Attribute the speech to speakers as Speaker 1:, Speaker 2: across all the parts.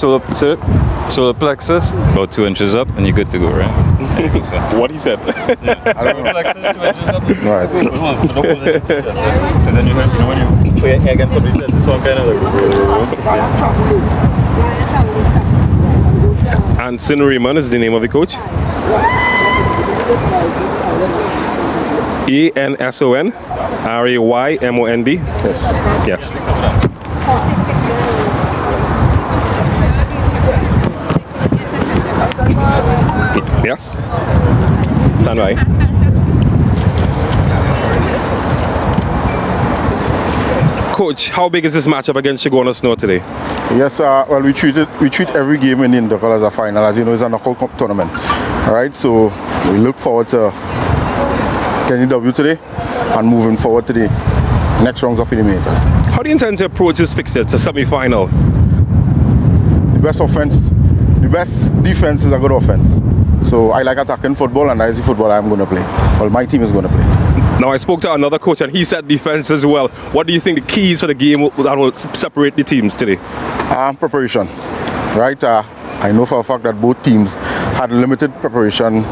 Speaker 1: Solar plexus, about 2 inches up, and you're good to go, right?
Speaker 2: What he said.
Speaker 1: Solar plexus, 2 inches up.
Speaker 3: Right.
Speaker 1: Because then you know when you put your hair against somebody's chest, it's all kind of like.
Speaker 2: Anson Raymond is the name of the coach. ANSON RAYMOND.
Speaker 3: Yes.
Speaker 2: Yes. Yes. Stand by. Coach, how big is this matchup against Chaguanas now today?
Speaker 3: Yes, well, we treat every game in the Intercol as a final. As you know, it's a knockout tournament. All right, so we look forward to getting W today and moving forward to the next rounds of eliminators.
Speaker 2: How do you intend to approach this fixture? It's a semi-final.
Speaker 3: The best defense is a good offense. So I like attacking football, and that is the football I'm going to play. Well, my team is going to play.
Speaker 2: Now, I spoke to another coach, and he said defense as well. What do you think the keys for the game that will separate the teams today?
Speaker 3: Preparation, right? I know for a fact that both teams had limited preparation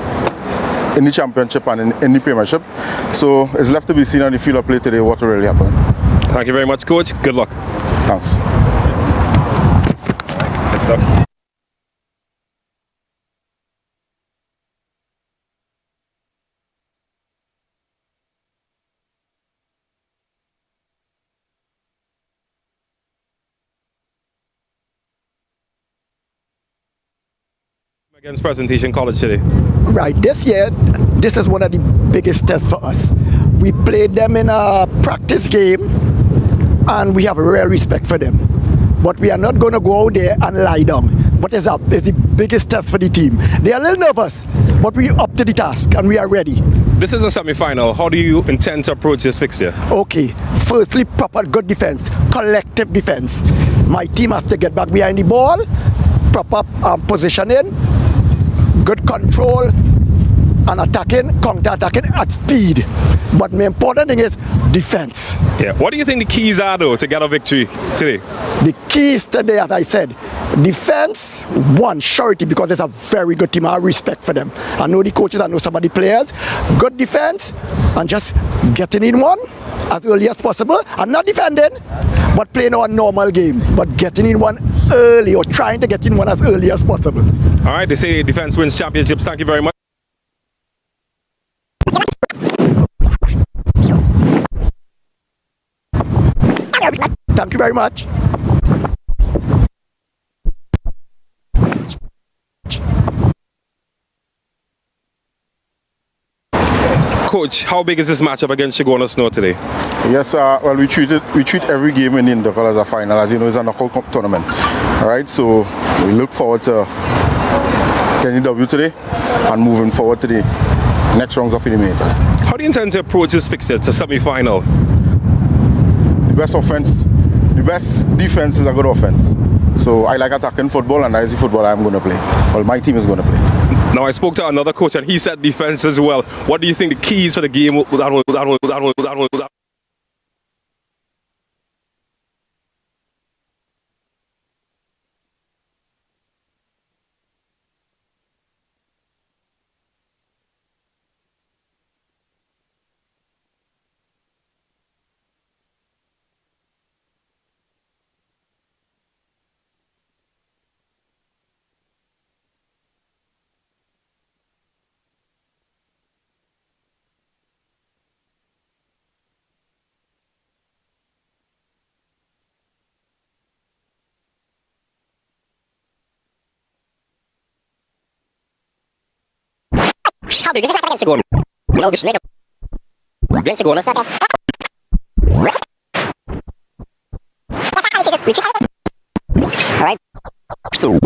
Speaker 3: in the championship and in the premiership. So it's left to be seen on the field of play today what will really happen.
Speaker 2: Thank you very much, Coach. Good luck.
Speaker 3: Thanks.
Speaker 2: Good stuff. Against Presentation College today.
Speaker 4: Right, this year, this is one of the biggest tests for us. We played them in a practice game, and we have a real respect for them. But we are not going to go out there and lie down. But it's the biggest test for the team. They are a little nervous, but we're up to the task, and we are ready.
Speaker 2: This is a semi-final. How do you intend to approach this fixture?
Speaker 4: Okay, firstly, proper good defense, collective defense. My team has to get back behind the ball, proper positioning, good control, and attacking, counter-attacking at speed. But the important thing is defense.
Speaker 2: Yeah. What do you think the keys are, though, to get a victory today?
Speaker 4: The keys today, as I said, defense, one, surety, because it's a very good team. I have respect for them. I know the coaches, I know some of the players. Good defense, and just getting in one as early as possible, and not defending, but playing a normal game, but getting in one early, or trying to get in one as early as possible.
Speaker 2: All right, they say defense wins championships. Thank you very much.
Speaker 4: Thank you very much.
Speaker 3: Coach, how big is this matchup against Chaguanas now today? Yes, well, we treat every game in the Intercol as a final. As you know, it's a knockout tournament. All right, so we look forward to getting W today and moving forward to the next rounds of eliminators.
Speaker 2: How do you intend to approach this fixture? It's a semi-final.
Speaker 3: The best defense is a good offense. So I like attacking football, and that is the football I'm going to play. Well, my team is going to play.
Speaker 2: Now, I spoke to another coach, and he said defense as well. What do you think the keys for the game that will
Speaker 5: How big is that against Chaguanas? No, just nigga. Against Chaguanas, that. All right. So,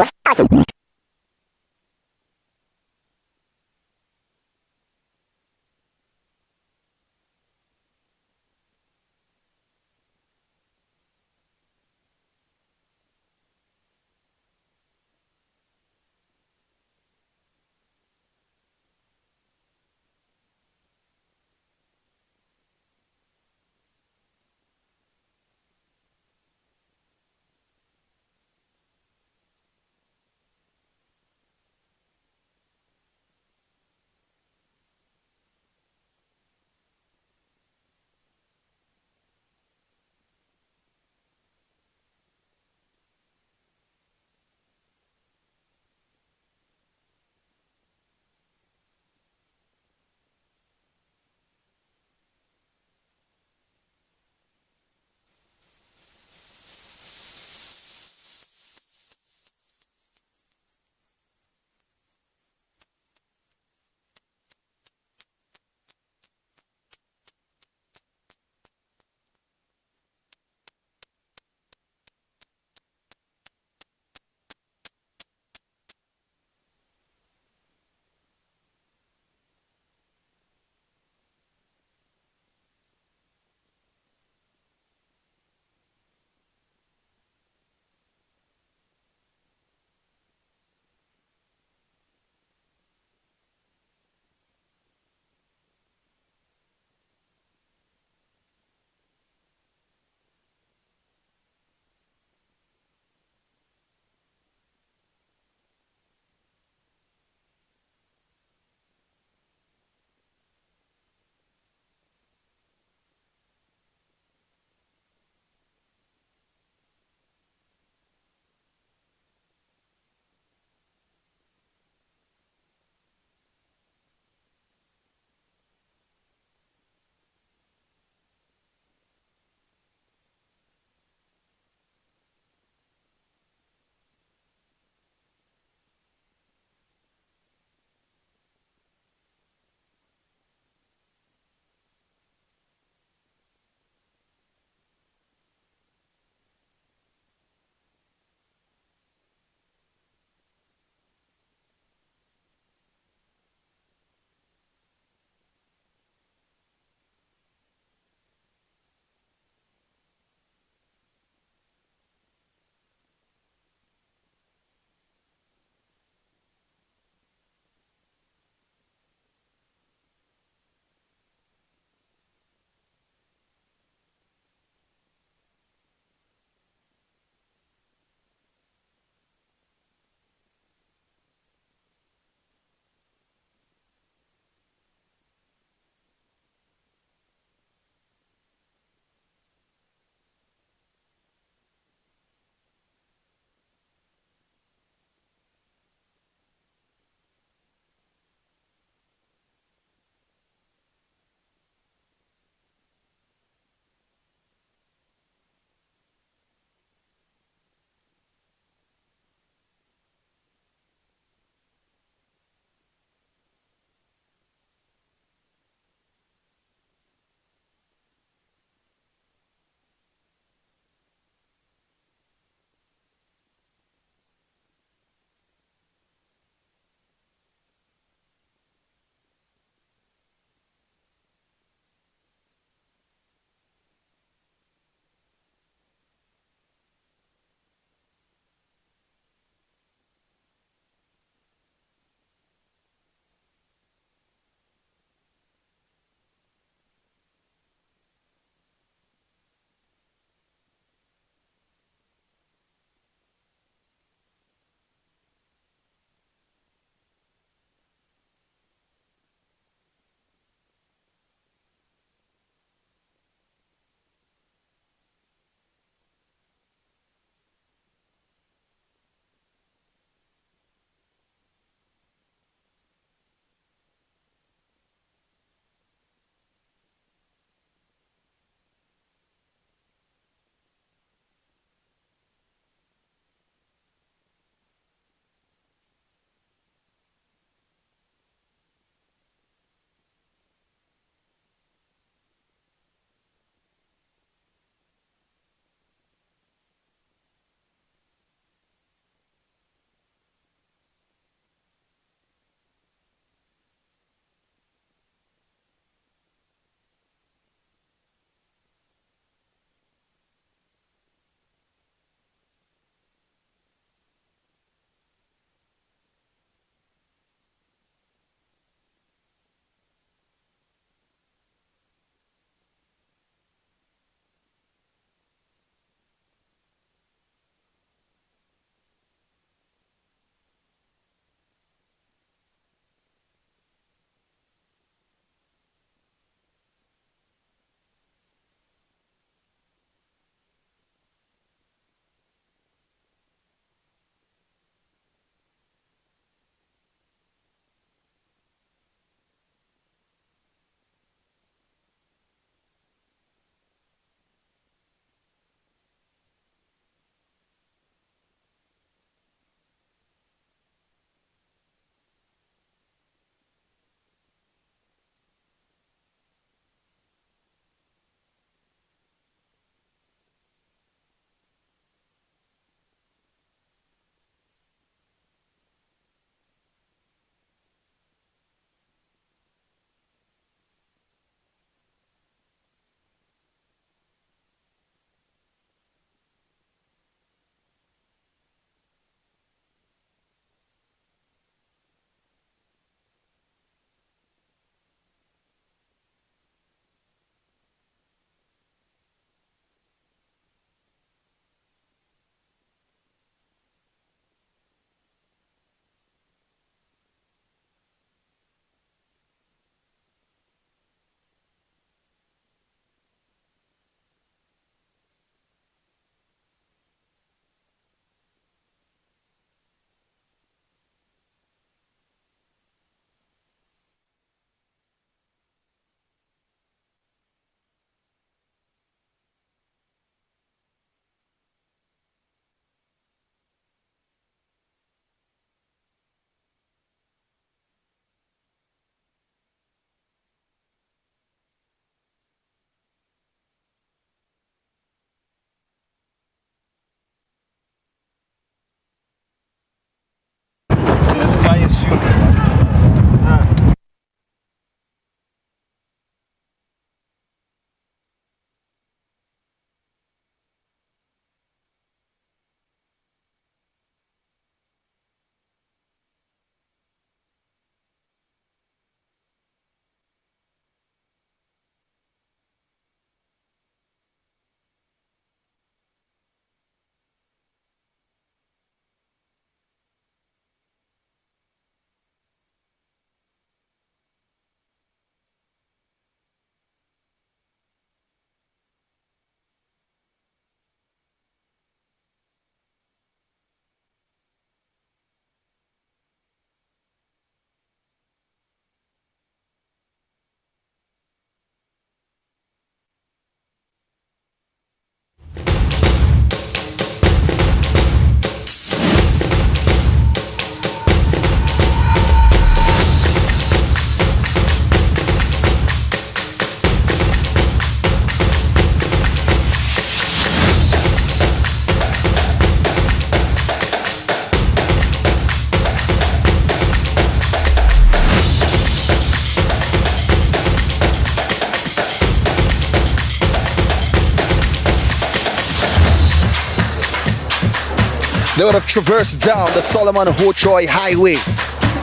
Speaker 6: They would have traversed down the Solomon Hochoy Highway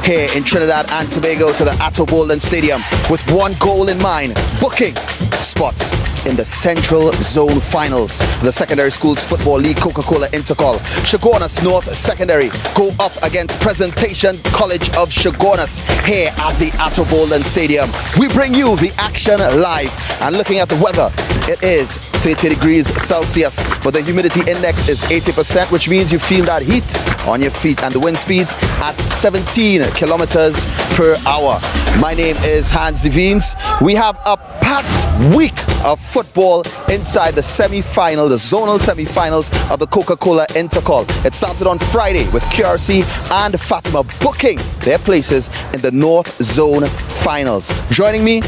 Speaker 6: here in Trinidad and Tobago to the Atto Bolden Stadium with one goal in mind, booking spots in the Central Zone Finals, the Secondary Schools Football League COCA-COLA Intercol. Chaguanas North Secondary go up against Presentation College of Chaguanas here at the Atto Bolden Stadium. We bring you the action live, and looking at the weather, it is 30 degrees Celsius, but the humidity index is 80%, which means you feel that heat on your feet, and the wind speeds at 17 kilometers per hour. My name is Hans Devines. We have a packed week of football inside the semi-final, the zonal semi-finals of the COCA-COLA Intercol. It started on Friday with QRC and Fatima booking their places in the North Zone Finals. Joining me,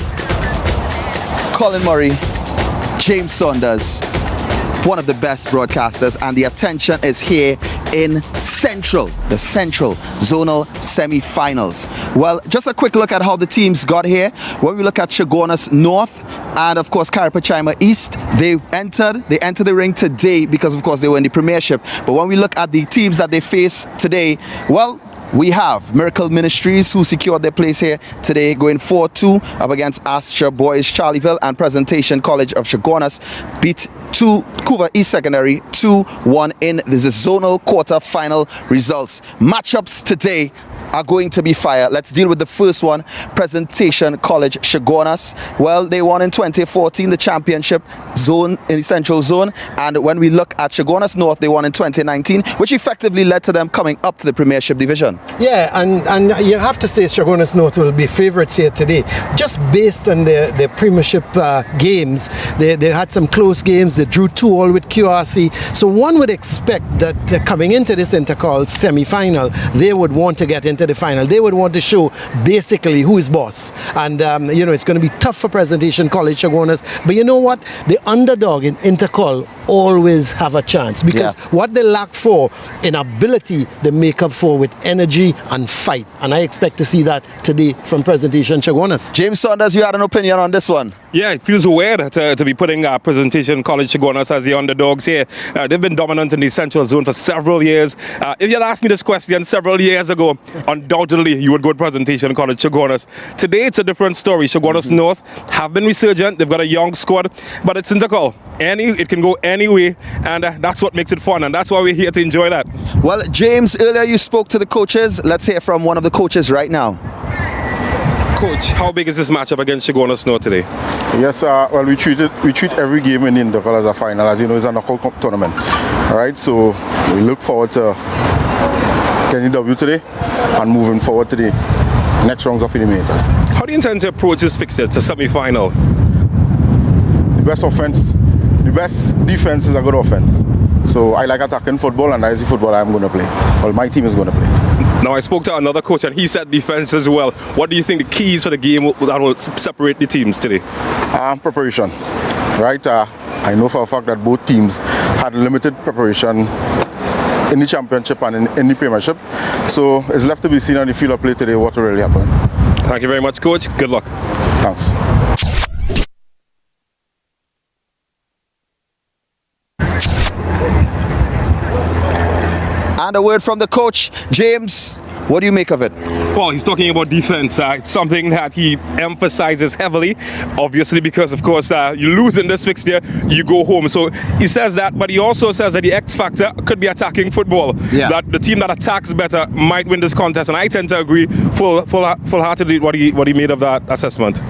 Speaker 6: Colin Murray, James Saunders, one of the best broadcasters, and the attention is here in the Central Zonal Semi-Finals. Well, just a quick look at how the teams got here. When we look at Chaguanas North and of course Carapachima East, they entered the ring today because of course they were in the Premiership. But when we look at the teams that they face today, well, we have Miracle Ministries, who secured their place here today, going 4-2 up against Astra Boys Charleville, and Presentation College of Chaguanas beat Couva East Secondary 2-1 in the zonal quarter-final results. Matchups today are going to be fire. Let's deal with the first one. Presentation College Chaguanas. Well, they won in 2014 the championship zone in the Central Zone, and when we look at Chaguanas North, they won in 2019, which effectively led to them coming up to the Premiership division.
Speaker 7: Yeah, and you have to say Chaguanas North will be favourites here today, just based on their Premiership games. They had some close games. They drew 2-2 with QRC, so one would expect that coming into this Intercol semi-final, they would want to get into the final. They would want to show basically who is boss, and it's going to be tough for Presentation College Chaguanas, but you know what, the underdog in Intercol always have a chance, because what they lack for in ability, they make up for with energy and fight, and I expect to see that today from Presentation Chaguanas.
Speaker 6: James Saunders, you had an opinion on this one?
Speaker 2: Yeah, it feels weird to be putting Presentation College Chaguanas as the underdogs here. They've been dominant in the Central Zone for several years. If you had asked me this question several years ago, undoubtedly you would go to Presentation College Chaguanas. Today it's a different story. Chaguanas North have been resurgent. They've got a young squad, but it's Intercol. It can go any way, and that's what makes it fun, and that's why we're here to enjoy that.
Speaker 6: Well, James, earlier you spoke to the coaches. Let's hear from one of the coaches right now.
Speaker 2: Coach, how big is this matchup against Chaguanas North today?
Speaker 3: Yes, well, we treat every game in Intercol as a final. As you know, it's a knockout tournament. All right, so we look forward to getting W today and moving forward to the next rounds of eliminators.
Speaker 2: How do you intend to approach this fixture? It's a semi-final.
Speaker 3: The best defense is a good offense. So I like attacking football, and that is the football I'm going to play. Well, my team is going to play.
Speaker 2: Now, I spoke to another coach, and he said defense as well. What do you think the keys for the game that will separate the teams today?
Speaker 3: Preparation, right? I know for a fact that both teams had limited preparation in the championship and in the Premiership. So it's left to be seen on the field of play today what will really happen.
Speaker 2: Thank you very much, Coach. Good luck.
Speaker 3: Thanks.
Speaker 6: And a word from the coach. James, what do you make of it?
Speaker 2: Well, he's talking about defense. It's something that he emphasizes heavily, obviously, because, of course, you lose in this fixture, you go home. So he says that, but he also says that the X factor could be attacking football. Yeah. That the team that attacks better might win this contest, and I tend to agree full-heartedly what he made of that assessment.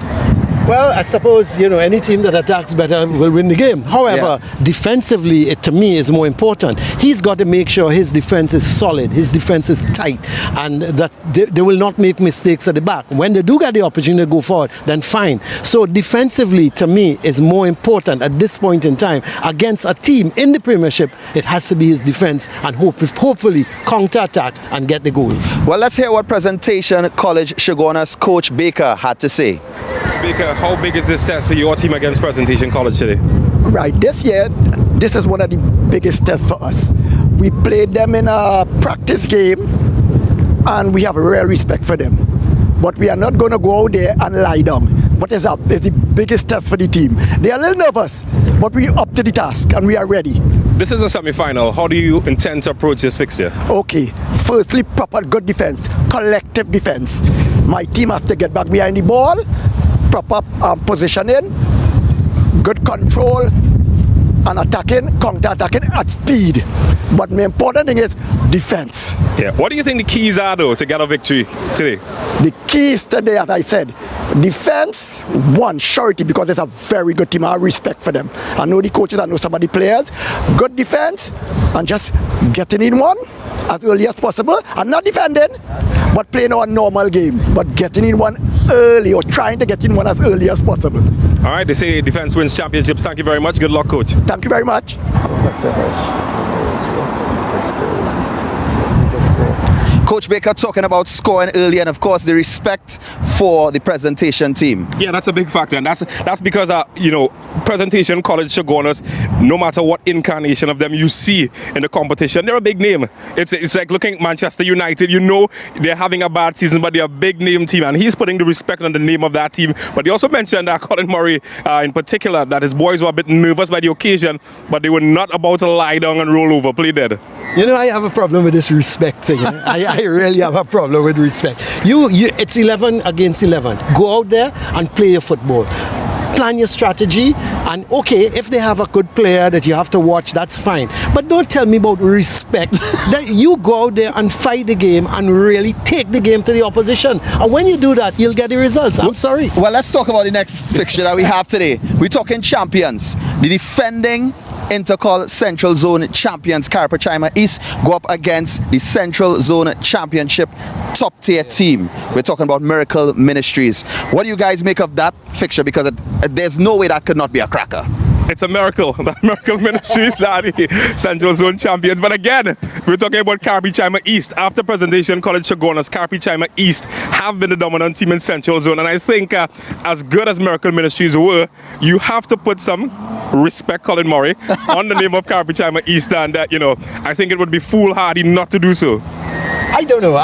Speaker 7: Well, I suppose, any team that attacks better will win the game. However, defensively, it to me is more important. He's got to make sure his defense is solid, his defense is tight, and that they will not make mistakes at the back. When they do get the opportunity to go forward, then fine. So defensively, to me, is more important at this point in time. Against a team in the Premiership, it has to be his defense, and hopefully counter-attack and get the goals.
Speaker 6: Well, let's hear what Presentation College Chaguanas coach Baker had to say.
Speaker 2: Baker, how big is this test for your team against Presentation College today?
Speaker 4: Right, this year, this is one of the biggest tests for us. We played them in a practice game, and we have a real respect for them. But we are not going to go out there and lie down. But it's the biggest test for the team. They are a little nervous, but we're up to the task, and we are ready.
Speaker 2: This is a semi-final. How do you intend to approach this fixture?
Speaker 4: Okay, firstly, proper good defense, collective defense. My team have to get back behind the ball, proper positioning, good control, and attacking, counter-attacking at speed. But the important thing is defense.
Speaker 2: Yeah. What do you think the keys are, though, to get a victory today?
Speaker 4: The keys today, as I said, defense, one, surety, because it's a very good team. I have respect for them. I know the coaches, I know some of the players. Good defense, and just getting in one as early as possible, and not defending, but playing our normal game, but getting in one early, or trying to get in one as early as possible.
Speaker 2: All right, they say defense wins championships. Thank you very much. Good luck, coach.
Speaker 4: Thank you very much.
Speaker 6: Coach Baker talking about scoring early and of course the respect for the presentation team.
Speaker 2: Yeah, that's a big factor, and that's because presentation college Chaguanas, no matter what incarnation of them you see in the competition, they're a big name. It's like looking at Manchester United. You know they're having a bad season, but they're a big name team, and he's putting the respect on the name of that team. But he also mentioned that Colin Murray in particular, that his boys were a bit nervous by the occasion, but they were not about to lie down and roll over. Play dead.
Speaker 7: You know, I have a problem with this respect thing. I really have a problem with respect. It's 11 against 11. Go out there and play your football. Plan your strategy, and okay, if they have a good player that you have to watch, that's fine. But don't tell me about respect. That you go out there and fight the game and really take the game to the opposition. And when you do that, you'll get the results. I'm sorry.
Speaker 6: Well, let's talk about the next fixture that we have today. We're talking champions. The defending Intercol Central Zone champions, Carapachima East, go up against the Central Zone Championship top tier team. We're talking about Miracle Ministries. What do you guys make of that fixture? Because there's no way that could not be a cracker.
Speaker 2: It's a miracle that Miracle Ministries are the Central Zone champions. But again, we're talking about Carapachima East. After presentation, College Chaguanas, Carapachima East have been the dominant team in Central Zone. And I think as good as Miracle Ministries were, you have to put some respect, Colin Murray, on the name of Carapachima East. And, I think it would be foolhardy not to do so.
Speaker 7: I don't know.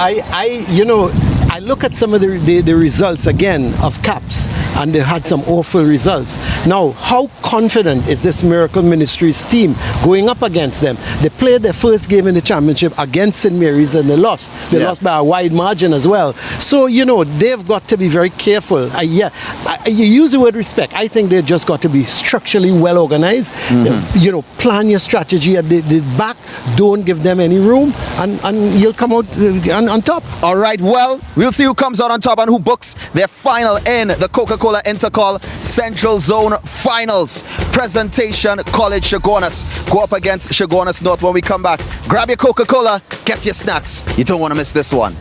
Speaker 7: I look at some of the results again of Caps, and they had some awful results. Now, how confident is this Miracle Ministries team going up against them? They played their first game in the championship against St. Mary's and they lost. They lost by a wide margin as well. So, they've got to be very careful. You use the word respect. I think they've just got to be structurally well organized. Mm-hmm. Plan your strategy at the back. Don't give them any room, and you'll come out on top.
Speaker 6: All right, well, we'll see who comes out on top and who books their final in the Coca-Cola Intercol Central Zone Finals. Presentation College Chaguanas go up against Chaguanas North. When we come back, grab your Coca-Cola, get your snacks. You don't want to miss this one.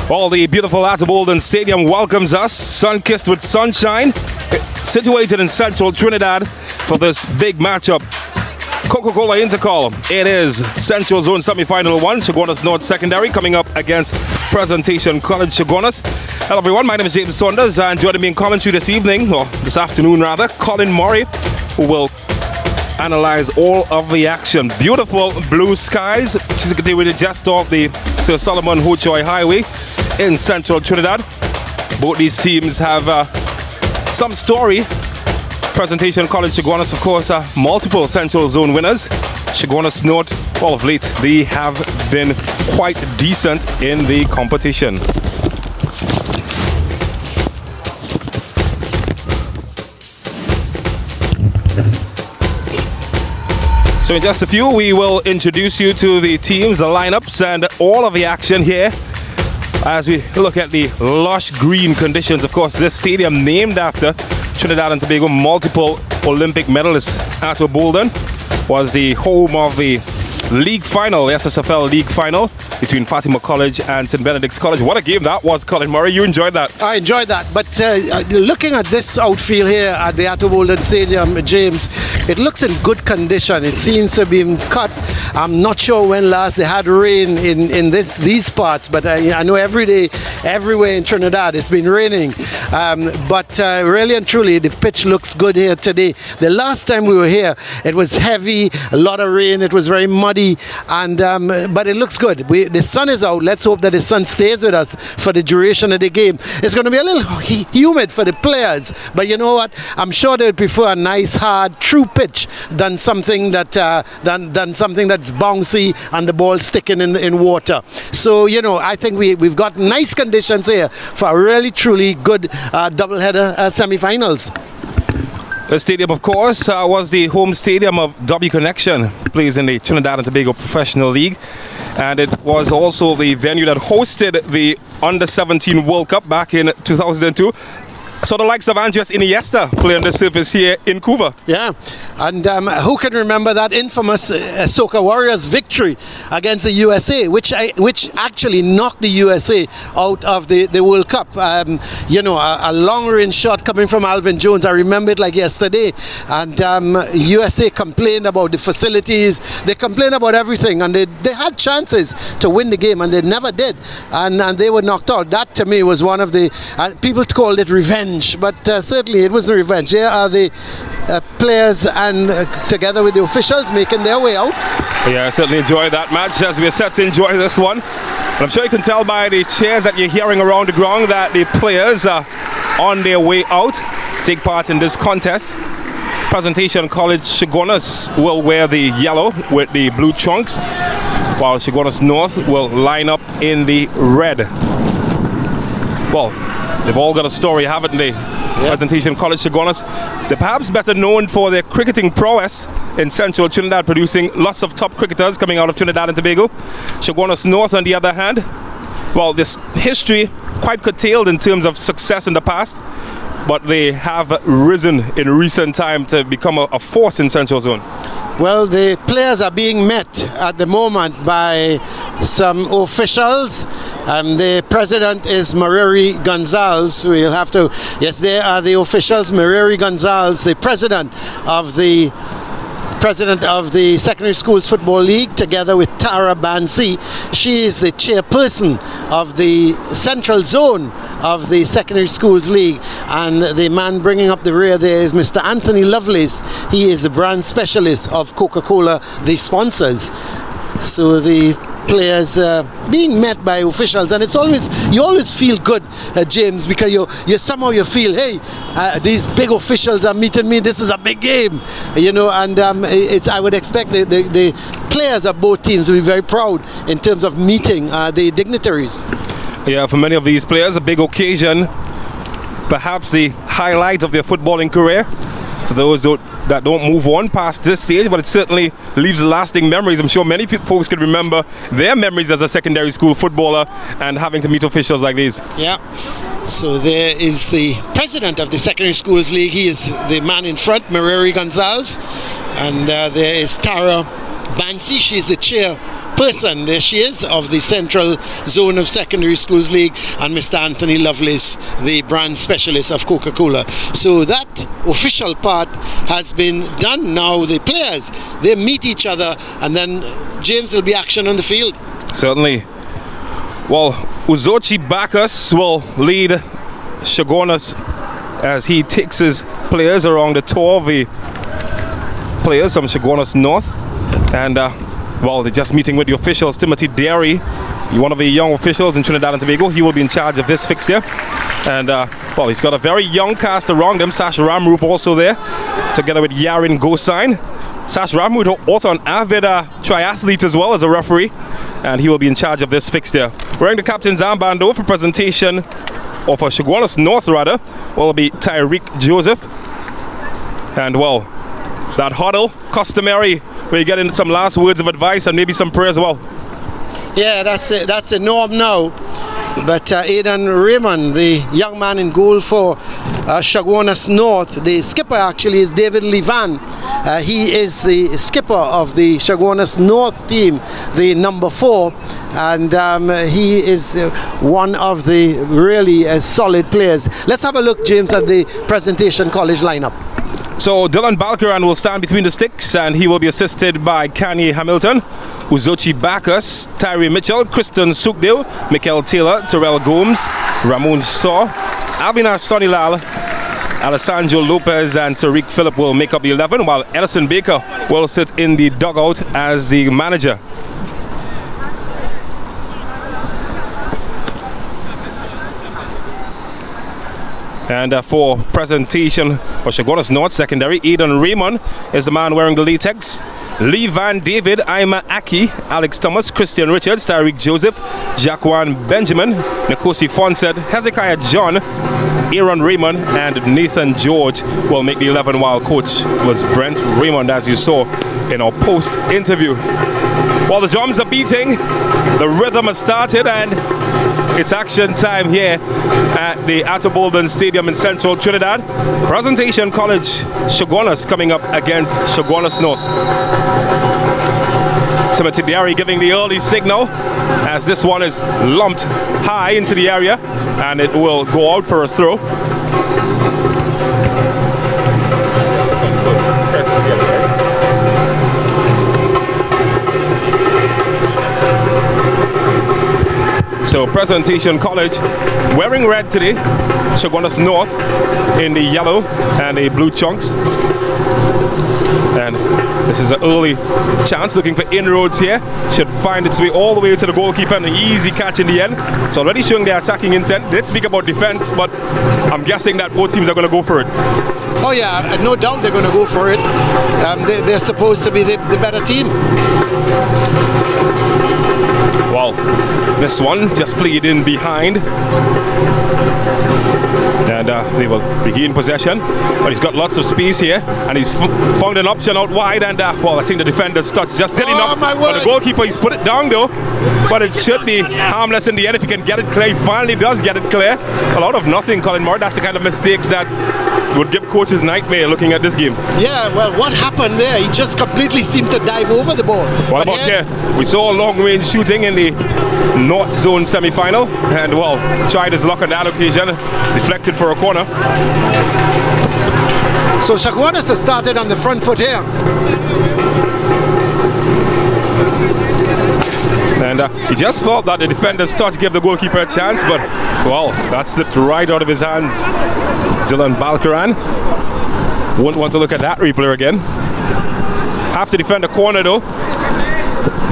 Speaker 2: Well, the beautiful Attleboro Stadium welcomes us, sun-kissed with sunshine, situated in central Trinidad for this big matchup. COCA-COLA Intercol. It is Central Zone Semi-Final 1, Chaguanas North Secondary, coming up against Presentation College Chaguanas. Hello everyone, my name is James Saunders, and joining me in commentary this evening, or this afternoon rather, Colin Murray, who will analyze all of the action. Beautiful blue skies, situated just off the Sir Solomon Hochoy Highway in central Trinidad. Both these teams have some story. Presentation College Chaguanas, of course, are multiple Central Zone winners. Chaguanas North, well, of late, they have been quite decent in the competition. So in just a few, we will introduce you to the teams, the lineups, and all of the action here as we look at the lush green conditions. Of course, this stadium named after Trinidad and Tobago multiple Olympic medalist Atto Bolden was the home of the league final, the SSFL league final between Fatima College and St. Benedict's College. What a game that was, Colin Murray. You enjoyed that.
Speaker 7: I enjoyed that, but looking at this outfield here at the Atto Bolden Stadium, James, it looks in good condition. It seems to be cut. I'm not sure when last they had rain in these parts, but I know every day, everywhere in Trinidad, it's been raining. But really and truly, the pitch looks good here today. The last time we were here, it was heavy, a lot of rain, it was very muddy, and but it looks good. The sun is out. Let's hope that the sun stays with us for the duration of the game. It's going to be a little humid for the players, but you know what? I'm sure they would prefer a nice, hard, true pitch than something that than something that's bouncy and the ball sticking in water. So you know, I think we've got nice conditions here for a really, truly good doubleheader semi-finals.
Speaker 2: The stadium, of course, was the home stadium of W Connection, plays in the Trinidad and Tobago Professional League. And it was also the venue that hosted the Under-17 World Cup back in 2002. So the likes of Andres Iniesta play on the surface here in Cuba.
Speaker 7: Yeah, and who can remember that infamous Soca Warriors victory against the USA, which actually knocked the USA out of the World Cup. You know, a long-range shot coming from Alvin Jones. I remember it like yesterday. And USA complained about the facilities. They complained about everything, and they had chances to win the game, and they never did. And they were knocked out. That, to me, was one of the... people called it revenge. But certainly it wasn't revenge. Here are the players and together with the officials making their way out.
Speaker 2: Yeah, I certainly enjoyed that match as we're set to enjoy this one. And I'm sure you can tell by the cheers that you're hearing around the ground that the players are on their way out to take part in this contest. Presentation College Chaguanas will wear the yellow with the blue trunks, while Chaguanas North will line up in the red. Well, they've all got a story, haven't they? Yeah. Presentation College Chaguanas, they're perhaps better known for their cricketing prowess in central Trinidad, producing lots of top cricketers coming out of Trinidad and Tobago. Chaguanas North, on the other hand, well, this history quite curtailed in terms of success in the past, but they have risen in recent time to become a force in Central Zone.
Speaker 7: Well, the players are being met at the moment by some officials. The president is Mareri Gonzalez. We'll have to... Yes, they are the officials. Mareri Gonzalez, the president of the Secondary Schools Football League, together with Tara Bansi. She is the chairperson of the Central Zone of the Secondary Schools League, and the man bringing up the rear there is Mr. Anthony Lovelace. He is the brand specialist of Coca-Cola, the sponsors. So the players being met by officials, and it's always, you always feel good, James, because you somehow you feel, hey, these big officials are meeting me, this is a big game, you know, and I would expect the players of both teams to be very proud in terms of meeting the dignitaries.
Speaker 2: Yeah, for many of these players, a big occasion, perhaps the highlight of their footballing career. For those that don't move on past this stage, but it certainly leaves lasting memories. I'm sure many folks can remember their memories as a secondary school footballer and having to meet officials like these. Yeah.
Speaker 7: So there is the president of the Secondary Schools League. He is the man in front, Mareri Gonzalez. And there is Tara Bansi. She's the chair person, there she is, of the Central Zone of Secondary Schools League, and Mr. Anthony Lovelace, the brand specialist of Coca-Cola. So that official part has been done. Now the players, they meet each other, and then James, will be action on the field.
Speaker 2: Certainly. Well, Uzochi Bacchus will lead Chaguanas as he takes his players around the tour of the players from Chaguanas North. And well, they're just meeting with the officials. Timothy Derry, one of the young officials in Trinidad and Tobago, he will be in charge of this fixture. And well, he's got a very young cast around him. Sash Ramroop also there, together with Yarin Gosine. Sash Ramroop, also an avid triathlete as well as a referee, and he will be in charge of this fixture. Wearing the captain's armband though for presentation, or for Chaguanas North rather, will be Tyreek Joseph. And well, that huddle, customary, where you get into some last words of advice and maybe some prayer as well.
Speaker 7: Yeah, that's it. That's the norm now. But Aidan Raymond, the young man in goal for Chaguanas North, the skipper actually is David Levan. He is the skipper of the Chaguanas North team, the number 4, and he is one of the really solid players. Let's have a look, James, at the Presentation College lineup.
Speaker 2: So Dylan Balkaran will stand between the sticks, and he will be assisted by Kanye Hamilton, Uzochi Bacchus, Tyree Mitchell, Kristen Sukdale, Mikel Taylor, Terrell Gomes, Ramon Shaw, Alvinash Sonilal, Alessandro Lopez and Tariq Phillip will make up the 11, while Edison Baker will sit in the dugout as the manager. And for presentation for Chaguanas North Secondary, Aidan Raymond is the man wearing the latex. Lee Van David, Ima Aki, Alex Thomas, Christian Richards, Tyreek Joseph, Jacquan Benjamin, Nkosi Fonset, Hezekiah John, Aaron Raymond and Nathan George will make the 11, while coach was Brent Raymond, as you saw in our post interview. While the drums are beating, the rhythm has started, and it's action time here at the Attobolden Stadium in Central Trinidad. Presentation College Chaguanas coming up against Chaguanas North. Timothy Derry giving the early signal as this one is lumped high into the area, and it will go out for a throw. So Presentation College wearing red today, Chaguanas North in the yellow and the blue chunks. And this is an early chance, looking for inroads here. Should find its way all the way to the goalkeeper, and an easy catch in the end. So already showing their attacking intent. They did speak about defense, but I'm guessing that both teams are going to go for it.
Speaker 7: Oh yeah, no doubt they're going to go for it. They're supposed to be the better team.
Speaker 2: Well, this one just played in behind, and they will regain possession, but he's got lots of space here, and he's found an option out wide, and well, I think the defender's touch just did enough, but the goalkeeper, he's put it down though, but it should be harmless in the end if he can get it clear. He finally does get it clear. A lot of nothing, Colin Moore. That's the kind of mistakes that would give coaches nightmare looking at this game.
Speaker 7: Yeah, well, what happened there? He just completely seemed to dive over the ball.
Speaker 2: What about here? We saw long-range shooting in the North Zone semi-final, and well, tried his luck on that occasion, deflected for a corner.
Speaker 7: So Chaguanas has started on the front foot here.
Speaker 2: And he just felt that the defender's touch gave the goalkeeper a chance, but well, that slipped right out of his hands. Dylan Balkaran won't want to look at that replay again. Have to defend the corner though.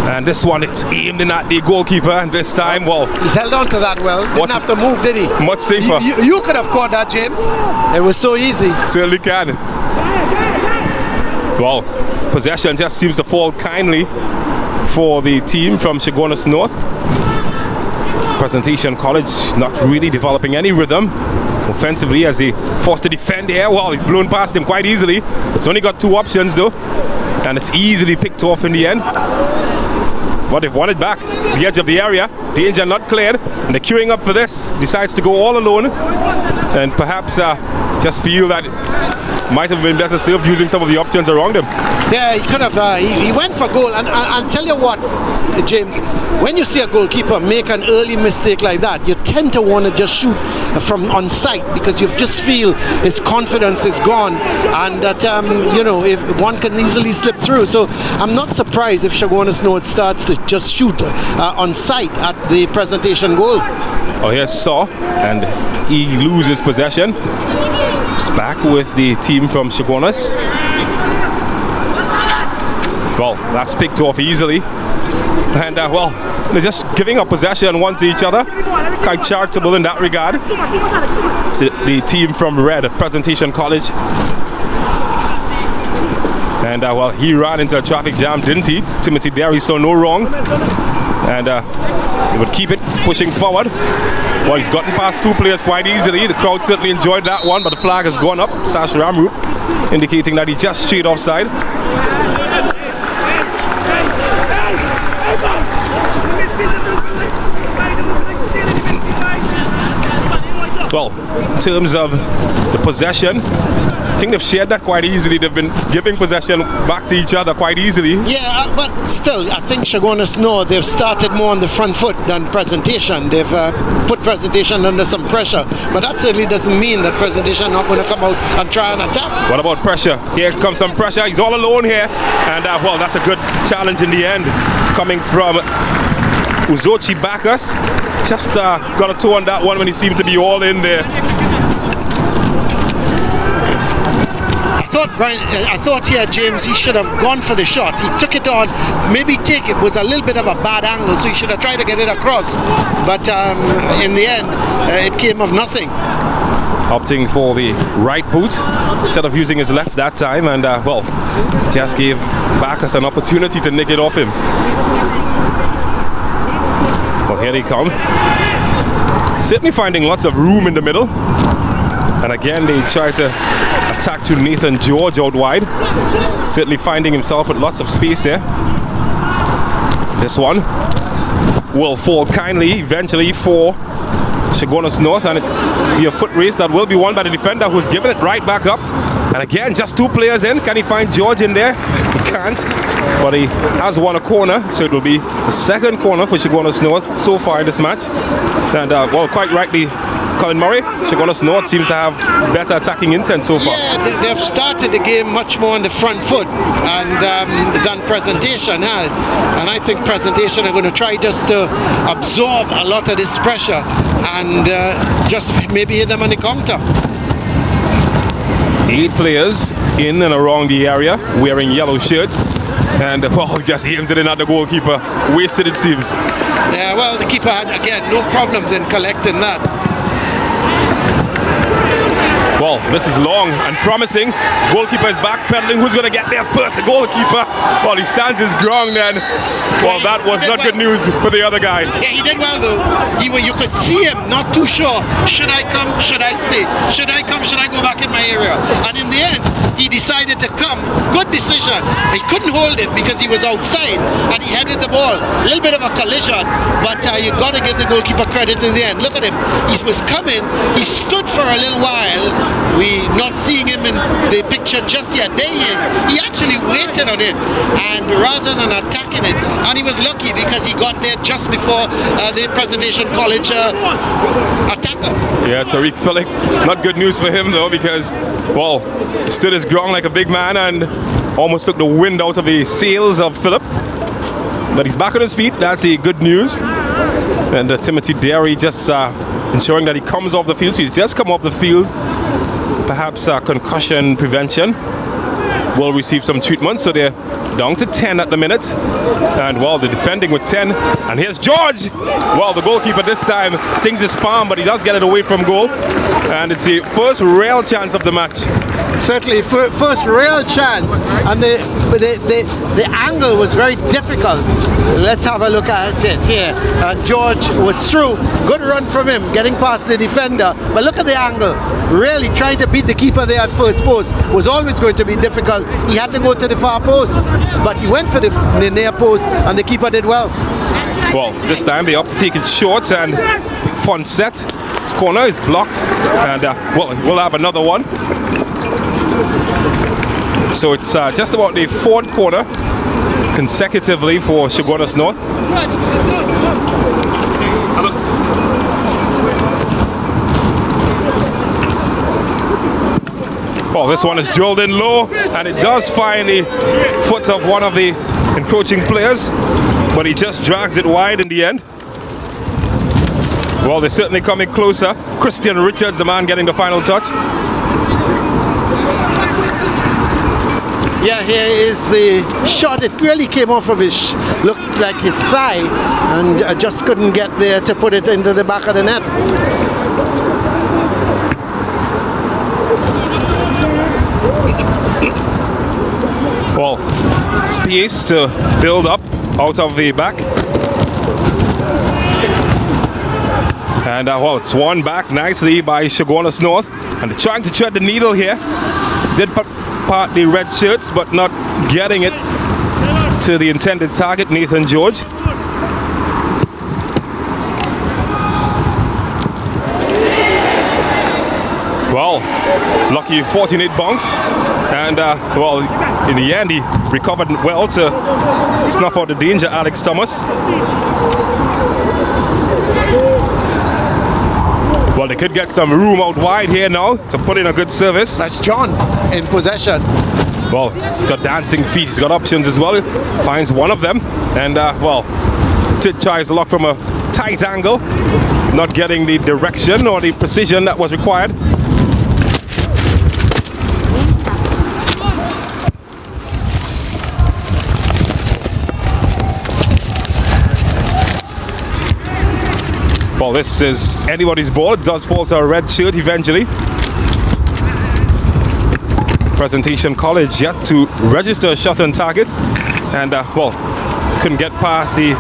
Speaker 2: And this one, it's aimed in at the goalkeeper, and this time, well,
Speaker 7: he's held on to that well. Didn't have to move, did he?
Speaker 2: Much safer.
Speaker 7: You could have caught that, James. It was so easy.
Speaker 2: Certainly can. Well, possession just seems to fall kindly for the team from Chaguanas North. Presentation College not really developing any rhythm offensively as he forced to defend here. Well, he's blown past him quite easily. It's only got 2 options though, and it's easily picked off in the end. But they've won it back. The edge of the area, danger not cleared, and they're queuing up for this. Decides to go all alone, and perhaps just feel that might have been better served using some of the options around him.
Speaker 7: Yeah, he could have. He went for goal, and I'll tell you what, James. When you see a goalkeeper make an early mistake like that, you tend to want to just shoot from on sight because you just feel his confidence is gone, and that if one can easily slip through. So I'm not surprised if Chaguanas North starts to just shoot on sight at the presentation goal.
Speaker 2: Oh, here's Saw, and he loses possession. It's back with the team from Chaguanas. Well, that's picked off easily. And, they're just giving up possession one to each other. Quite charitable in that regard. It's the team from Red, Presentation College. And, he ran into a traffic jam, didn't he? Timothy Derry saw no wrong. And he would keep it pushing forward. Well, he's gotten past two players quite easily. The crowd certainly enjoyed that one, but the flag has gone up. Sash Ramroop indicating that he just straight offside. Well, in terms of the possession, I think they've shared that quite easily. They've been giving possession back to each other quite easily.
Speaker 7: Yeah, but still, I think Chaguanas know they've started more on the front foot than Presentation. They've put Presentation under some pressure, but that certainly doesn't mean that Presentation not going to come out and try and attack.
Speaker 2: What about pressure? Here comes some pressure. He's all alone here, and that's a good challenge in the end, coming from Uzochi Bacchus. Just got a toe on that one when he seemed to be all in there.
Speaker 7: I thought here, James, he should have gone for the shot. He took it on, maybe it was a little bit of a bad angle, so he should have tried to get it across. But in the end, it came of nothing.
Speaker 2: Opting for the right boot instead of using his left that time, and just gave Bacchus an opportunity to nick it off him. Well, here they come. Certainly finding lots of room in the middle. And again, they try to attack to Nathan George out wide. Certainly finding himself with lots of space here. This one will fall kindly eventually for Chaguanas North, and it's a foot race that will be won by the defender, who's given it right back up. And again, just two players in. Can he find George in there? He can't, but he has won a corner, so it will be the second corner for Chaguanas North so far in this match. And quite rightly, Colin Murray, Chaguanas North seems to have better attacking intent so far.
Speaker 7: Yeah, they've started the game much more on the front foot than Presentation has. And I think Presentation are going to try just to absorb a lot of this pressure and just maybe hit them on the counter.
Speaker 2: 8 players in and around the area wearing yellow shirts, and just aims it in at the goalkeeper. Wasted, it seems.
Speaker 7: Yeah, well, the keeper had, again, no problems in collecting that.
Speaker 2: Well, this is long and promising. Goalkeeper is backpedaling. Who's going to get there first? The goalkeeper. Well, he stands his ground then. Well, that was not good news for the other guy.
Speaker 7: Yeah, he did well though. You could see him not too sure. Should I come? Should I stay? Should I come? Should I go back in my area? And in the end, he decided to come. Good decision. He couldn't hold it because he was outside and he headed the ball. A little bit of a collision, but you got to give the goalkeeper credit in the end. Look at him. He was coming. He stood for a little while. We're not seeing him in the picture just yet. There he is. He actually waited on it, and rather than attacking it, and he was lucky because he got there just before the Presentation College attacker.
Speaker 2: Yeah, Tariq Phillip. Not good news for him though, because stood his ground like a big man and almost took the wind out of the sails of Phillip. But he's back on his feet. That's a good news. And Timothy Derry just ensuring that he comes off the field. So he's just come off the field. Perhaps concussion prevention. Will receive some treatment. So they're down to 10 at the minute. And they're defending with 10. And here's George. The goalkeeper this time stings his palm, but he does get it away from goal. And it's the first real chance of the match.
Speaker 7: Certainly, first real chance, and the angle was very difficult. Let's have a look at it here. George was through. Good run from him, getting past the defender. But look at the angle. Really trying to beat the keeper there at first post was always going to be difficult. He had to go to the far post, but he went for the near post, and the keeper did well.
Speaker 2: This time they opt to take it short, and Fonset, his corner is blocked, and we'll have another one. So it's just about the fourth quarter consecutively for Chaguanas North. Well, this one is drilled in low, and it does find the foot of one of the encroaching players, but he just drags it wide in the end. Well, they're certainly coming closer. Christian Richards, the man getting the final touch.
Speaker 7: Yeah, here is the shot. It really came off of his, looked like his thigh, and just couldn't get there to put it into the back of the net.
Speaker 2: Well, space to build up out of the back. And well, it's won back nicely by Chaguanas North. And they're trying to thread the needle here. Did part the red shirts, but not getting it to the intended target, Nathan George. Well, lucky 14-8 bunks, and well, in the end he recovered well to snuff out the danger, Alex Thomas. Well, they could get some room out wide here now to put in a good service.
Speaker 7: That's John in possession.
Speaker 2: Well, he's got dancing feet, he's got options as well, finds one of them, and well, tries to lock from a tight angle, not getting the direction or the precision that was required. Well, this is anybody's ball. It does fall to a red shirt eventually. Presentation College yet to register a shot on target, and well, couldn't get past the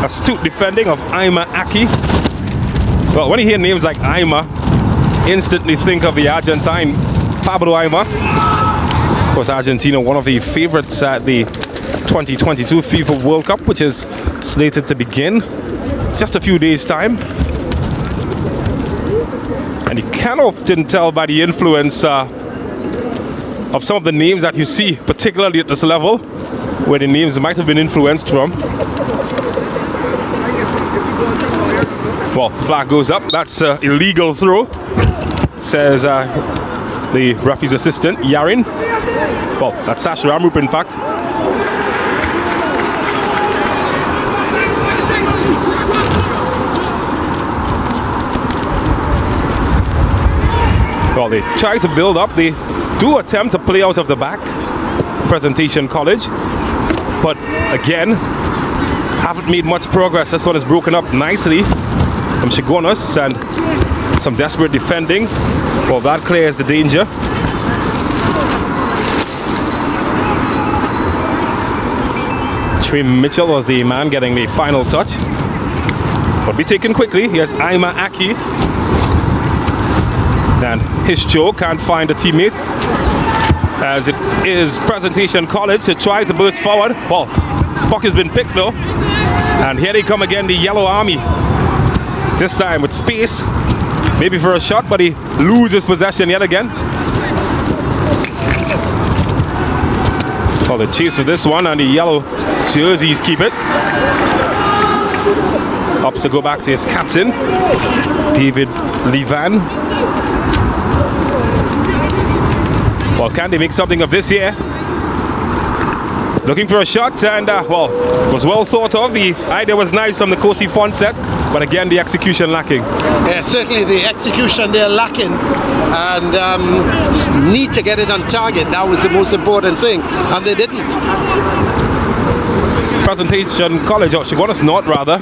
Speaker 2: astute defending of Ima Aki. Well, when you hear names like Ima, instantly think of the Argentine Pablo Ima. Of course, Argentina, one of the favorites at the 2022 FIFA World Cup, which is slated to begin just a few days' time. And you can often tell by the influence of some of the names that you see, particularly at this level, where the names might have been influenced from. Well, flag goes up. That's an illegal throw, says the referee's assistant, Yarin. Well, that's Sasha Amrup, in fact. Well, they try to build up. They do attempt to play out of the back, Presentation College, but again, haven't made much progress. This one is broken up nicely from Chaguanas, and some desperate defending. Well, that clears the danger. Trey Mitchell was the man getting the final touch, but be taken quickly. Here's Ima Aki. And his Joe can't find a teammate, as it is Presentation College to try to burst forward. Well, this puck has been picked though, and here they come again, the Yellow Army. This time with space, maybe for a shot, but he loses possession yet again. Well, the chase for this one, and the yellow jerseys keep it. Ups to go back to his captain, David Levan. Well, can they make something of this here? Looking for a shot, and well, it was well thought of. The idea was nice from the Kosi Fonset, but again, the execution lacking.
Speaker 7: Yeah, certainly the execution they're lacking, and need to get it on target. That was the most important thing, and they didn't.
Speaker 2: Presentation College, or Chaguanas North rather,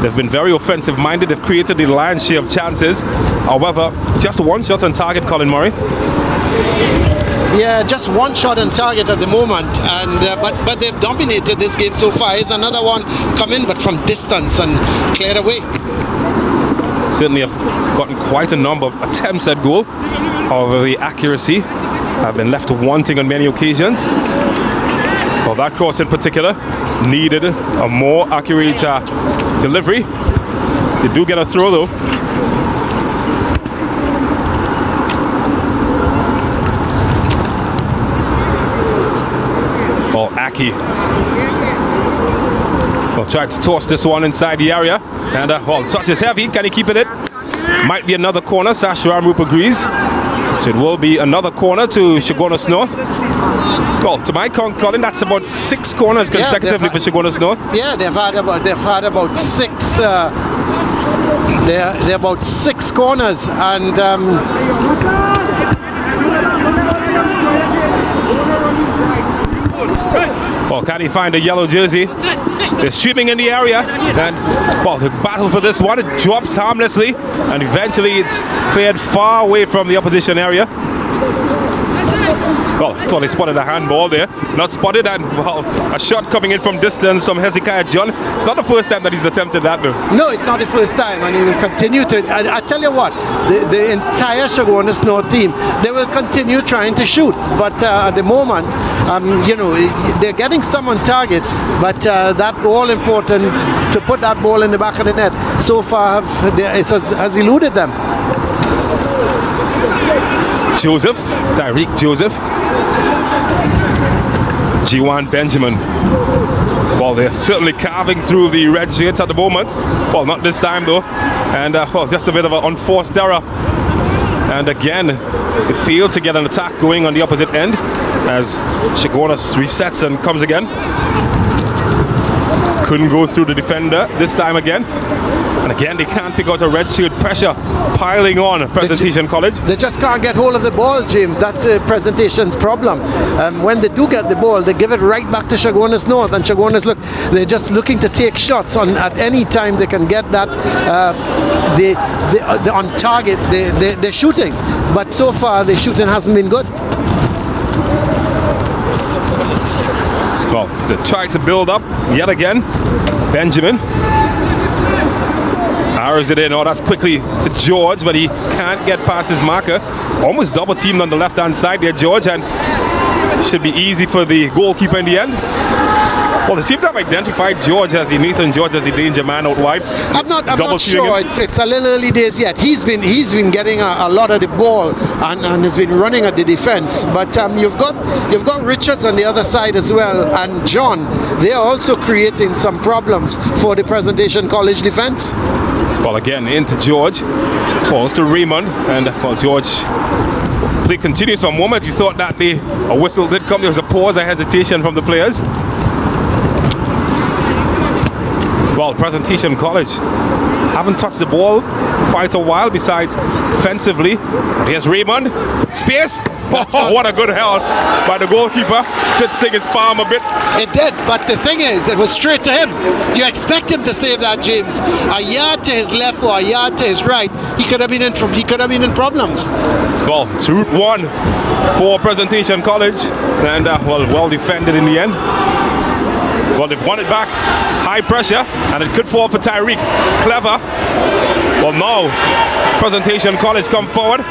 Speaker 2: they've been very offensive minded. They've created the lion's share of chances. However, just one shot on target, Colin Murray.
Speaker 7: Yeah, just one shot on target at the moment, and but they've dominated this game so far. Here's another one come in, but from distance and cleared away.
Speaker 2: Certainly have gotten quite a number of attempts at goal. However, the accuracy have been left wanting on many occasions. Well, that course in particular needed a more accurate delivery. They do get a throw though. unlucky. Well, try to toss this one inside the area. And, well, touch is heavy. Can he keep it in? Might be another corner. Sash Ramrup agrees. So it will be another corner to Chaguanas North. Well, to my count, Colin, that's about 6 corners consecutively for Chaguanas North.
Speaker 7: Yeah, they've had about 6. They're about 6 corners, and
Speaker 2: well, can he find a yellow jersey? They're streaming in the area, and well, the battle for this one, it drops harmlessly, and eventually it's cleared far away from the opposition area. Well, I thought they spotted a handball there. Not spotted, and well, a shot coming in from distance from Hezekiah John. It's not the first time that he's attempted that, though.
Speaker 7: No, it's not the first time, and he will continue to. I tell you what, the entire Chaguanas North team, they will continue trying to shoot. But at the moment, you know, they're getting some on target, but that all important to put that ball in the back of the net so far has eluded them.
Speaker 2: Joseph, Tyreek Joseph, G1 Benjamin. Well, they're certainly carving through the red shirts at the moment. Well, not this time though. And well, just a bit of an unforced error. And again, they failed to get an attack going on the opposite end as Chaguanas resets and comes again. Couldn't go through the defender this time again. And again, they can't pick out a red shield. Pressure piling on Presentation College.
Speaker 7: They just can't get hold of the ball, James. That's the Presentation's problem. When they do get the ball, they give it right back to Chaguanas North. And Chaguanas, look, they're just looking to take shots on at any time they can get that. On target, they're shooting. But so far, the shooting hasn't been good.
Speaker 2: Well, they try to build up yet again. Benjamin arrows it in. Oh, that's quickly to George, but he can't get past his marker. Almost double teamed on the left hand side there, George, and it should be easy for the goalkeeper in the end. Well, they seem to have identified George as Nathan George as the danger man out wide.
Speaker 7: I'm not sure. It's a little early days yet. He's been getting a lot of the ball and has been running at the defense. But you've got Richards on the other side as well, and John. They are also creating some problems for the Presentation College defense.
Speaker 2: Well, again into George, falls to Raymond, and well, George. Play continues for a moment. You thought that a whistle did come. There was a pause, a hesitation from the players. Well, Presentation College haven't touched the ball quite a while besides defensively. Here's Raymond. Space. Oh, what a good help by the goalkeeper. Did sting his palm a bit.
Speaker 7: It did, but the thing is, it was straight to him. You expect him to save that, James. A yard to his left or a yard to his right, he could have been in problems.
Speaker 2: Well, it's route 1 for Presentation College, and well defended in the end. Well, they've won it back. High pressure, and it could fall for Tyreek. Clever. Well, now Presentation College come forward.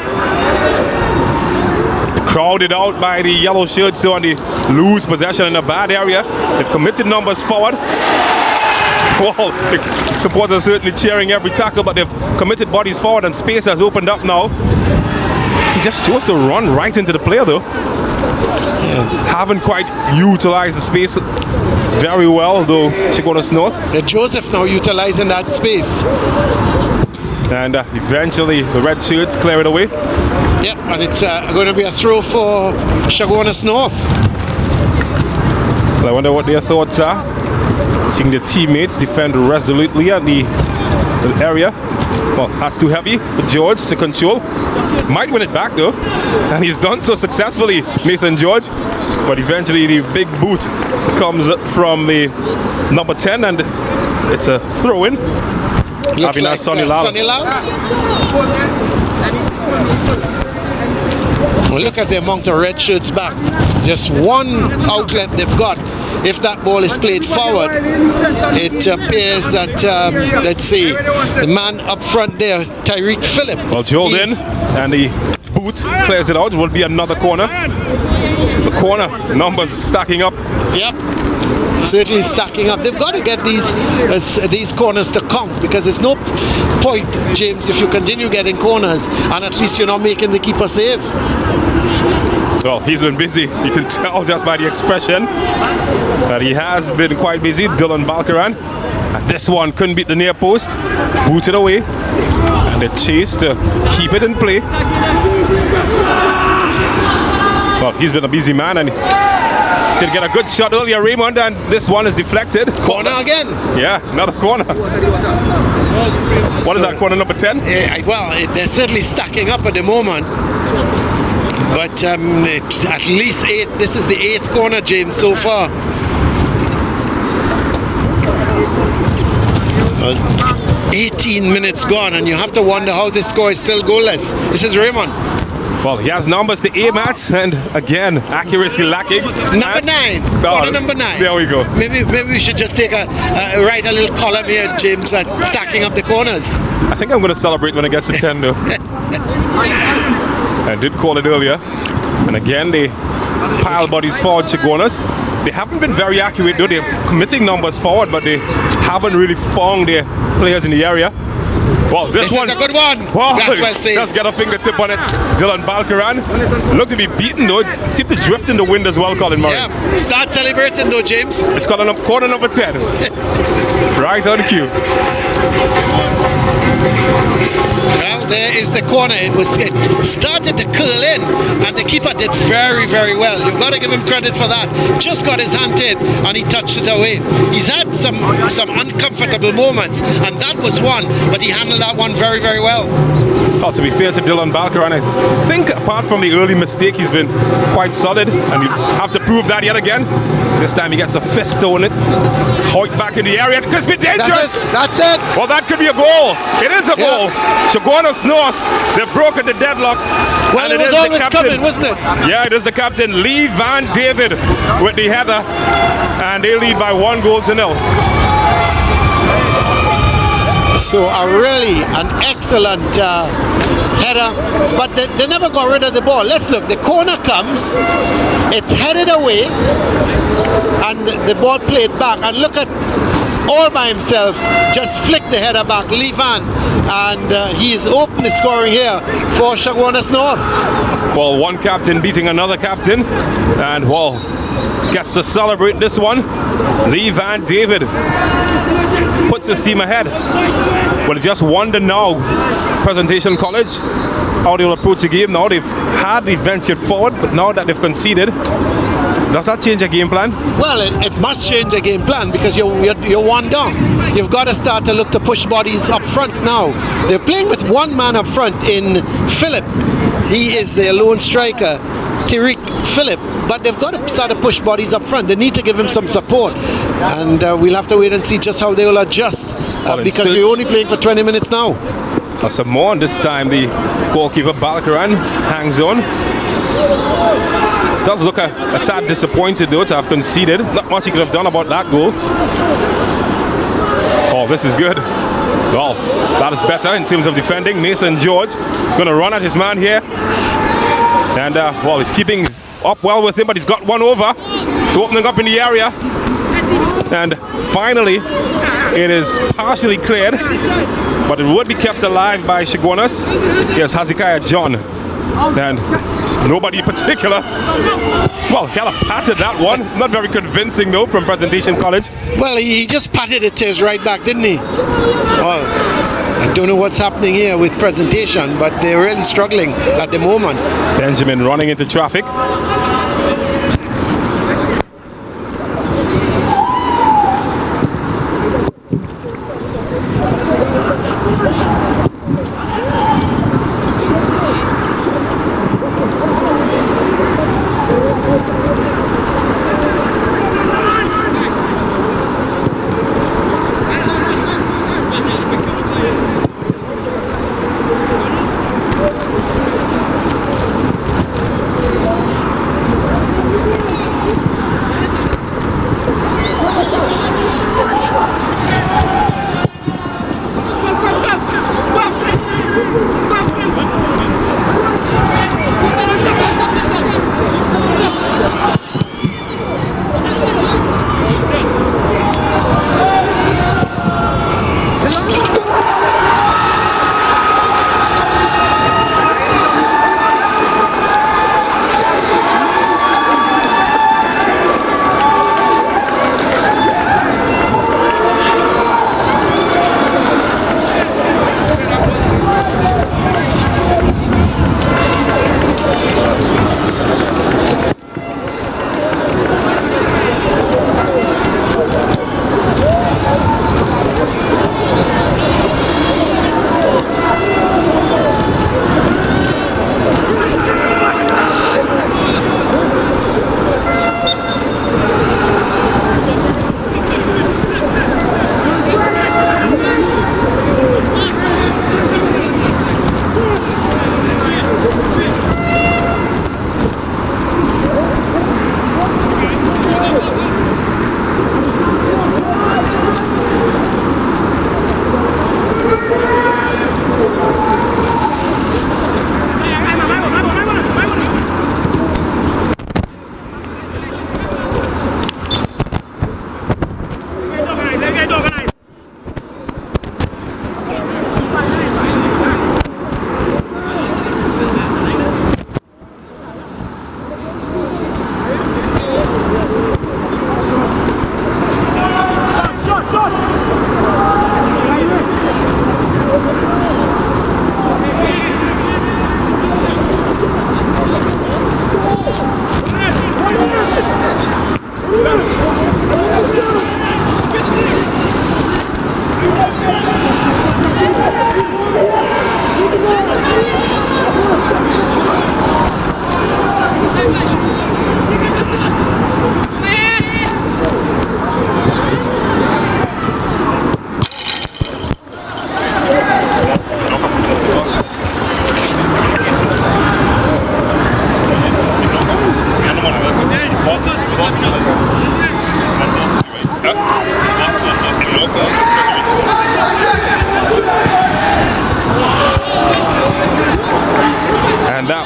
Speaker 2: Crowded out by the yellow shirts on the loose possession in a bad area. They've committed numbers forward. Well, the supporters certainly cheering every tackle, but they've committed bodies forward, and space has opened up now. He just chose to run right into the player, though. Haven't quite utilized the space very well, though. Chaguanas North.
Speaker 7: Joseph now utilizing that space.
Speaker 2: And eventually the red shirts clear it away.
Speaker 7: Yep, and it's going to be a throw for Chaguanas North.
Speaker 2: Well, I wonder what their thoughts are. Seeing their teammates defend resolutely at the area. Well, that's too heavy for George to control. Might win it back though, and he's done so successfully, Nathan George. But eventually the big boot comes from the number 10, and it's a throw-in.
Speaker 7: Looks like Sonny Lau. Well, look at the amount of red shirts back. Just one outlet they've got. If that ball is played forward, it appears that, let's see, the man up front there, Tyreek Phillip.
Speaker 2: Well, drilled in, and the boot clears it out. It will be another corner. The corner numbers stacking up.
Speaker 7: Yep, certainly stacking up. They've got to get these corners to count, because there's no point, James, if you continue getting corners and at least you're not making the keeper save.
Speaker 2: Well, he's been busy. You can tell just by the expression. But he has been quite busy, Dylan Balcaran. And this one couldn't beat the near post. Booted away. And the chase to keep it in play. Well, he's been a busy man and to get a good shot earlier, Raymond, and this one is deflected.
Speaker 7: Corner again.
Speaker 2: Yeah, another corner. What is that, corner number 10?
Speaker 7: Well, they're certainly stacking up at the moment. But at least 8. This is the 8th corner, James, so far. 18 minutes gone, and you have to wonder how this score is still goalless. This is Raymond.
Speaker 2: Well, he has numbers to aim at, and again, accuracy lacking.
Speaker 7: Number 9. Corner number 9.
Speaker 2: There we go.
Speaker 7: Maybe we should just take write a little column here, James, stacking up the corners.
Speaker 2: I think I'm going to celebrate when it gets to 10, though. I did call it earlier. And again, they pile bodies forward, Chaguanas. They haven't been very accurate, though. They're committing numbers forward, but they haven't really found their players in the area. Well, this one
Speaker 7: is a good one.
Speaker 2: Wow,
Speaker 7: that's well said.
Speaker 2: Just get a fingertip on it. Dylan Balcaran looked to be beaten, though. It seemed to drift in the wind as well, Colin Murray.
Speaker 7: Yeah, start celebrating, though, James.
Speaker 2: It's corner number 10. Right on cue.
Speaker 7: Well, there is the corner. It started to curl in, and the keeper did very, very well. You've got to give him credit for that. Just got his hand in, and he touched it away. He's had some uncomfortable moments, and that was one, but he handled that one very, very well.
Speaker 2: Well, to be fair to Dylan Balcaran, I think apart from the early mistake, he's been quite solid, and you have to prove that yet again. This time he gets a fist on it. Hoik back in the area. It could be dangerous.
Speaker 7: That's it.
Speaker 2: Well, that could be a goal. It is a goal. Chaguanas North, they've broken the deadlock.
Speaker 7: Well, it was always coming, wasn't it?
Speaker 2: Yeah, it is the captain, Lee Van David, with the header. And they lead by 1-0.
Speaker 7: So an excellent header, but they never got rid of the ball. Let's look. The corner comes, it's headed away, and the ball played back. And look at, all by himself, just flick the header back, Lee Van, and he is open to scoring here for Chaguanas North.
Speaker 2: Well, one captain beating another captain, and well, gets to celebrate this one. Lee Van David puts his team ahead. Well, just wonder now, Presentation College, how they will approach the game. Now they've hardly ventured forward, but now that they've conceded, does that change a game plan? Well,
Speaker 7: it must change a game plan, because you're one down. You've got to start to look to push bodies up front now. They're playing with one man up front in Philip. He is their lone striker, Tariq Phillip, but they've got to start to push bodies up front. They need to give him some support, and we'll have to wait and see just how they will adjust, because we're only playing for 20 minutes now.
Speaker 2: Some more, and this time the goalkeeper Balcaran hangs on. Does look a tad disappointed, though, to have conceded. Not much he could have done about that goal. Oh, this is good. Well, that is better in terms of defending. Nathan George is going to run at his man here. And, well, he's keeping up well with him, but he's got one over. It's opening up in the area. And finally, it is partially cleared, but it would be kept alive by Chaguanas. Here's Hezekiah John. And nobody in particular. Well, kind of patted that one. Not very convincing, though, from Presentation College.
Speaker 7: Well, he just patted it to his right back, didn't he? Well, I don't know what's happening here with Presentation, but they're really struggling at the moment.
Speaker 2: Benjamin running into traffic.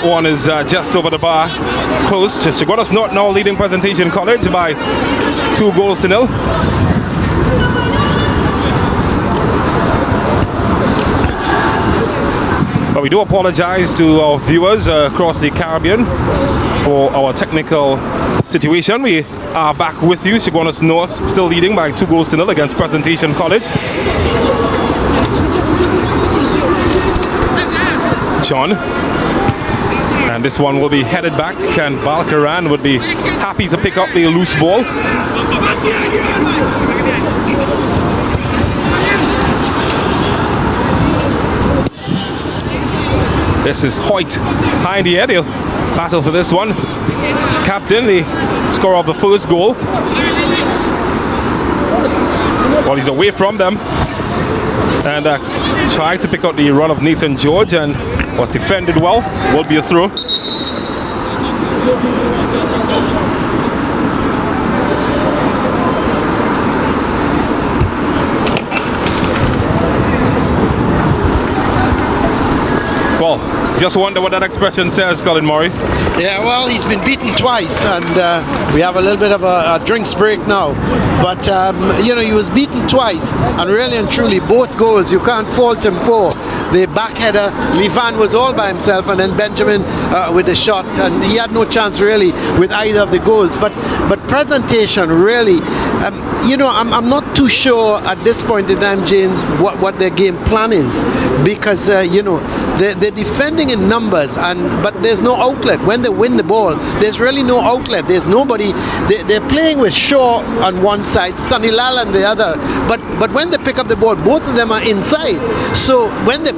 Speaker 2: That one is just over the bar, close. Chaguanas North now leading Presentation College by 2-0. But we do apologize to our viewers across the Caribbean for our technical situation. We are back with you. Chaguanas North still leading by 2-0 against Presentation College. John. And this one will be headed back, and Balkaran would be happy to pick up the loose ball. This is Hoyt high in the air. They'll battle for this one. It's captain, the scorer of the first goal. Well, he's away from them. And tried to pick out the run of Nathan George and was defended well. Will be a throw. Well, just wonder what that expression says, Colin Murray.
Speaker 7: Yeah, well, he's been beaten twice, and we have a little bit of a drinks break now. But, you know, he was beaten twice, and really and truly, both goals, you can't fault him for. The back header, Levan was all by himself, and then Benjamin with the shot, and he had no chance really with either of the goals. But Presentation really, you know, I'm not too sure at this point in time, James, what their game plan is, because you know, they're defending in numbers, but there's no outlet. When they win the ball, there's really no outlet. There's nobody. They're playing with Shaw on one side, Sunny Lal on the other. But when they pick up the ball, both of them are inside. So when they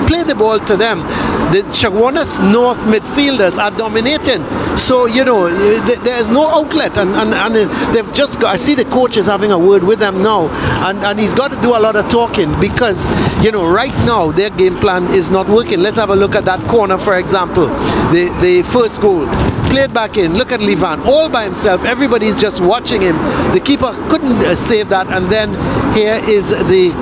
Speaker 7: play the ball to them, the Chaguanas North midfielders are dominating. So you know, there's no outlet, and they've just got. I see the coach is having a word with them now, and he's got to do a lot of talking, because you know, right now their game plan is not working. Let's have a look at that corner, for example. The first goal, played back in. Look at Levan, all by himself. Everybody's just watching him. The keeper couldn't save that, and then here is the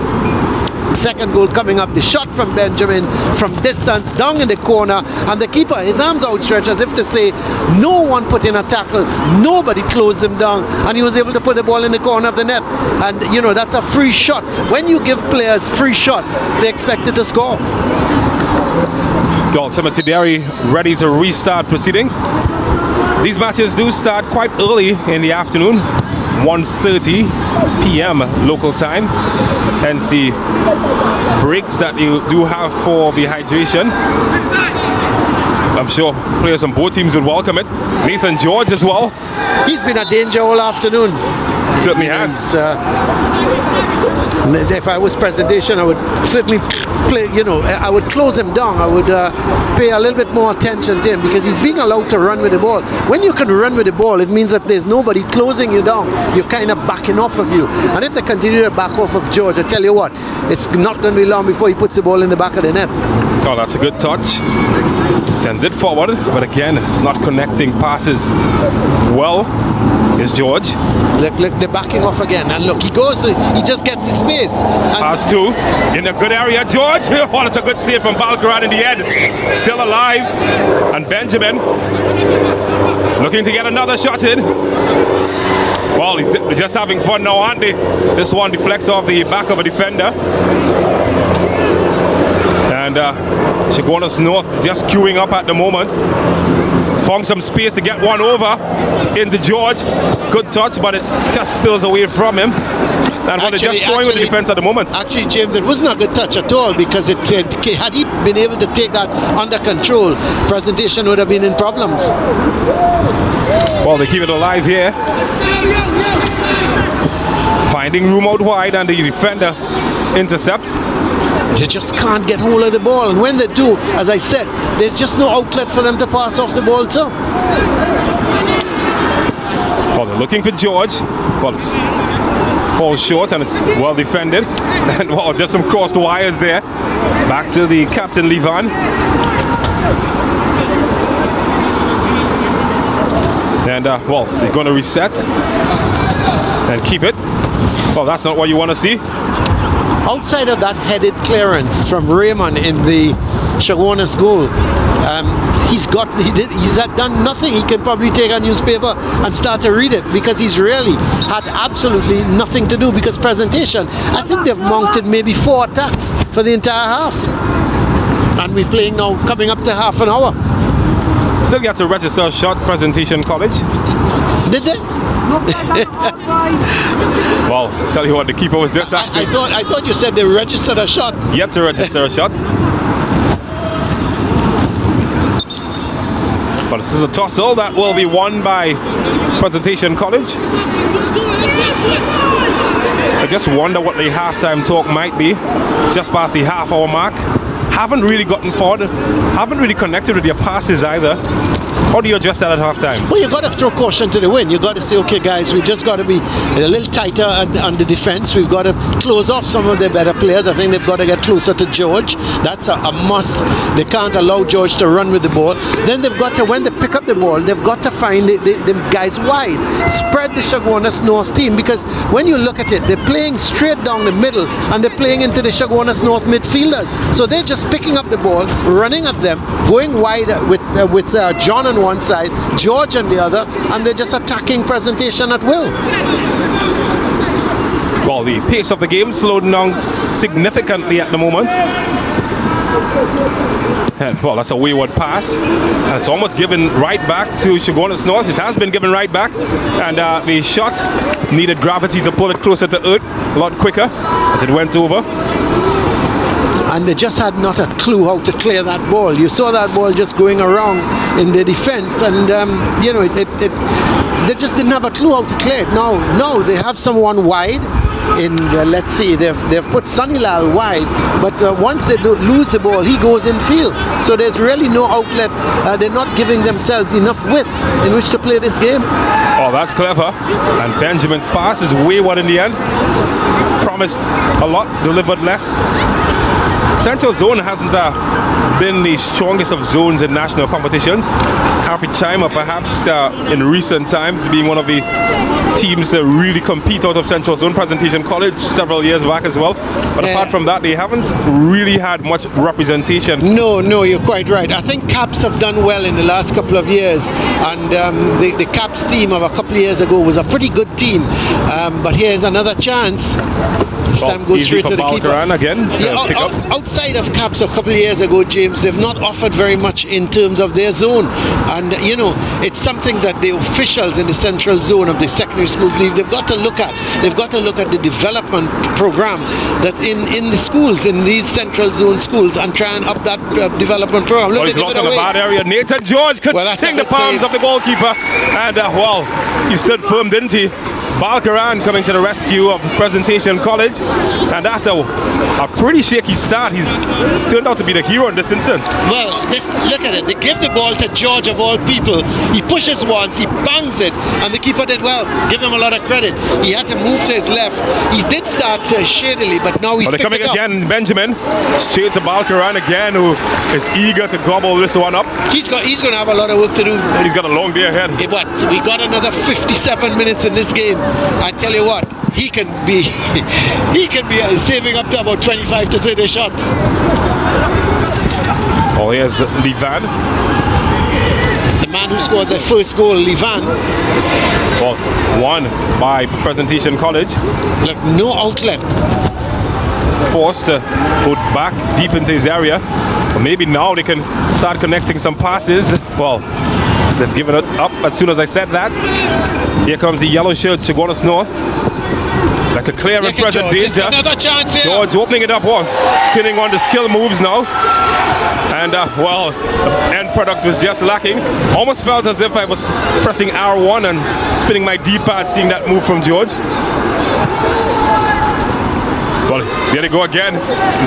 Speaker 7: second goal coming up. The shot from Benjamin from distance down in the corner, and the keeper, his arms outstretched as if to say no one put in a tackle, nobody closed him down, and he was able to put the ball in the corner of the net. And you know, that's a free shot. When you give players free shots, they expect it to score.
Speaker 2: Timothy Derry ready to restart proceedings. These matches do start quite early in the afternoon, 1:30 p.m. local time, hence the breaks that you do have for the hydration. I'm sure players on both teams would welcome it. Nathan George as well.
Speaker 7: He's been a danger all afternoon.
Speaker 2: Certainly has.
Speaker 7: If I was Presentation, I would certainly play, you know, I would close him down. I would pay a little bit more attention to him, because he's being allowed to run with the ball. When you can run with the ball, it means that there's nobody closing you down. You're kind of backing off of you. And if they continue to back off of George, I tell you what, it's not going to be long before he puts the ball in the back of the net.
Speaker 2: Oh, that's a good touch. Sends it forward, but again, not connecting passes well is George.
Speaker 7: Look, they're backing off again, and look, he goes, he just gets his space.
Speaker 2: Pass two in a good area, George. Oh, it's a good save from Balkaran in the end. Still alive, and Benjamin looking to get another shot in. Well, he's just having fun now, aren't they? This one deflects off the back of a defender. And Chaguanas North just queuing up at the moment. Found some space to get one over into George. Good touch, but it just spills away from him. And they're just throwing with the defense at the moment.
Speaker 7: Actually, James, it wasn't a good touch at all, because had he been able to take that under control, Presentation would have been in problems.
Speaker 2: Well, they keep it alive here. Finding room out wide, and the defender intercepts.
Speaker 7: They just can't get hold of the ball, and when they do, as I said, there's just no outlet for them to pass off the ball to.
Speaker 2: Well, they're looking for George. Well, it's falls short, and it's well defended. And well, just some crossed wires there. Back to the captain, Levan. And well, they're going to reset and keep it. Well, that's not what you want to see.
Speaker 7: Outside of that headed clearance from Raymond in the Chaguanas goal. He's done nothing. He can probably take a newspaper and start to read it, because he's really had absolutely nothing to do. Because presentation, I think they've mounted maybe 4 attacks for the entire half, and we're playing now, coming up to half an hour.
Speaker 2: Still got to register a shot, Presentation College.
Speaker 7: Did they?
Speaker 2: Well, tell you what, the keeper was just active.
Speaker 7: I thought you said they registered a shot.
Speaker 2: Yet to register a shot. But this is a tussle that will be won by Presentation College. I just wonder what the halftime talk might be. Just past the half-hour mark. Haven't really gotten forward. Haven't really connected with their passes either. How do you adjust that at halftime?
Speaker 7: Well, you got to throw caution to the wind. You got to say, okay, guys, we just got to be a little tighter on the defense. We've got to close off some of their better players. I think they've got to get closer to George. That's a must. They can't allow George to run with the ball. Then they've got to, when they pick up the ball, they've got to find the guys wide. Spread the Chaguanas North team, because when you look at it, they're playing straight down the middle and they're playing into the Chaguanas North midfielders. So they're just picking up the ball, running at them, going wide with John on one side, George on the other, and they're just attacking Presentation at will.
Speaker 2: Well, the pace of the game slowed down significantly at the moment. And, well, that's a wayward pass. And it's almost given right back to Chaguanas North. It has been given right back. And the shot needed gravity to pull it closer to earth a lot quicker as it went over.
Speaker 7: And they just had not a clue how to clear that ball. You saw that ball just going around in the defense, and you know, they just didn't have a clue how to clear it. Now they have someone wide. Let's see, they've put Sunilal wide, but once they lose the ball, he goes in field. So there's really no outlet. They're not giving themselves enough width in which to play this game.
Speaker 2: Oh, that's clever. And Benjamin's pass is wayward in the end. Promised a lot, delivered less. Central Zone hasn't been the strongest of zones in national competitions. Capichima perhaps in recent times being one of the teams that really compete out of Central Zone. Presentation College several years back as well. But apart from that, they haven't really had much representation.
Speaker 7: No, you're quite right. I think Caps have done well in the last couple of years, and the Caps team of a couple of years ago was a pretty good team. But here's another chance. This time goes straight to the keeper.
Speaker 2: Again to pick up.
Speaker 7: Outside of Caps a couple of years ago, James, they've not offered very much in terms of their zone. And, you know, it's something that the officials in the Central Zone of the secondary schools leave. They've got to look at. They've got to look at the development program that in the schools, in these Central Zone schools, and try and up that development program. Look,
Speaker 2: he's lost in a bad area. Nathan George could sting the palms of the goalkeeper. And, well, he stood firm, didn't he? Balkaran coming to the rescue of Presentation College, and after a pretty shaky start, he's turned out to be the hero in this instance.
Speaker 7: Well, look at it. They give the ball to George of all people. He pushes once, he bangs it, and the keeper did well. Give him a lot of credit. He had to move to his left. He did start shadily, but now he's
Speaker 2: coming again. Benjamin straight to Balkaran again, who is eager to gobble this one up.
Speaker 7: He's going to have a lot of work to do.
Speaker 2: He's got a long day ahead.
Speaker 7: But we got another 57 minutes in this game. I tell you what, he can be saving up to about 25 to 30 shots.
Speaker 2: Oh, here's Levan.
Speaker 7: The man who scored the first goal, Levan.
Speaker 2: Was won by Presentation College.
Speaker 7: Look, no outlet.
Speaker 2: Forced to put back deep into his area. But maybe now they can start connecting some passes. Well, they've given it up as soon as I said that. Here comes the yellow shirt, Chaguanas North. Like a clear and present danger.
Speaker 7: Another chance here.
Speaker 2: George opening it up, turning on the skill moves now. And well, the end product was just lacking. Almost felt as if I was pressing R1 and spinning my D-pad, seeing that move from George. Well, there they go again.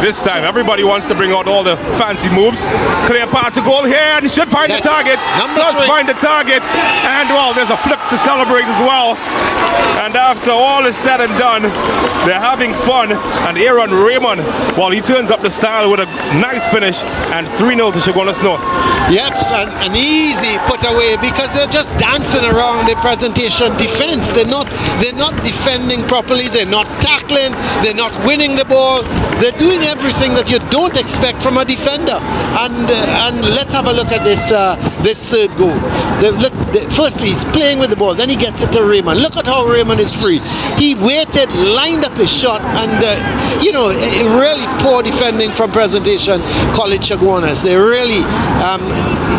Speaker 2: This time, everybody wants to bring out all the fancy moves. Clear path to goal here, and he should find the target. Does find the target. And, well, there's a flip to celebrate as well. And after all is said and done, they're having fun. And Aaron Raymond, well, he turns up the style with a nice finish. And 3-0 to Chaguanas North.
Speaker 7: Yep, an easy put away, because they're just dancing around the Presentation defense. They're not defending properly. They're not tackling. They're not winning the ball. They're doing everything that you don't expect from a defender. And let's have a look at this third goal. Firstly, he's playing with the ball, then he gets it to Raymond. Look at how Raymond is free. He waited, lined up his shot, and really poor defending from Presentation College Chaguanas. They really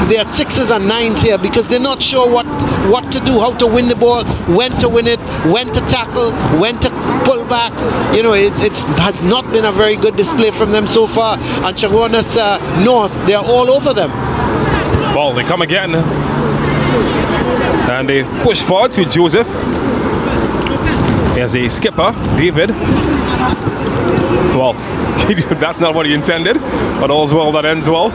Speaker 7: they're at 6s and 9s here because they're not sure what to do, how to win the ball, when to win it, when to tackle, when to pull back. It has not been a very good display from them so far. And Chaguanas North, they're all over them.
Speaker 2: Well, they come again. And they push forward to Joseph. Here's the skipper, David. Well, that's not what he intended, but all's well that ends well.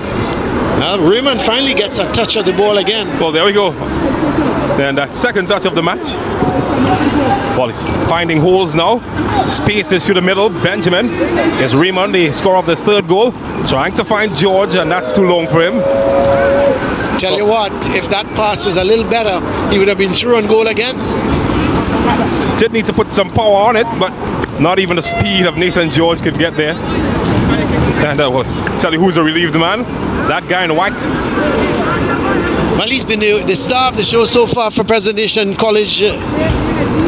Speaker 7: Raymond finally gets a touch of the ball again.
Speaker 2: Well, there we go. Then the second touch of the match. Well, he's finding holes now. Spaces through the middle. Benjamin is Raymond, the scorer of the third goal, trying to find George, and that's too long for him.
Speaker 7: Tell you what, if that pass was a little better, he would have been through and goal again.
Speaker 2: Did need to put some power on it, but not even the speed of Nathan George could get there. And we'll tell you who's a relieved man. That guy in white.
Speaker 7: Well, he's been the star of the show so far for Presentation College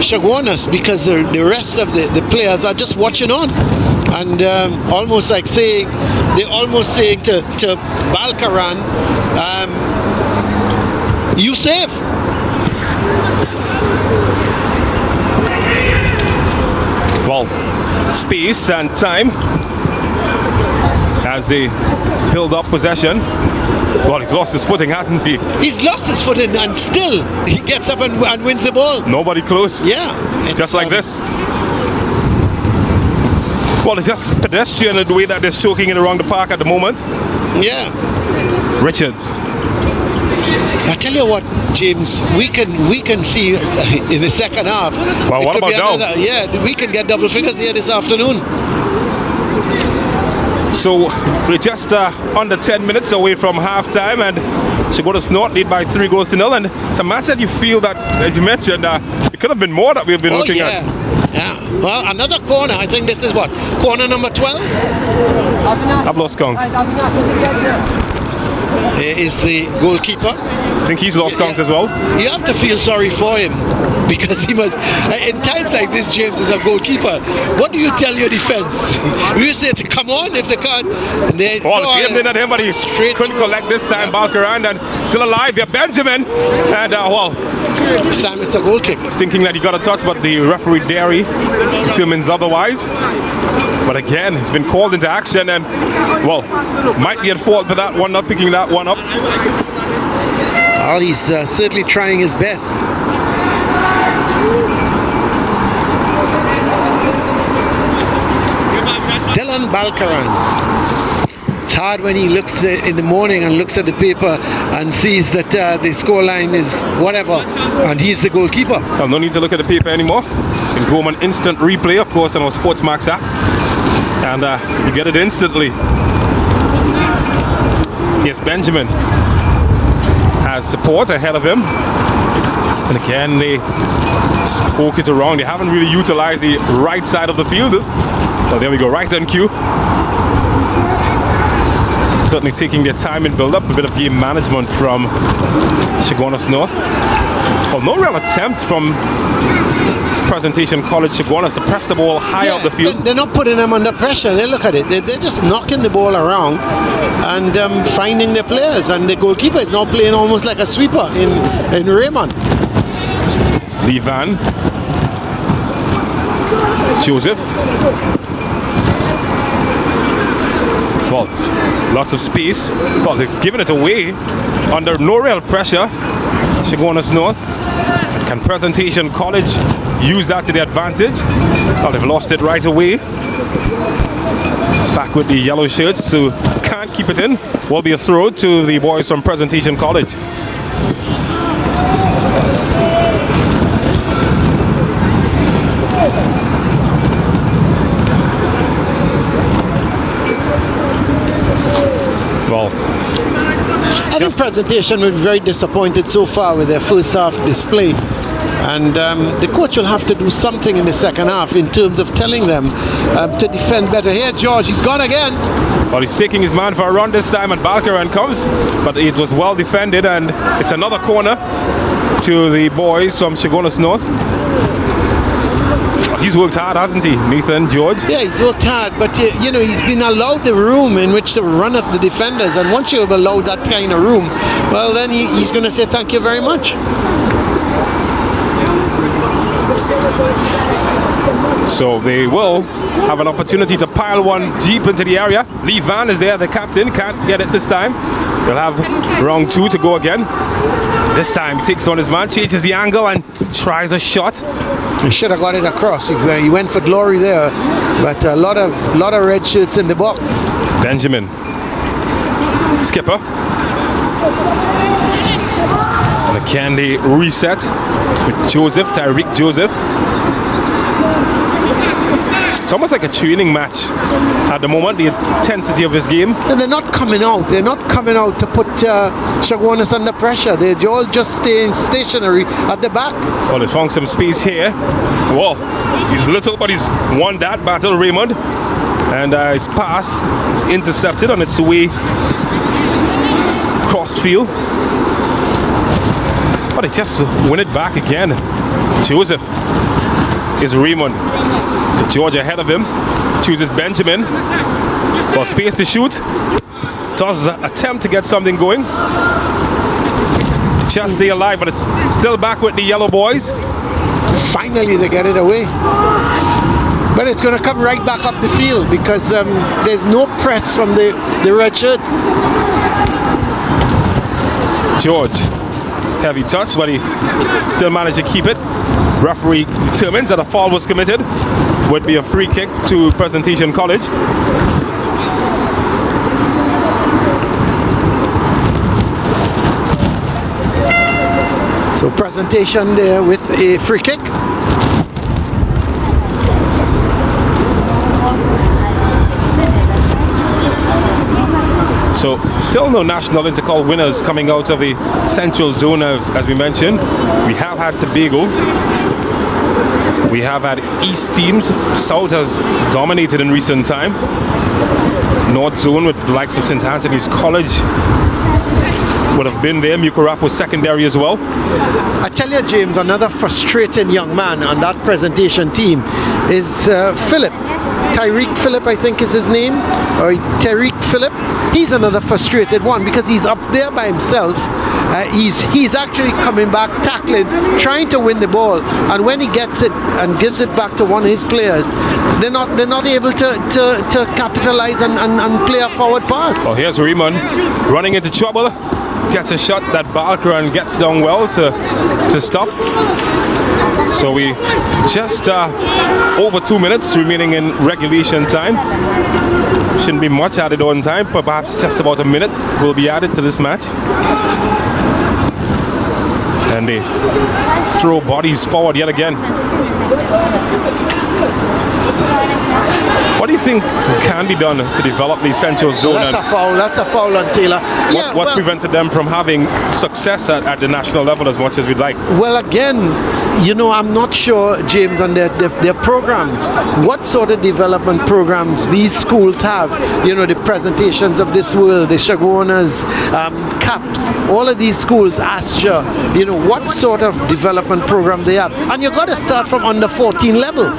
Speaker 7: Chaguanas, because the rest of the players are just watching on. And almost like saying, they're almost saying to Balkaran, you safe.
Speaker 2: Well, space and time as they build up possession. Well, he's lost his footing, hasn't he?
Speaker 7: He's lost his footing, and still he gets up and wins the ball.
Speaker 2: Nobody close.
Speaker 7: Yeah.
Speaker 2: Just like this. Well, it's just pedestrian in the way that they're choking it around the park at the moment.
Speaker 7: Yeah.
Speaker 2: Richards.
Speaker 7: I tell you what, James, we can see in the second half.
Speaker 2: Well, what about now?
Speaker 7: Yeah, we can get double figures here this afternoon.
Speaker 2: So we're just under 10 minutes away from halftime, and Chaguanas North lead by 3-0, and it's a match that you feel that, as you mentioned, it could have been more that we've been looking at.
Speaker 7: Yeah. Well, another corner. I think this is what? Corner number 12?
Speaker 2: I've lost count.
Speaker 7: Is the goalkeeper.
Speaker 2: I think he's lost count as well.
Speaker 7: You have to feel sorry for him, because he must, in times like this, James, as a goalkeeper, what do you tell your defense? You say to come on if they can't. And they
Speaker 2: aimed in at him, but he couldn't collect this time. Balkaran, and still alive here, Benjamin. And
Speaker 7: Sam, it's a goal kick.
Speaker 2: Thinking that he got a touch, but the referee Derry determines otherwise. But again, he's been called into action, and well, might be at fault for that one, not picking that one up.
Speaker 7: Well, he's certainly trying his best. Dylan Balkaran. It's hard when he looks in the morning and looks at the paper and sees that the scoreline is whatever, and he's the goalkeeper.
Speaker 2: Well, no need to look at the paper anymore. You can go on an instant replay, of course, on our SportsMax app, and you get it instantly. Yes, Benjamin has support ahead of him, and again they spoke it around. They haven't really utilized the right side of the field. Well, there we go, right on cue. Certainly taking their time and build up, a bit of game management from Chaguanas North. Well, no real attempt from Presentation College Chaguanas to press the ball high up the field.
Speaker 7: They're not putting them under pressure. They look at it. They're just knocking the ball around and finding their players. And the goalkeeper is now playing almost like a sweeper in Raymond.
Speaker 2: It's Levan. Joseph. Well, lots of space. Well, they've given it away under no real pressure. Chaguanas North. Can Presentation College use that to their advantage? Well, they've lost it right away. It's back with the yellow shirts, so can't keep it in. Will be a throw to the boys from Presentation College. Well,
Speaker 7: I think Presentation will be very disappointed so far with their first half display. And the coach will have to do something in the second half in terms of telling them to defend better. Here, George, he's gone again.
Speaker 2: Well, he's taking his man for a run this time, and Balkaran comes, but it was well defended, and it's another corner to the boys from Chaguanas North. He's worked hard, hasn't he, Nathan, George?
Speaker 7: Yeah, he's worked hard, but you know, he's been allowed the room in which to run at the defenders, and once you're allowed that kind of room, well, then he's going to say thank you very much.
Speaker 2: So they will have an opportunity to pile one deep into the area. Lee Van is there, the captain, can't get it this time. They'll have round 2 to go again. This time he takes on his man, changes the angle and tries a shot.
Speaker 7: He should have got it across. He went for glory there, but a lot of red shirts in the box.
Speaker 2: Benjamin, skipper. And a candy reset. It's with Joseph, Tyreek Joseph. It's almost like a training match at the moment, the intensity of this game.
Speaker 7: And they're not coming out. They're not coming out to put Chaguanas under pressure. They're all just staying stationary at the back.
Speaker 2: Well, they found some space here. Well, he's little, but he's won that battle, Raymond. And his pass is intercepted on its way cross field. But they just win it back again. Joseph is Raymond. It's got George ahead of him. Chooses Benjamin. Well, space to shoot. Does attempt to get something going. Just stay alive, but it's still back with the yellow boys.
Speaker 7: Finally, they get it away. But it's going to come right back up the field because there's no press from the red shirts.
Speaker 2: George, heavy touch, but he still managed to keep it. Referee determines that a foul was committed. Would be a free kick to Presentation College.
Speaker 7: So Presentation there with a free kick.
Speaker 2: So still no national Intercol winners coming out of the central zone as we mentioned. We have had Tobago. We have had East teams. South has dominated in recent time. North zone with the likes of St. Anthony's College would have been there. Mucurapo secondary as well.
Speaker 7: I tell you, James, another frustrating young man on that Presentation team is Philip. Tyreek Phillip, I think is his name, or Tyreek Phillip. He's another frustrated one because he's up there by himself. He's actually coming back, tackling, trying to win the ball, and when he gets it and gives it back to one of his players, they're not able to capitalize and play a forward pass.
Speaker 2: Oh, here's Raymond running into trouble. Gets a shot that Balkaran gets down well to stop. So we just over 2 minutes remaining in regulation time. Shouldn't be much added on time, but perhaps just about a minute will be added to this match. And they throw bodies forward yet again. What do you think can be done to develop the central zone?
Speaker 7: That's a foul on Taylor.
Speaker 2: What's prevented them from having success at the national level as much as we'd like?
Speaker 7: Well, again, you know, I'm not sure, James, on their programs. What sort of development programs these schools have? You know, the Presentations of this world, the Chaguanas, CAPS, all of these schools, Astra, you know, what sort of development program they have. And you've got to start from under 14 level.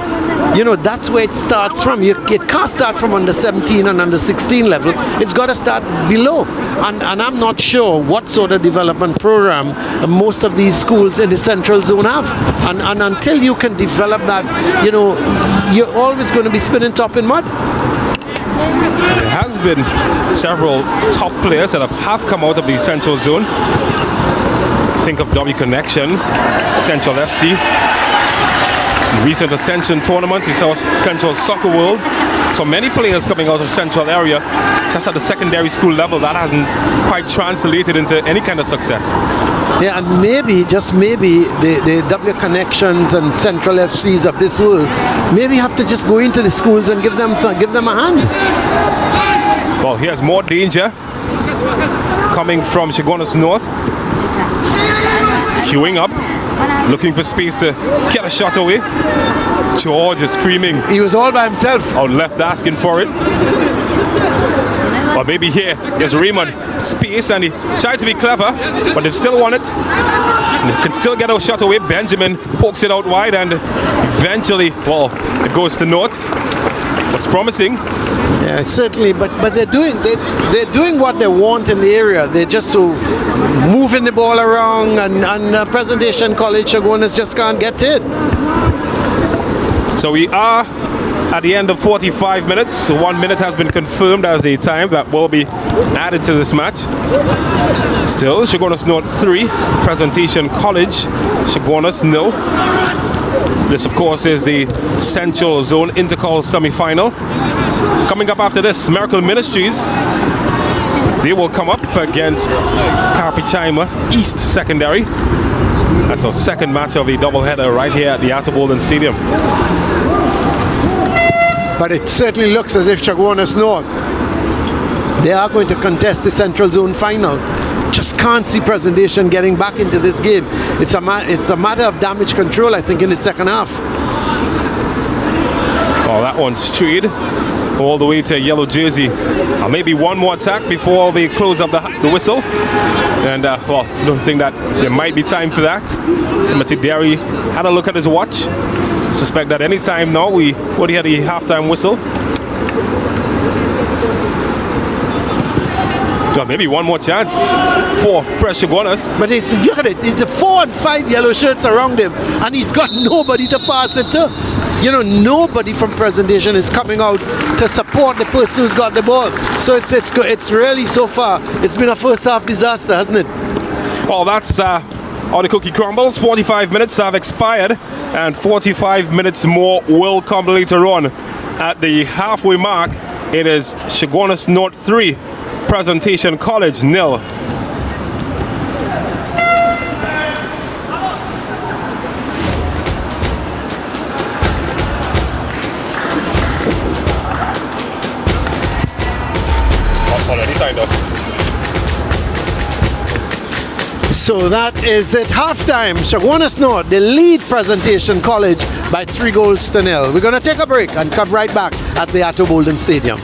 Speaker 7: You know, that's where it starts from. It can't start from under 17 and under 16 level. It's got to start below. And I'm not sure what sort of development program most of these schools in the central zone have. And until you can develop that, you know, you're always going to be spinning top in mud.
Speaker 2: There has been several top players that have come out of the central zone. Think of W Connection, Central FC. Recent Ascension tournament, we saw Central Soccer World. So many players coming out of Central area, just at the secondary school level, that hasn't quite translated into any kind of success.
Speaker 7: Yeah, and maybe, just maybe, the W Connections and Central FCs of this world, maybe have to just go into the schools and give them a hand.
Speaker 2: Well, here's more danger. coming from Chaguanas North. Queuing up, looking for space to get a shot away. George is screaming.
Speaker 7: He was all by himself.
Speaker 2: Out left asking for it. Or maybe here, there's Raymond. Space, and he tried to be clever, but they still want it. And he can still get a shot away. Benjamin pokes it out wide, and eventually, well, it goes to North. Was promising.
Speaker 7: Yeah, certainly, but they're doing what they want in the area. They're just so moving the ball around, and Presentation College Chaguanas just can't get it.
Speaker 2: So we are at the end of 45 minutes. 1 minute has been confirmed as a time that will be added to this match. Still, Chaguanas North 3, Presentation College, Chaguanas 0. This, of course, is the Central Zone Intercol semi-final. Coming up after this, Miracle Ministries. They will come up against Carpichaima East Secondary. That's our second match of a doubleheader right here at the Atterbolden Stadium.
Speaker 7: But it certainly looks as if Chaguanas North, they are going to contest the Central Zone final. Just can't see Presentation getting back into this game. It's a matter of damage control, I think, in the second half.
Speaker 2: Oh, that one's straight all the way to yellow jersey. Maybe one more attack before they close up the whistle. And, well, I don't think that there might be time for that. Timothy Derry had a look at his watch. Suspect that any time now we already had a halftime whistle. So maybe one more chance for Chaguanas.
Speaker 7: But look at it, it's the 4 and 5 yellow shirts around him, and he's got nobody to pass it to. You know, nobody from Presentation is coming out to support the person who's got the ball. So it's really, so far, it's been a first half disaster, hasn't it?
Speaker 2: Well, that's how the cookie crumbles. 45 minutes have expired, and 45 minutes more will come later on. At the halfway mark, it is Chaguanas North 3, Presentation College 0. Already signed up.
Speaker 7: So that is at halftime. Chaguanas North, they lead Presentation College by 3 goals to 0. We're going to take a break and come right back at the Atterbolden Stadium.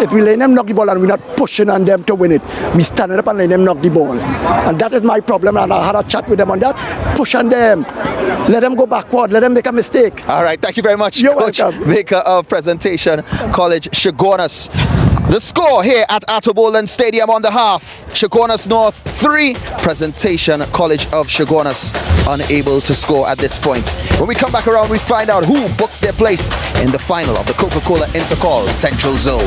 Speaker 4: If we let them knock the ball and we're not pushing on them to win it, we stand up and let them knock the ball. And that is my problem, and I had a chat with them on that. Push on them. Let them go backward. Let them make a mistake.
Speaker 6: All right, thank you very much,
Speaker 4: You're
Speaker 6: Coach
Speaker 4: welcome.
Speaker 6: Maker of Presentation College Chaguanas. The score here at Atterbolden Stadium on the half. Chaguanas North 3, Presentation College of Chaguanas unable to score at this point. When we come back around, we find out who books their place in the final of the Coca-Cola Intercol Central Zone.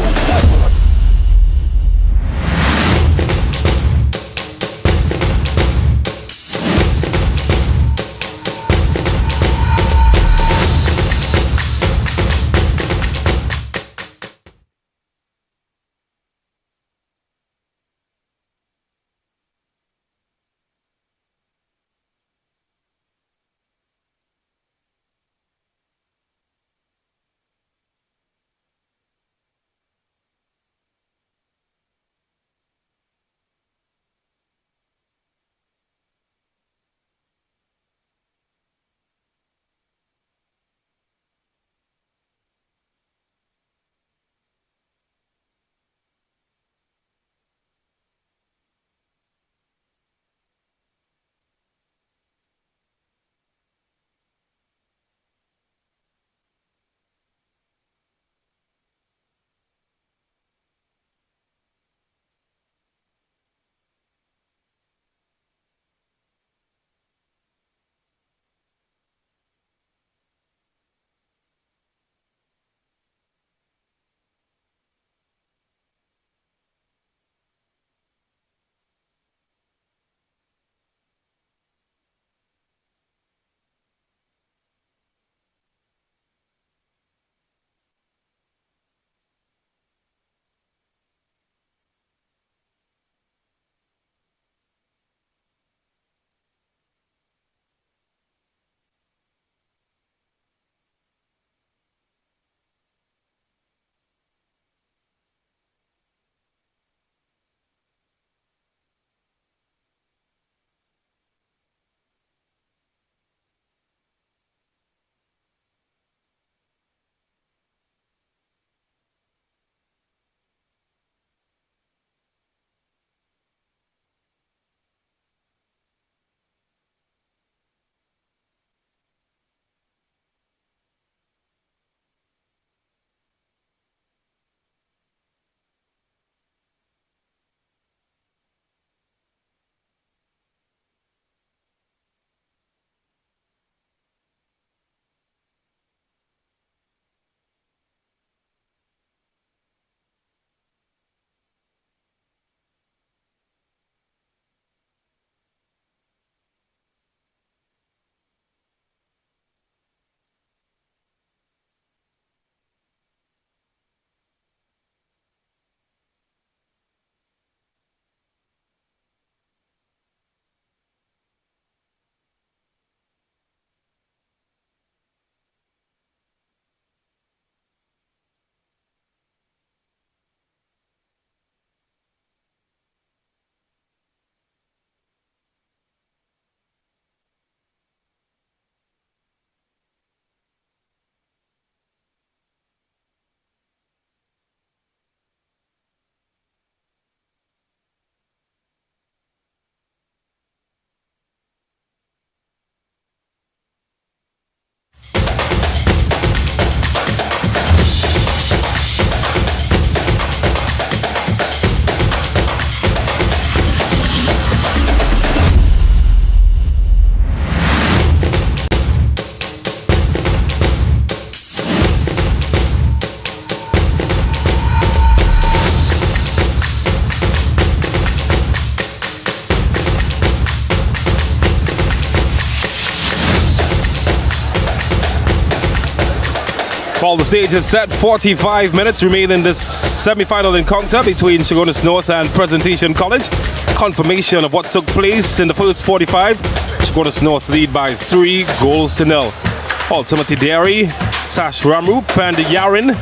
Speaker 2: Well, the stage is set. 45 minutes remain in this semi-final encounter between Chaguanas North and Presentation College. Confirmation of what took place in the first 45. Chaguanas North lead by 3-0. Ultimately, Derry, Sash Ramroop and Yarin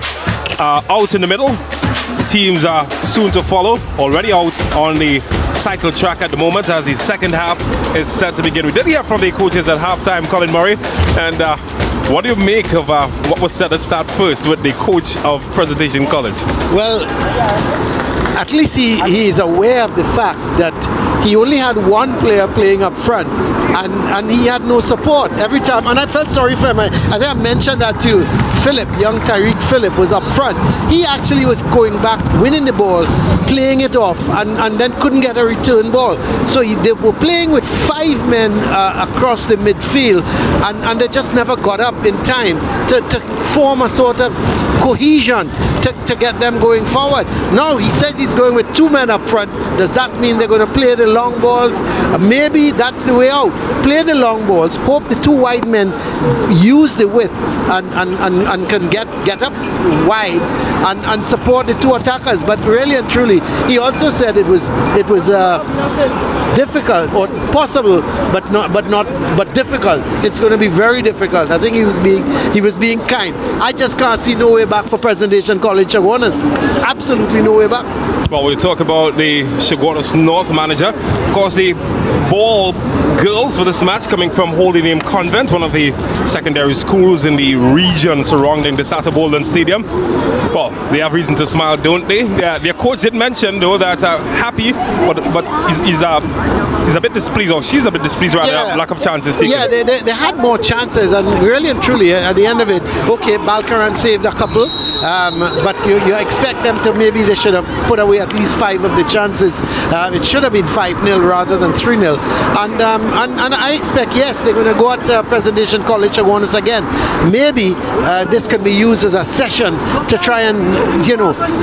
Speaker 2: are out in the middle. The teams are soon to follow, already out on the cycle track at the moment as the second half is set to begin. We did hear from the coaches at halftime, Colin Murray, and what do you make of what was said at start first with the coach of Presentation College?
Speaker 7: Well, at least he is aware of the fact that he only had one player playing up front and he had no support every time, and I felt sorry for him. I think I mentioned that to Philip, young Tyreek Philip was up front. He actually was going back, winning the ball, playing it off, and then couldn't get a return ball. So they were playing with 5 men across the midfield, and they just never got up in time to form a sort of cohesion to get them going forward. Now he says he's going with 2 men up front. Does that mean they're going to play the long balls? Maybe that's the way out. Play the long balls, hope the 2 wide men use the width and can get up wide and support the 2 attackers. But really and truly, he also said it was difficult or possible, but difficult. It's going to be very difficult. I think he was being kind. I just can't see no way back for Presentation College Chaguanas. Absolutely no way back.
Speaker 2: Well, we'll talk about the Chaguanas North manager. Of course, the ball girls for this match coming from Holy Name Convent, one of the secondary schools in the region surrounding the Bolden Stadium. Well, they have reason to smile, don't they? Their coach did mention, though, that happy, but he's a bit displeased, or she's a bit displeased, rather, lack of chances taken.
Speaker 7: Yeah, they had more chances, and really and truly, at the end of it, okay, Balkaran saved a couple, but you expect them to, maybe they should have put away at least 5 of the chances. It should have been 5-0 rather than 3-0. And I expect, yes, they're going to go at Presentation College Chaguanas again. Maybe this can be used as a session to try and,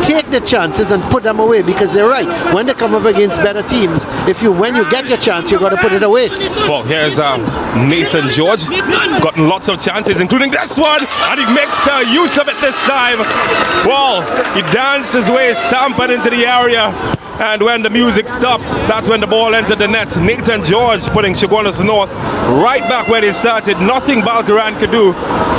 Speaker 7: take the chances and put them away, because they're right. When they come up against better teams, when you get your chance, you got to put it away.
Speaker 2: Well, here's Nathan George, gotten lots of chances, including this one, and he makes use of it this time. Well, he danced his way, stamping into the area. And when the music stopped, that's when the ball entered the net. Nathan George putting Chaguanas North right back where they started. Nothing Balkaran could do.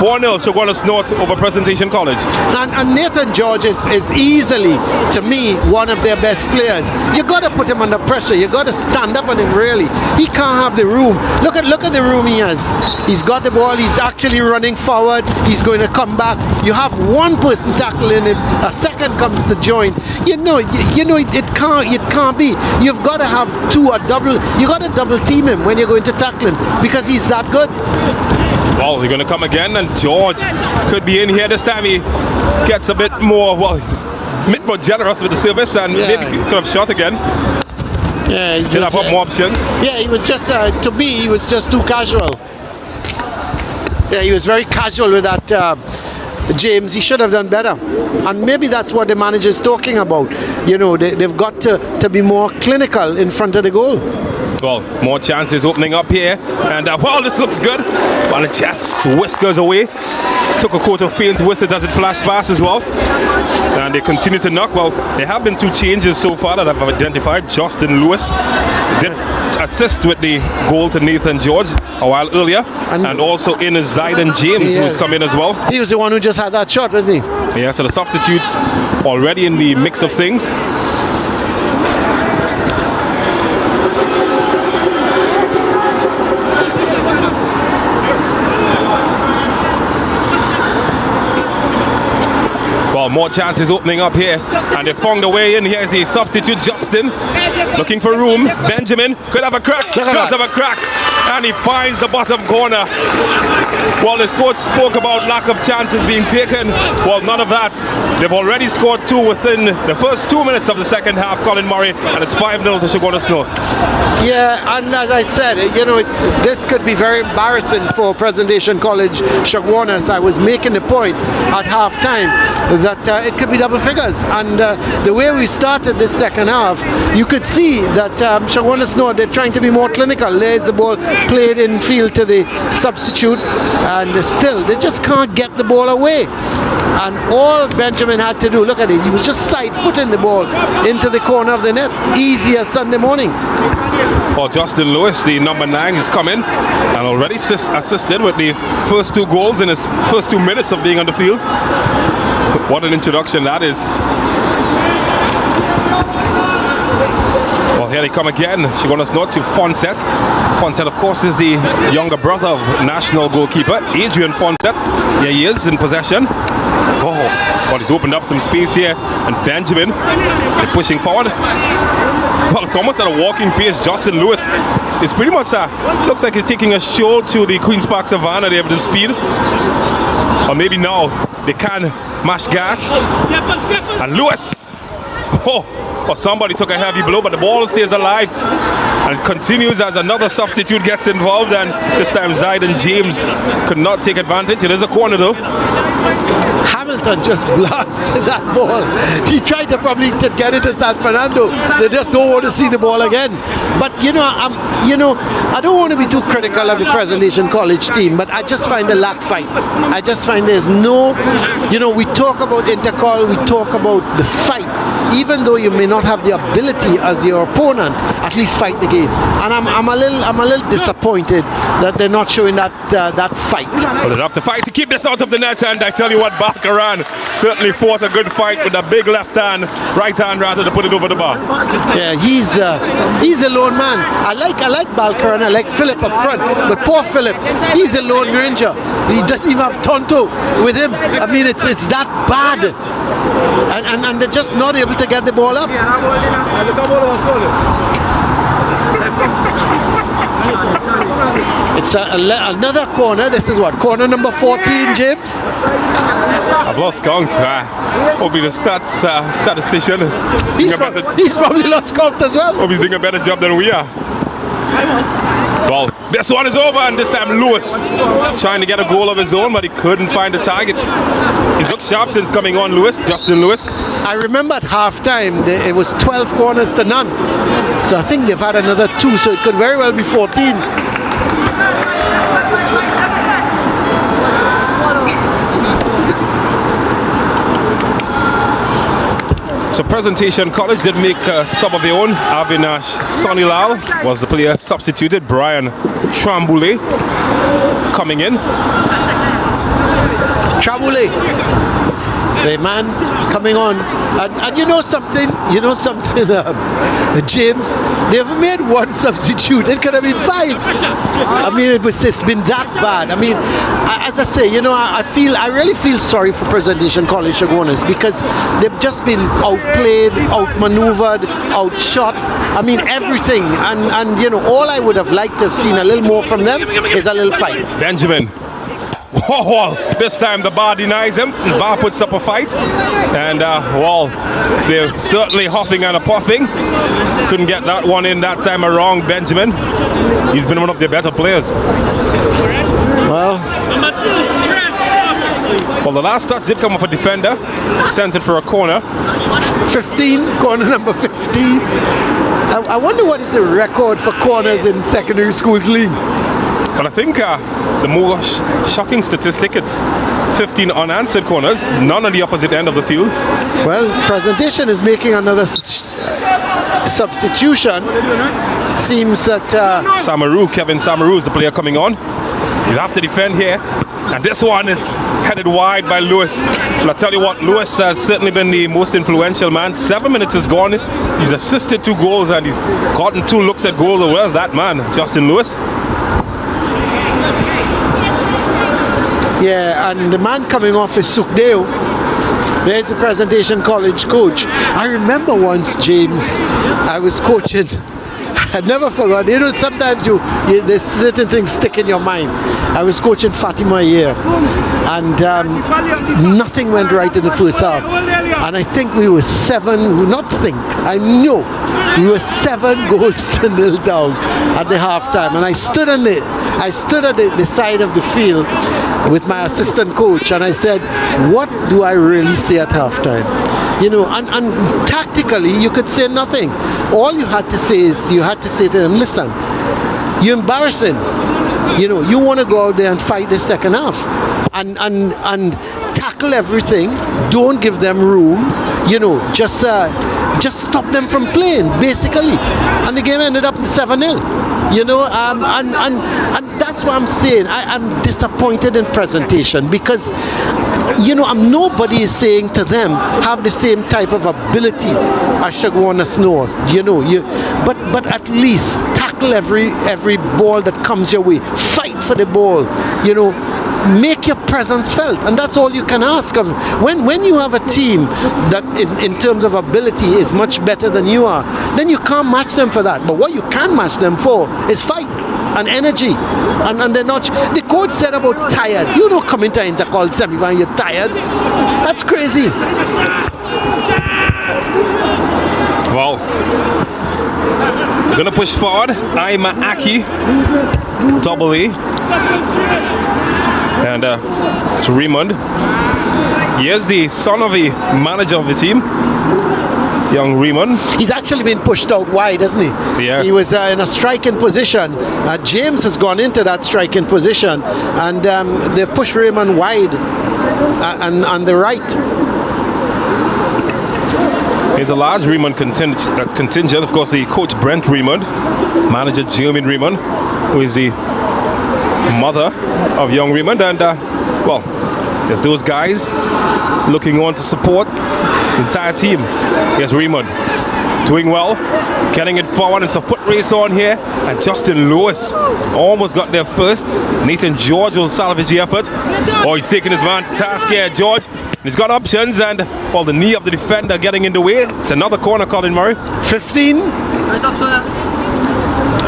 Speaker 2: 4-0 Chaguanas North over Presentation College.
Speaker 7: And Nathan George is easily, to me, one of their best players. You got to put him under pressure. You got to stand up on him, really. He can't have the room. Look at the room he has. He's got the ball. He's actually running forward. He's going to come back. You have one person tackling him. A second comes to join. It can't be. You've got to have 2 or double. You got to double team him when you're going to tackle him, because he's that good.
Speaker 2: Well, they're going to come again, and George could be in here this time. He gets a bit more generous with the service, and maybe could have shot again.
Speaker 7: Yeah, he
Speaker 2: did have more options.
Speaker 7: Yeah, he was just to me, he was just too casual. Yeah, he was very casual with that. James, he should have done better, and maybe that's what the manager is talking about. They've got to be more clinical in front of the goal.
Speaker 2: Well, more chances opening up here, and this looks good. Well, it just whiskers away. Took a coat of paint with it as it flashed past as well. And they continue to knock. Well, there have been 2 changes so far that I've identified. Justin Lewis did assist with the goal to Nathan George a while earlier, and also in Zayden James, who's come in as well.
Speaker 7: He was the one who just had that shot, wasn't he?
Speaker 2: Yeah, so the substitutes already in the mix of things. Well, more chances opening up here, and they found a way in. Here's the substitute, Justin, looking for room. Benjamin could have a crack, does have a crack, and he finds the bottom corner. Well, this coach spoke about lack of chances being taken. Well, none of that. They've already scored 2 within the first 2 minutes of the second half, Colin Murray, and it's 5-0 to Chaguanas North.
Speaker 7: Yeah, and as I said, this could be very embarrassing for Presentation College Chaguanas. I was making the point at half-time that it could be double figures, and the way we started this second half, you could see that Chaguanas North, they're trying to be more clinical. There's the ball played in field to the substitute, and still they just can't get the ball away. And all Benjamin had to do, look at it, he was just side-footing the ball into the corner of the net. Easy as Sunday morning.
Speaker 2: Well, Justin Lewis, the number 9, is coming and already assisted with the first 2 goals in his first 2 minutes of being on the field. What an introduction that is. Well, here they come again. Chaguanas North to Fonset. Fonset, of course, is the younger brother of national goalkeeper Adrian Fonset. Here he is in possession. Oh, well, he's opened up some space here. And Benjamin, they're pushing forward. Well, it's almost at a walking pace. Justin Lewis is pretty much, looks like he's taking a stroll to the Queen's Park Savannah there with the speed. Or maybe now they can mash gas. And Lewis, well, somebody took a heavy blow, but the ball stays alive and continues as another substitute gets involved. And this time Zaiden James could not take advantage. It is a corner though.
Speaker 7: Hamilton just blasted that ball. He tried to probably get it to San Fernando. They just don't want to see the ball again. But I don't want to be too critical of the Presentation College team, but I just find the lack fight. I just find there's no, we talk about Intercol, we talk about the fight. Even though you may not have the ability as your opponent, at least fight the game. And I'm a little disappointed that they're not showing that fight.
Speaker 2: Well, they'll have to fight to keep this out of the net, and I tell you what, Balkaran certainly fought a good fight with a big right hand rather to put it over the bar.
Speaker 7: Yeah, he's a lone man. I like Balkaran, I like Philip up front, but poor Philip, he's a lone ranger. He doesn't even have Tonto with him. I mean, it's that bad. And they're just not able to get the ball up. It's another corner. This is what, corner number 14, James?
Speaker 2: I've lost count. Hopefully the statistician.
Speaker 7: He's probably lost count as well.
Speaker 2: Hope he's doing a better job than we are. Well, this one is over, and this time Lewis trying to get a goal of his own, but he couldn't find the target. He's looked sharp since coming on, Justin Lewis.
Speaker 7: I remember at half-time, it was 12 corners to none. So I think they've had another 2, so it could very well be 14.
Speaker 2: So Presentation College did make sub of their own. Avinash Sonilal was the player substituted. Brian Tramboulé coming in.
Speaker 7: Tramboulé, the man coming on. And you know something, James, they've made 1 substitute. It could have been 5. I mean, it's been that bad. I mean, as I say, I really feel sorry for Presentation College Chaguanas because they've just been outplayed, outmaneuvered, outshot. I mean, everything. And all I would have liked to have seen a little more from them is a little fight.
Speaker 2: Benjamin. Well, this time the bar denies him. The bar puts up a fight. And, they're certainly huffing and puffing. Couldn't get that one in that time around, Benjamin. He's been one of their better players.
Speaker 7: Well,
Speaker 2: the last touch did come off a defender. Sent it for a corner.
Speaker 7: 15, corner number 15. I wonder what is the record for corners in secondary schools league.
Speaker 2: But I think the more shocking statistic, it's 15 unanswered corners, none on the opposite end of the field.
Speaker 7: Well, Presentation is making another substitution. Seems that
Speaker 2: Kevin Samaru is the player coming on. He'll have to defend here. And this one is headed wide by Lewis. Well, I tell you what, Lewis has certainly been the most influential man. 7 minutes is gone. He's assisted 2 goals and he's gotten 2 looks at goal. Well, that man, Justin Lewis.
Speaker 7: Yeah, and the man coming off is Sukdeo. There's the Presentation College coach. I remember once, James, I was coaching. I never forgot. Sometimes there's certain things stick in your mind. I was coaching Fatima here, and nothing went right in the first half. And I think we were 7. I knew we were 7 goals to 0 down at the halftime. And I stood at the side of the field with my assistant coach, and I said, "What do I really say at halftime?" And tactically, you could say nothing. All you had to say is, to them, listen, you're embarrassing. You want to go out there and fight the second half. And tactically, tackle everything, don't give them room, just stop them from playing, basically. And the game ended up 7-0. And that's what I'm saying. I'm disappointed in presentation because, nobody is saying to them have the same type of ability as Chaguanas North. But at least tackle every ball that comes your way. Fight for the ball. Make your presence felt, and that's all you can ask of. When you have a team that in terms of ability is much better than you are, then you can't match them for that. But what you can match them for is fight and energy, and they're not. The coach said about tired. You don't come into Intercol semi-final, you're tired. That's crazy.
Speaker 2: Well, gonna push forward. I'm Aki, double A. And it's Raymond. He is the son of the manager of the team, young Raymond.
Speaker 7: He's actually been pushed out wide, hasn't he?
Speaker 2: Yeah.
Speaker 7: He was in a striking position. James has gone into that striking position, and they've pushed Raymond wide and on the right.
Speaker 2: There's a large Raymond contingent. Of course, the coach Brent Raymond, manager Jermaine Raymond, who is the mother of young Raymond, and there's those guys looking on to support the entire team. Yes, Raymond doing well, getting it forward. It's a foot race on here, and Justin Lewis almost got there first. Nathan George will salvage the effort. Oh, he's taking his man to task here, George. He's got options, and the knee of the defender getting in the way. It's another corner, Colin Murray.
Speaker 7: 15.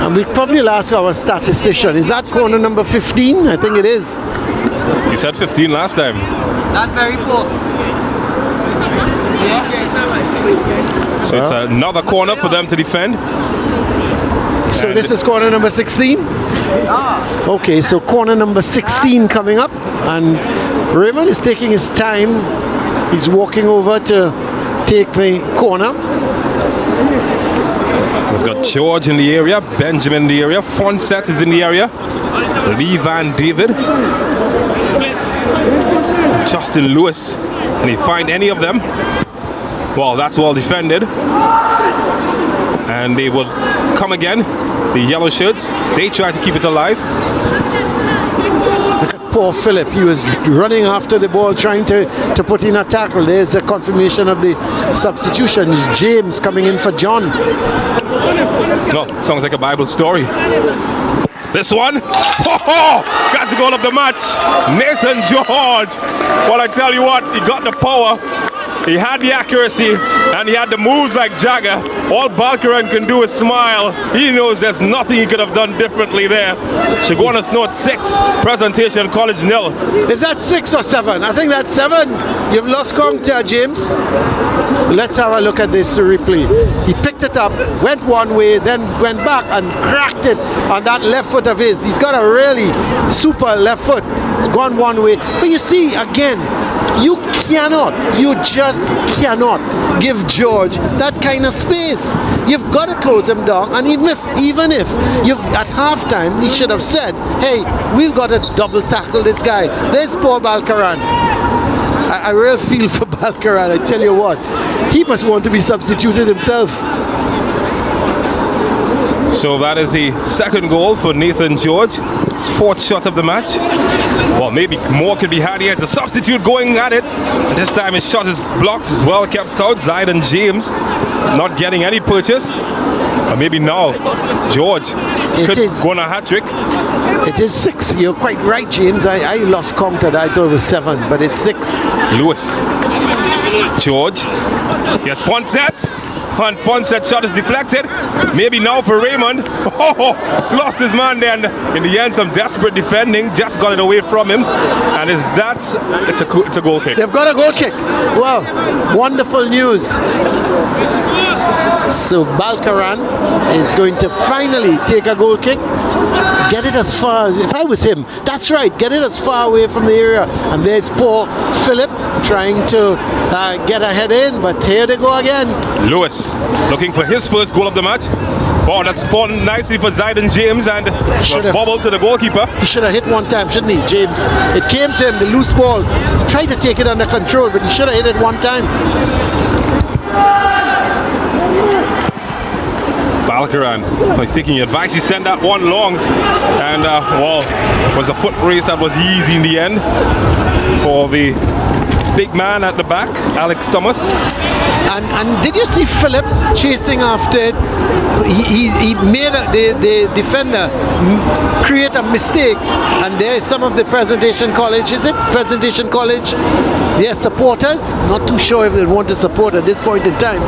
Speaker 7: And we probably ask our statistician, is that corner number 15? I think it is.
Speaker 2: He said 15 last time.
Speaker 8: Not very poor.
Speaker 2: So it's another corner for them to defend.
Speaker 7: So
Speaker 2: And
Speaker 7: this is corner number 16? Okay, so corner number 16 coming up. And Raymond is taking his time. He's walking over to take the corner.
Speaker 2: We've got George in the area, Benjamin in the area, Fonset is in the area, Lee Van David, Justin Lewis. Can he find any of them? Well, that's well defended. And they will come again, the yellow shirts. They try to keep it alive.
Speaker 7: Look at poor Philip. He was running after the ball, trying to put in a tackle. There's a confirmation of the substitution. It's James coming in for John.
Speaker 2: No, sounds like a Bible story. This one, got the goal of the match. Nathan George. Well, I tell you what, he got the power. He had the accuracy, and he had the moves like Jagger. All Balkaran can do is smile. He knows there's nothing he could have done differently there. Chaguanas North 6, Presentation College 0.
Speaker 7: Is that 6 or 7? I think that's 7. You've lost count, James. Let's have a look at this replay. He picked it up, went one way, then went back and cracked it on that left foot of his. He's got a really super left foot. It's gone one way. But you see, again, you just cannot give George that kind of space. You've got to close him down, and even if you've at halftime, he should have said, hey, we've got to double tackle this guy. There's poor Balkaran. I really feel for Balkaran, I tell you what. He must want to be substituted himself.
Speaker 2: So that is the second goal for Nathan George. His fourth shot of the match. Well, maybe more could be had here as a substitute going at it. This time his shot is blocked, as well kept out. Zayden James not getting any purchase. Or maybe now George could go on a hat-trick.
Speaker 7: It is 6. You're quite right, James. I lost count. I thought it was 7, but it's 6.
Speaker 2: Lewis. George. Yes, Fonset. And Fonset shot is deflected. Maybe now for Raymond. Oh, he's lost his man then. In the end, some desperate defending. Just got it away from him. And it's a goal kick.
Speaker 7: They've got a goal kick. Well, wonderful news. So Balkaran is going to finally take a goal kick, get it as far as, if I was him, that's right, get it as far away from the area. And there's poor Philip trying to get a head in, but here they go again.
Speaker 2: Lewis looking for his first goal of the match. Oh, that's fallen nicely for Zayden James and bobble to the goalkeeper.
Speaker 7: He should have hit one time, shouldn't he, James? It came to him, the loose ball. Tried to take it under control, but he should have hit it one time.
Speaker 2: Balkaran, he's taking advice. He sent that one long, and well, was a foot race that was easy in the end for the big man at the back, Alex Thomas.
Speaker 7: And did you see Philip chasing after it? He made the defender create a mistake, and there's some of the Presentation College, is it? Presentation College, their supporters, not too sure if they want to support at this point in time.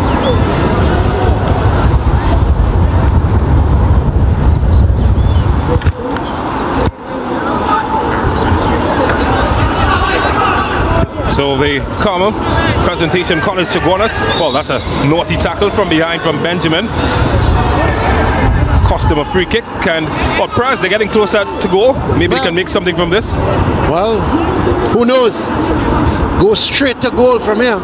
Speaker 2: So the common Presentation College Chaguanas. Well, that's a naughty tackle from behind from Benjamin. Cost him a free kick, and well, Praz, they're getting closer to goal. Maybe they can make something from this.
Speaker 7: Well, who knows? Go straight to goal from here.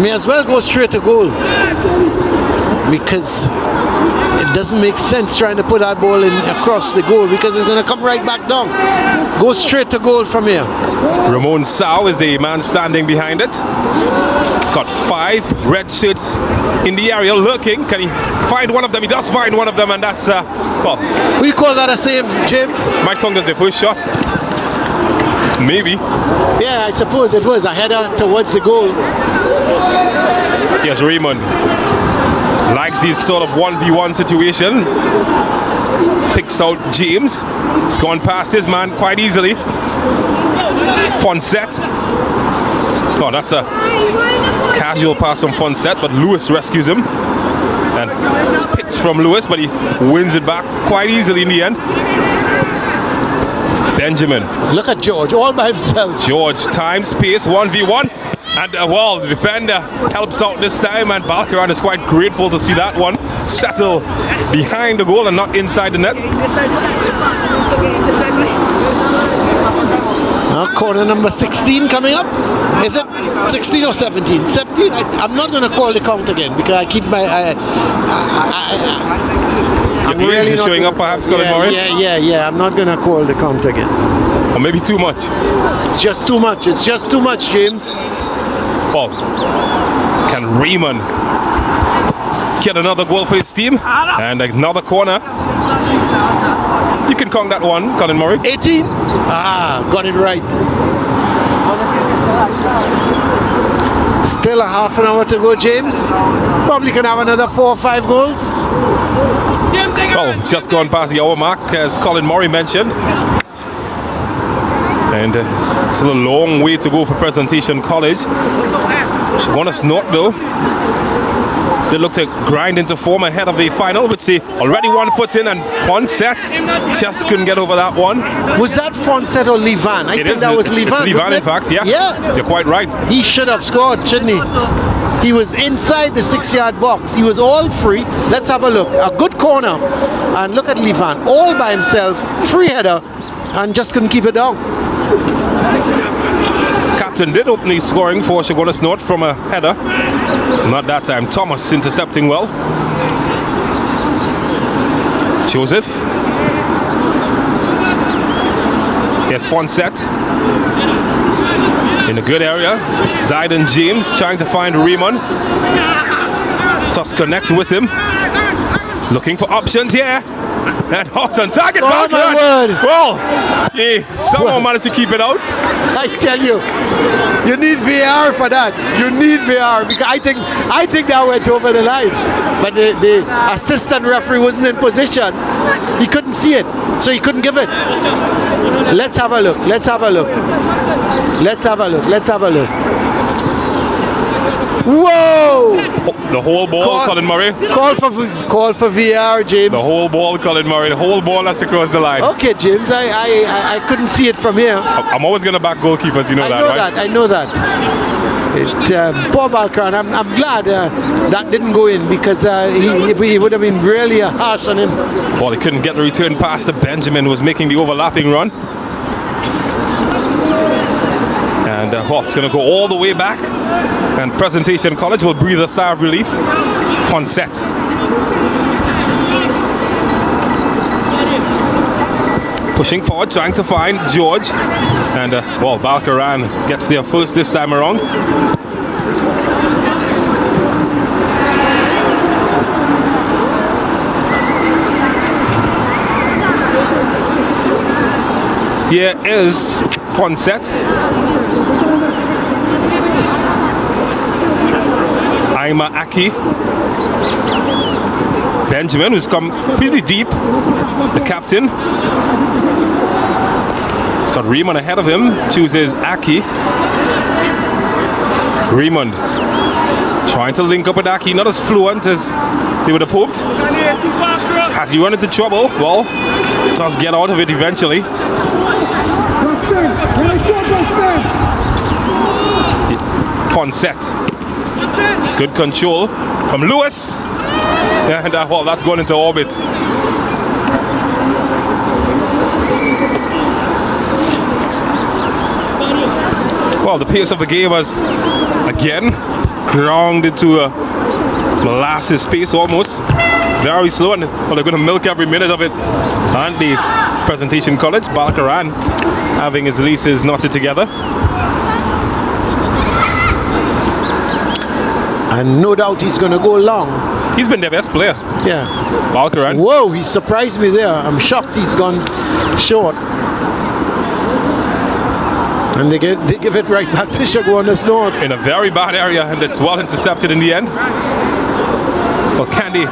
Speaker 7: May as well go straight to goal, because it doesn't make sense trying to put that ball in across the goal, because it's going to come right back down. Go straight to goal from here.
Speaker 2: Ramon Sao is the man standing behind it. He's got 5 red shirts in the area lurking. Can he find one of them? He does find one of them, and that's well,
Speaker 7: we call that a save, James.
Speaker 2: Might count as the first shot. Maybe.
Speaker 7: Yeah, I suppose it was a header towards the goal.
Speaker 2: Yes, Raymond likes this sort of 1v1 situation. Picks out James. He's gone past his man quite easily. Fonset. Oh, that's a casual pass from Fonset, but Lewis rescues him. And it's picked from Lewis, but he wins it back quite easily in the end. Benjamin.
Speaker 7: Look at George, all by himself.
Speaker 2: George, time, space, 1v1. And well, the defender helps out this time, and Balkaran is quite grateful to see that one settle behind the goal and not inside the net.
Speaker 7: Corner number 16 coming up. Is it 16 or 17? 17? I'm not going to call the count again, because I keep my... I'm really not
Speaker 2: showing up perhaps, Colin Murray?
Speaker 7: Yeah. I'm not going to call the count again.
Speaker 2: Or maybe too much.
Speaker 7: It's just too much. It's just too much, James.
Speaker 2: Well, can Raymond get another goal for his team? And another corner. You can count that one, Colin Murray.
Speaker 7: 18? Got it right. Still a half an hour to go, James. Probably can have another 4 or 5 goals.
Speaker 2: Well, just gone past the hour mark, as Colin Murray mentioned. And still a long way to go for Presentation College. Chaguanas North, though, they look to grind into form ahead of the final, which they already 1 foot in, and Fonset just couldn't get over that one.
Speaker 7: Was that Fonset or Levan? I think that was Levan.
Speaker 2: It's Levan, in fact, yeah. You're quite right.
Speaker 7: He should have scored, shouldn't he? He was inside the 6-yard box. He was all free. Let's have a look. A good corner. And look at Levan, all by himself, free header, and just couldn't keep it down.
Speaker 2: Captain did open the scoring for Chaguanas North from a header. Not that time. Thomas intercepting well. Joseph. Yes, Fonset. In a good area. Zayden James trying to find Raymond. Just connect with him. Looking for options here. And hot on target. Well, he somehow managed to keep it out.
Speaker 7: I tell you, you need VAR for that. You need VAR, because I think that went over the line. But the assistant referee wasn't in position. He couldn't see it, so he couldn't give it. Let's have a look. Whoa!
Speaker 2: The whole ball, Colin Murray.
Speaker 7: Call for VAR, James.
Speaker 2: The whole ball, Colin Murray. The whole ball has to cross the line.
Speaker 7: Okay, James. I couldn't see it from here.
Speaker 2: I'm always going to back goalkeepers, you know that, right?
Speaker 7: I know that. Poor Balkan. I'm glad that didn't go in because he would have been really harsh on him.
Speaker 2: Well, he couldn't get the return pass to Benjamin, who was making the overlapping run. And it's going to go all the way back. And Presentation College will breathe a sigh of relief. Fonset. Pushing forward, trying to find George. And, Balkaran gets there first this time around. Here is Fonset. Aima Aki. Benjamin, who's come pretty deep. The captain. He's got Raymond ahead of him. Chooses Aki. Raymond trying to link up with Aki. Not as fluent as he would have hoped. Has he run into trouble? Well, does get out of it eventually. Fonset. It's good control from Lewis. And that's going into orbit. Well, the pace of the game has again grounded to a molasses pace almost. Very slow, and they're going to milk every minute of it. And the Presentation College, Balkaran, having his leases knotted together.
Speaker 7: And no doubt he's going to go long.
Speaker 2: He's been their best player.
Speaker 7: Yeah.
Speaker 2: Balkaran.
Speaker 7: Whoa, he surprised me there. I'm shocked he's gone short. And they give it right back to Chaguanas North.
Speaker 2: In a very bad area, and it's well intercepted in the end. Well, can they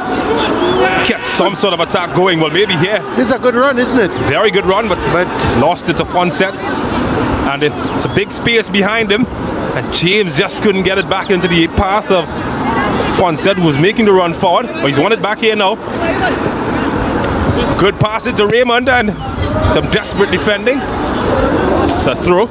Speaker 2: get some sort of attack going? Well, maybe here.
Speaker 7: This is a good run, isn't it?
Speaker 2: Very good run, but lost it to Fonset. And it's a big space behind him. And James just couldn't get it back into the path of Fonset, who was making the run forward. But he's won it back here now. Good pass into Raymond and some desperate defending. It's a throw.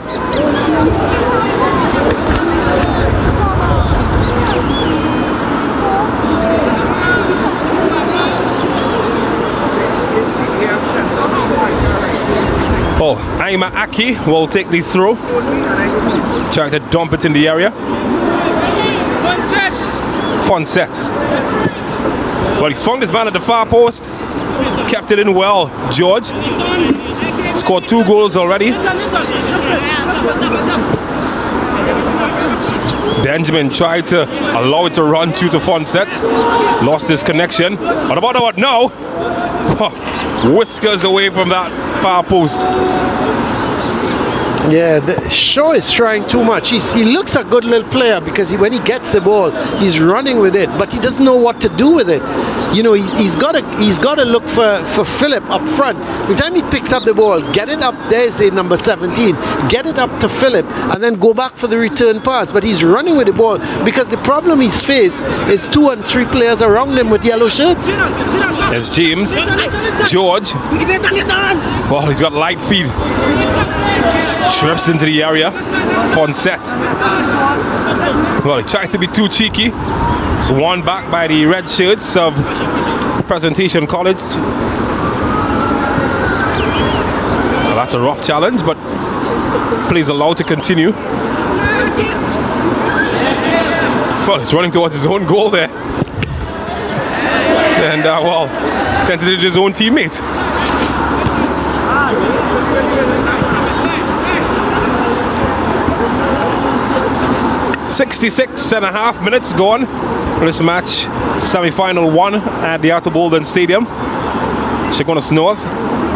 Speaker 2: Aima Aki will take the throw. Trying to dump it in the area. Fonset. Well, he's found his man at the far post. Kept it in well. George scored 2 goals already. Benjamin tried to allow it to run through to Fonset. Lost his connection. What about now? Whiskers away from that far post.
Speaker 7: Yeah, the Shaw is trying too much. He looks a good little player because when he gets the ball, he's running with it, but he doesn't know what to do with it. You know, he's got to look for Philip up front. The time he picks up the ball, get it up, there's a number 17, get it up to Philip, and then go back for the return pass. But he's running with the ball because the problem he's faced is 2 and 3 players around him with yellow shirts.
Speaker 2: There's James. George. Well, he's got light feet. Drifts into the area. Fonset. Well, he tried to be too cheeky. It's won back by the red shirts of Presentation College. Well, that's a rough challenge, but plays allowed to continue. Well, he's running towards his own goal there. And, sent it to his own teammate. .66.5 minutes gone for this match, semi-final 1 at the Outer Bolden Stadium. Chaguanas North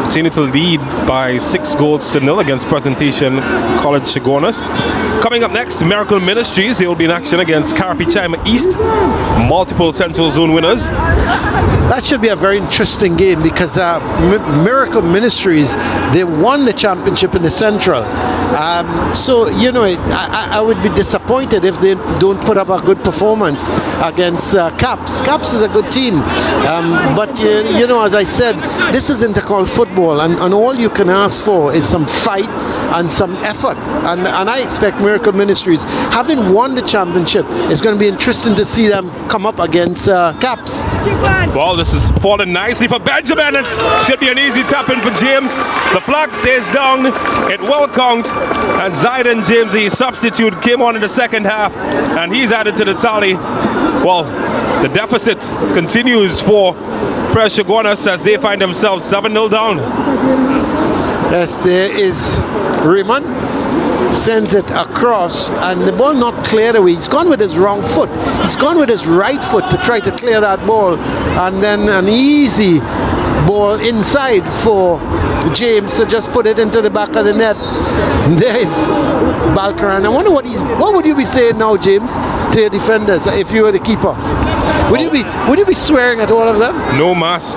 Speaker 2: continue to lead by 6-0 against Presentation College Chaguanas. Coming up next, Miracle Ministries. They will be in action against Karapichaima East, multiple Central Zone winners.
Speaker 7: That should be a very interesting game because Miracle Ministries, they won the championship in the Central. So, you know, I would be disappointed if they don't put up a good performance against Caps. Caps is a good team. But, you know, as I said, this is Intercol football, and all you can ask for is some fight and some effort. And I expect Miracle Ministries, having won the championship, it's going to be interesting to see them come up against Caps.
Speaker 2: Well, this is falling nicely for Benjamin. It should be an easy tap in for James. The flag stays down. It will count. And Zayden James, the substitute, came on in the second half, and he's added to the tally. Well, the deficit continues for Chaguanas as they find themselves 7-0 down.
Speaker 7: Yes, there is Raymond. Sends it across, and the ball not cleared away. He's gone with his wrong foot. He's gone with his right foot to try to clear that ball, and then an easy ball inside for James to just put it into the back of the net. And there is Balkaran. I wonder what would you be saying now, James, to your defenders if you were the keeper? Would you be swearing at all of them?
Speaker 2: No mas.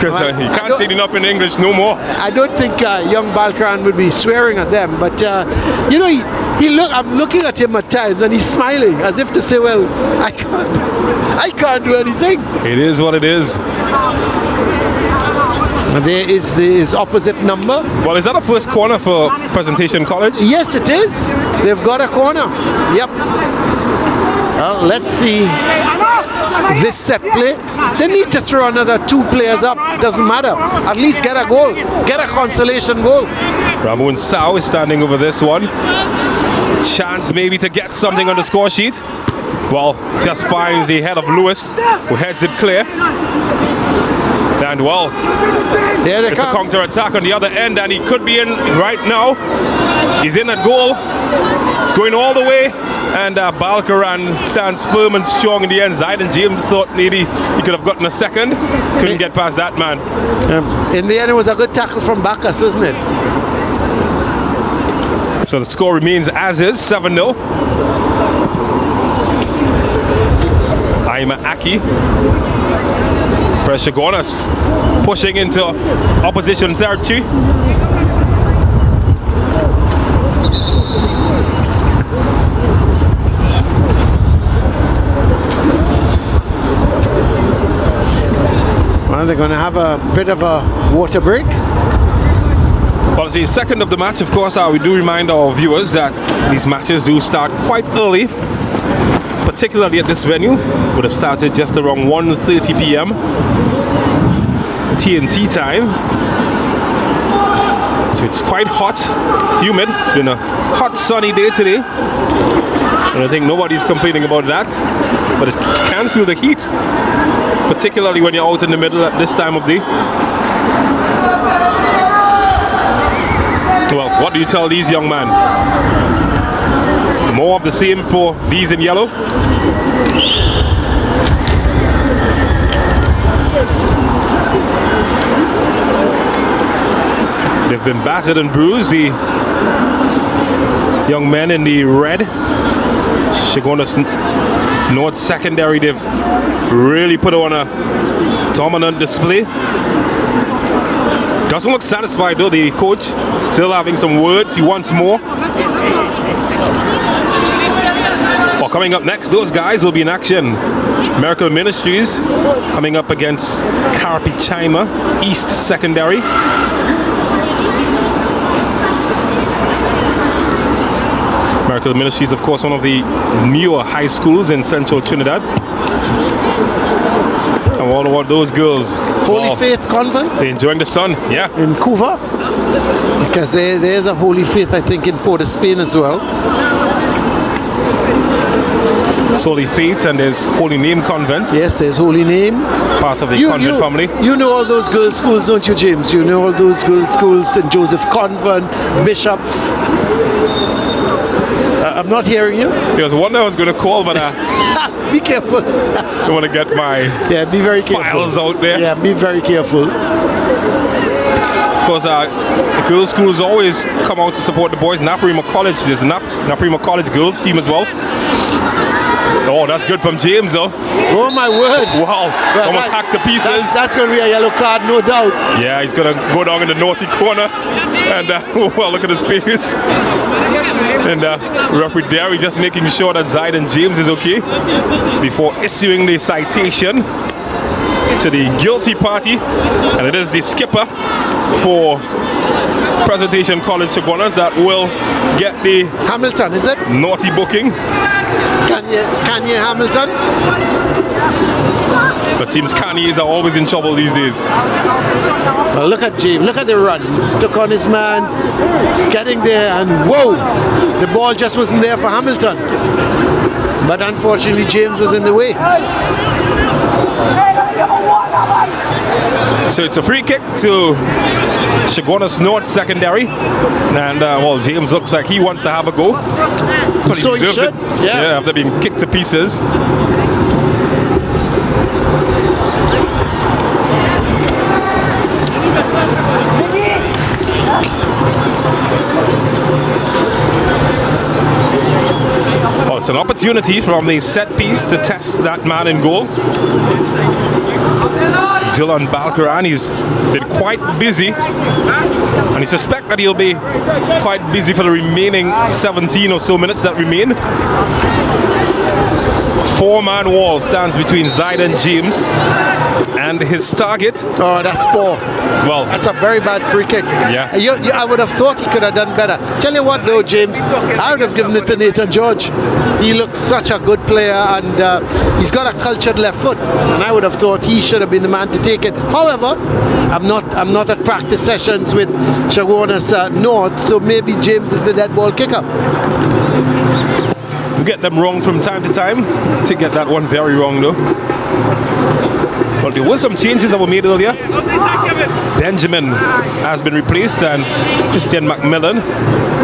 Speaker 2: Because you can't say enough in English no more.
Speaker 7: I don't think young Balkaran would be swearing at them, but you know, I'm looking at him at times and he's smiling as if to say, well, I can't do anything.
Speaker 2: It is what it is.
Speaker 7: And there is his opposite number.
Speaker 2: Well, is that a first corner for Presentation College?
Speaker 7: Yes, it is. They've got a corner. Yep. Well, let's see this set play. They need to throw another 2 players up. Doesn't matter. At least get a goal. Get a consolation goal.
Speaker 2: Ramon Sao is standing over this one. Chance maybe to get something on the score sheet. Well, just finds the head of Lewis, who heads it clear. And well, it's a counter-attack on the other end, and he could be in right now. He's in at goal. It's going all the way. And Balkaran stands firm and strong in the end. Zayden James thought maybe he could have gotten a second. Couldn't get past that man.
Speaker 7: In the end, it was a good tackle from Bacchus, wasn't it?
Speaker 2: So the score remains as is, 7-0. Aima Aki. Chaguanas pushing into opposition territory.
Speaker 7: Well, they're going to have a bit of a water break.
Speaker 2: Well, it's the second of the match, of course. We do remind our viewers that these matches do start quite early, particularly at this venue. Would have started just around 1:30 p.m. TNT time. So it's quite hot, humid. It's been a hot, sunny day today. And I think nobody's complaining about that. But it can feel the heat, particularly when you're out in the middle at this time of day. Well, what do you tell these young men? More of the same for these in yellow. They've been battered and bruised. The young men in the red, Chaguanas North Secondary, they've really put on a dominant display. Doesn't look satisfied though, the coach. Still having some words, he wants more. Well, coming up next, those guys will be in action. Miracle Ministries coming up against Karapichaima East Secondary. Miracle Ministries, of course, one of the newer high schools in central Trinidad. And all about those girls.
Speaker 7: Holy Faith Convent?
Speaker 2: They're enjoying the sun, yeah.
Speaker 7: In Cuba? Because there's a Holy Faith, I think, in Port of Spain as well.
Speaker 2: It's Holy Faith, and there's Holy Name Convent.
Speaker 7: Yes, there's Holy Name.
Speaker 2: Part of the convent family.
Speaker 7: You know all those girls' schools, don't you, James? You know all those girls' schools, St. Joseph Convent, Bishops. I'm not hearing you.
Speaker 2: There was one I was going to call, but
Speaker 7: be careful.
Speaker 2: I want to get my
Speaker 7: be very careful.
Speaker 2: Files out there.
Speaker 7: Yeah, be very careful.
Speaker 2: Of course, the girls' schools always come out to support the boys. Naparima College, there's a Naparima College girls team as well. Oh, that's good from James, though.
Speaker 7: Oh, my word.
Speaker 2: Wow, it's almost hacked to pieces.
Speaker 7: That's going to be a yellow card, no doubt.
Speaker 2: Yeah, he's going to go down in the naughty corner. And, well, look at his face. And referee Derry just making sure that Zayden James is okay before issuing the citation. to the guilty party, and it is the skipper for Presentation College Chaguanas that will get the
Speaker 7: Hamilton, is it?
Speaker 2: naughty booking.
Speaker 7: Kanye Hamilton?
Speaker 2: But seems Kanye's are always in trouble these days.
Speaker 7: Well, look at James, look at the run. Took on his man, getting there, and whoa! The ball just wasn't there for Hamilton. But unfortunately, James was in the way.
Speaker 2: So it's a free kick to Chaguanas North secondary, and well, James looks like he wants to have a go. But
Speaker 7: So he
Speaker 2: deserves
Speaker 7: should,
Speaker 2: it.
Speaker 7: yeah.
Speaker 2: After being kicked to pieces. Well, it's an opportunity from the set piece to test that man in goal. Dylan Balkarani's been quite busy, and he suspects that he'll be quite busy for the remaining 17 or so minutes that remain. Four-man wall stands between Zaid and James, and his target.
Speaker 7: Oh, that's poor.
Speaker 2: Well,
Speaker 7: That's a very bad free kick.
Speaker 2: Yeah.
Speaker 7: I would have thought he could have done better. Tell you what though, James, I would have given it to Nathan George. He looks such a good player, and he's got a cultured left foot, and I would have thought he should have been the man to take it. However, I'm not at practice sessions with Chaguanas North, so maybe James is the dead ball kicker.
Speaker 2: we get them wrong from time to time. To get that one very wrong though. Well, there were some changes that were made earlier. Benjamin has been replaced, and Christian McMillan.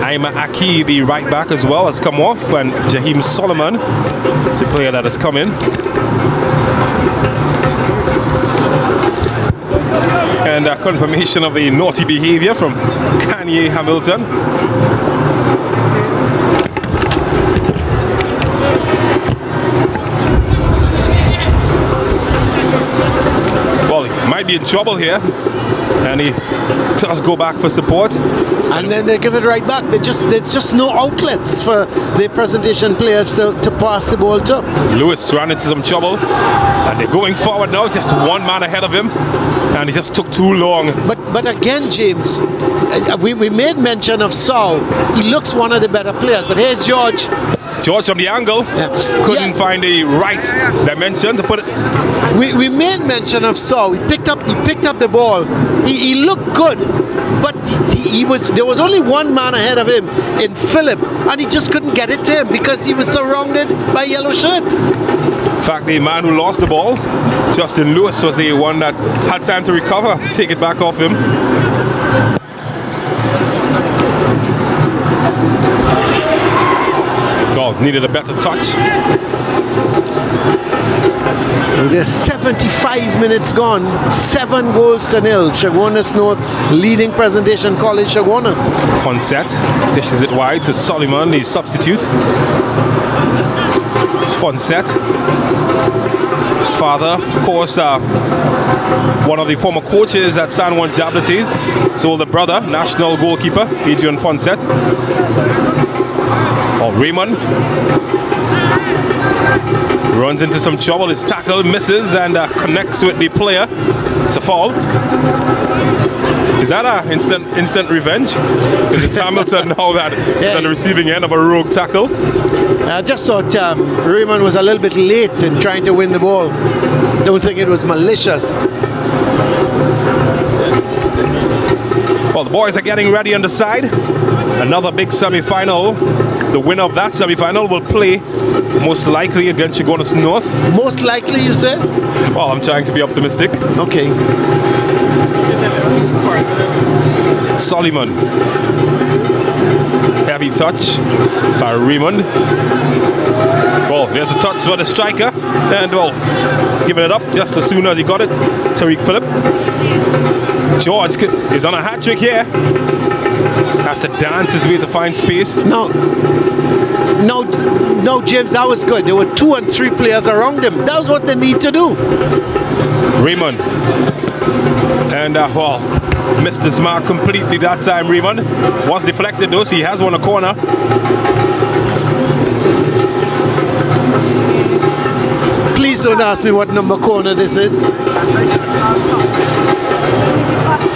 Speaker 2: Aima Aki, the right back as well, has come off, and Jaheim Solomon is the player that has come in. And a confirmation of the naughty behavior from Kanye Hamilton. Well, he might be in trouble here, and he does go back for support.
Speaker 7: And then they give it right back. There's just no outlets for the Presentation players to pass the ball to.
Speaker 2: Lewis ran into some trouble, and they're going forward now, just one man ahead of him, and he just took too long.
Speaker 7: But again, James, we made mention of Saul. He looks one of the better players, but here's George.
Speaker 2: George from the angle couldn't find the right dimension to put it.
Speaker 7: We made mention of Saul. He picked up the ball. He looked good, but there was only one man ahead of him in Philip, and he just couldn't get it to him because he was surrounded by yellow shirts.
Speaker 2: In fact, the man who lost the ball, Justin Lewis, was the one that had time to recover, take it back off him. Oh, needed a better touch.
Speaker 7: So there's 75 minutes gone, 7 goals to nil. Chaguanas North leading Presentation College Chaguanas.
Speaker 2: Fonset dishes it wide to Solomon, the substitute. It's Fonset. His father, of course, one of the former coaches at San Juan Jablates. His older brother, national goalkeeper, Adrian Fonset. Oh, Raymond runs into some trouble. His tackle misses and connects with the player. It's a foul. Is that an instant revenge? Because it's Hamilton now that is on the receiving end of a rogue tackle.
Speaker 7: I just thought Raymond was a little bit late in trying to win the ball. Don't think it was malicious.
Speaker 2: Well, the boys are getting ready on the side. Another big semi-final. The winner of that semi-final will play most likely against Chaguanas North.
Speaker 7: Most likely, you say?
Speaker 2: Well, I'm trying to be optimistic.
Speaker 7: Okay.
Speaker 2: Solomon. Heavy touch by Raymond. Well, there's a touch for the striker. And, well, he's giving it up just as soon as he got it. Tariq Phillip. George is on a hat-trick here. Has to dance his way to find space.
Speaker 7: No, James, that was good. There were 2 and 3 players around him. That was what they need to do.
Speaker 2: Raymond. And, well, missed his mark completely that time, Raymond. Was deflected though, so he has won a corner.
Speaker 7: don't ask me what number corner this is.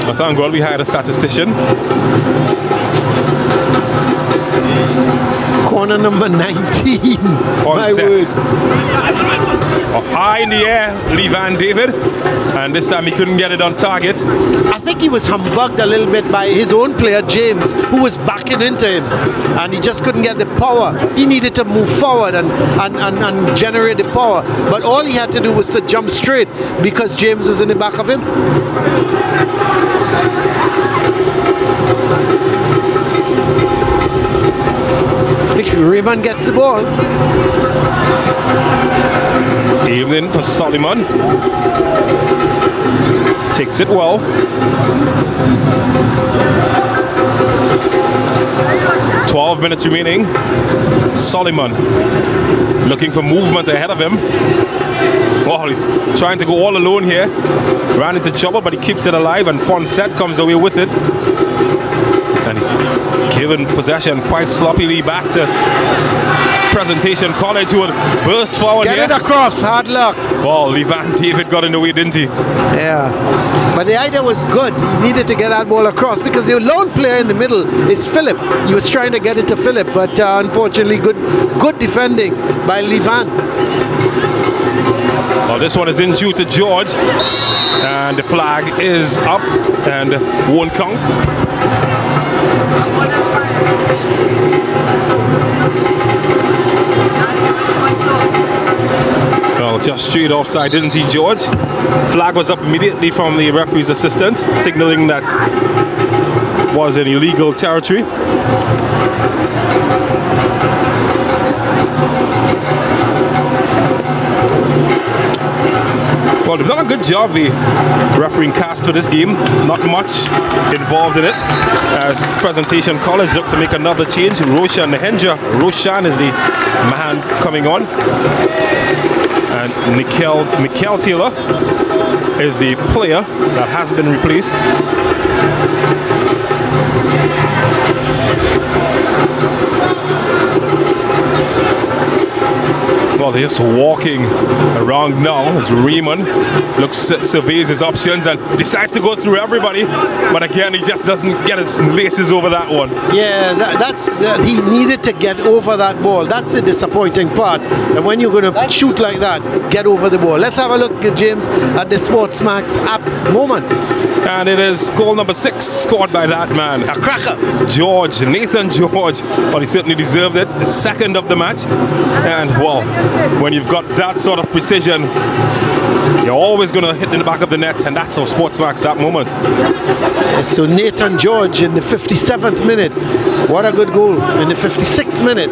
Speaker 2: I thank God we hired a statistician.
Speaker 7: Corner number 19.
Speaker 2: Fun
Speaker 7: My
Speaker 2: set.
Speaker 7: word.
Speaker 2: High in the air, Lee Van David, and this time he couldn't get it on target.
Speaker 7: I think he was humbugged a little bit by his own player, James, who was backing into him, and he just couldn't get the power. He needed to move forward and generate the power, but all he had to do was to jump straight because James was in the back of him. Raymond gets the ball.
Speaker 2: Evening for Solomon. Takes it well. "12 minutes remaining. Solomon looking for movement ahead of him. Oh, he's trying to go all alone here. Ran into trouble, but he keeps it alive, and Fonset comes away with it. And he's given possession quite sloppily back to Presentation College, who would burst forward
Speaker 7: Get
Speaker 2: here.
Speaker 7: it across, hard luck.
Speaker 2: Oh, Lee Van David got in the way, didn't he?
Speaker 7: Yeah, but the idea was good. He needed to get that ball across because the lone player in the middle is Philip. He was trying to get it to Philip, but unfortunately, good defending by Lee Van.
Speaker 2: Well, this one is in due to George, and the flag is up and won't count. Well, just straight offside, didn't he, George? Flag was up immediately from the referee's assistant, signaling that was in illegal territory. Well, they've done a good job, the refereeing cast for this game. Not much involved in it. As Presentation College look to make another change. Roshan is the man coming on. And Mikkel Taylor is the player that has been replaced. Well, they're just walking around now as Raymond surveys his options and decides to go through everybody, but again he just doesn't get his laces over that one.
Speaker 7: Yeah, he needed to get over that ball. That's the disappointing part. And when you're going to shoot like that, get over the ball. Let's have a look at James at the SportsMax app moment.
Speaker 2: And it is goal number 6 scored by that man.
Speaker 7: A cracker.
Speaker 2: Nathan George. Well, he certainly deserved it. The second of the match. And well, when you've got that sort of precision, you're always going to hit in the back of the net, and that's how SportsMax that moment.
Speaker 7: So Nathan George in the 57th minute. What a good goal. In the 56th minute.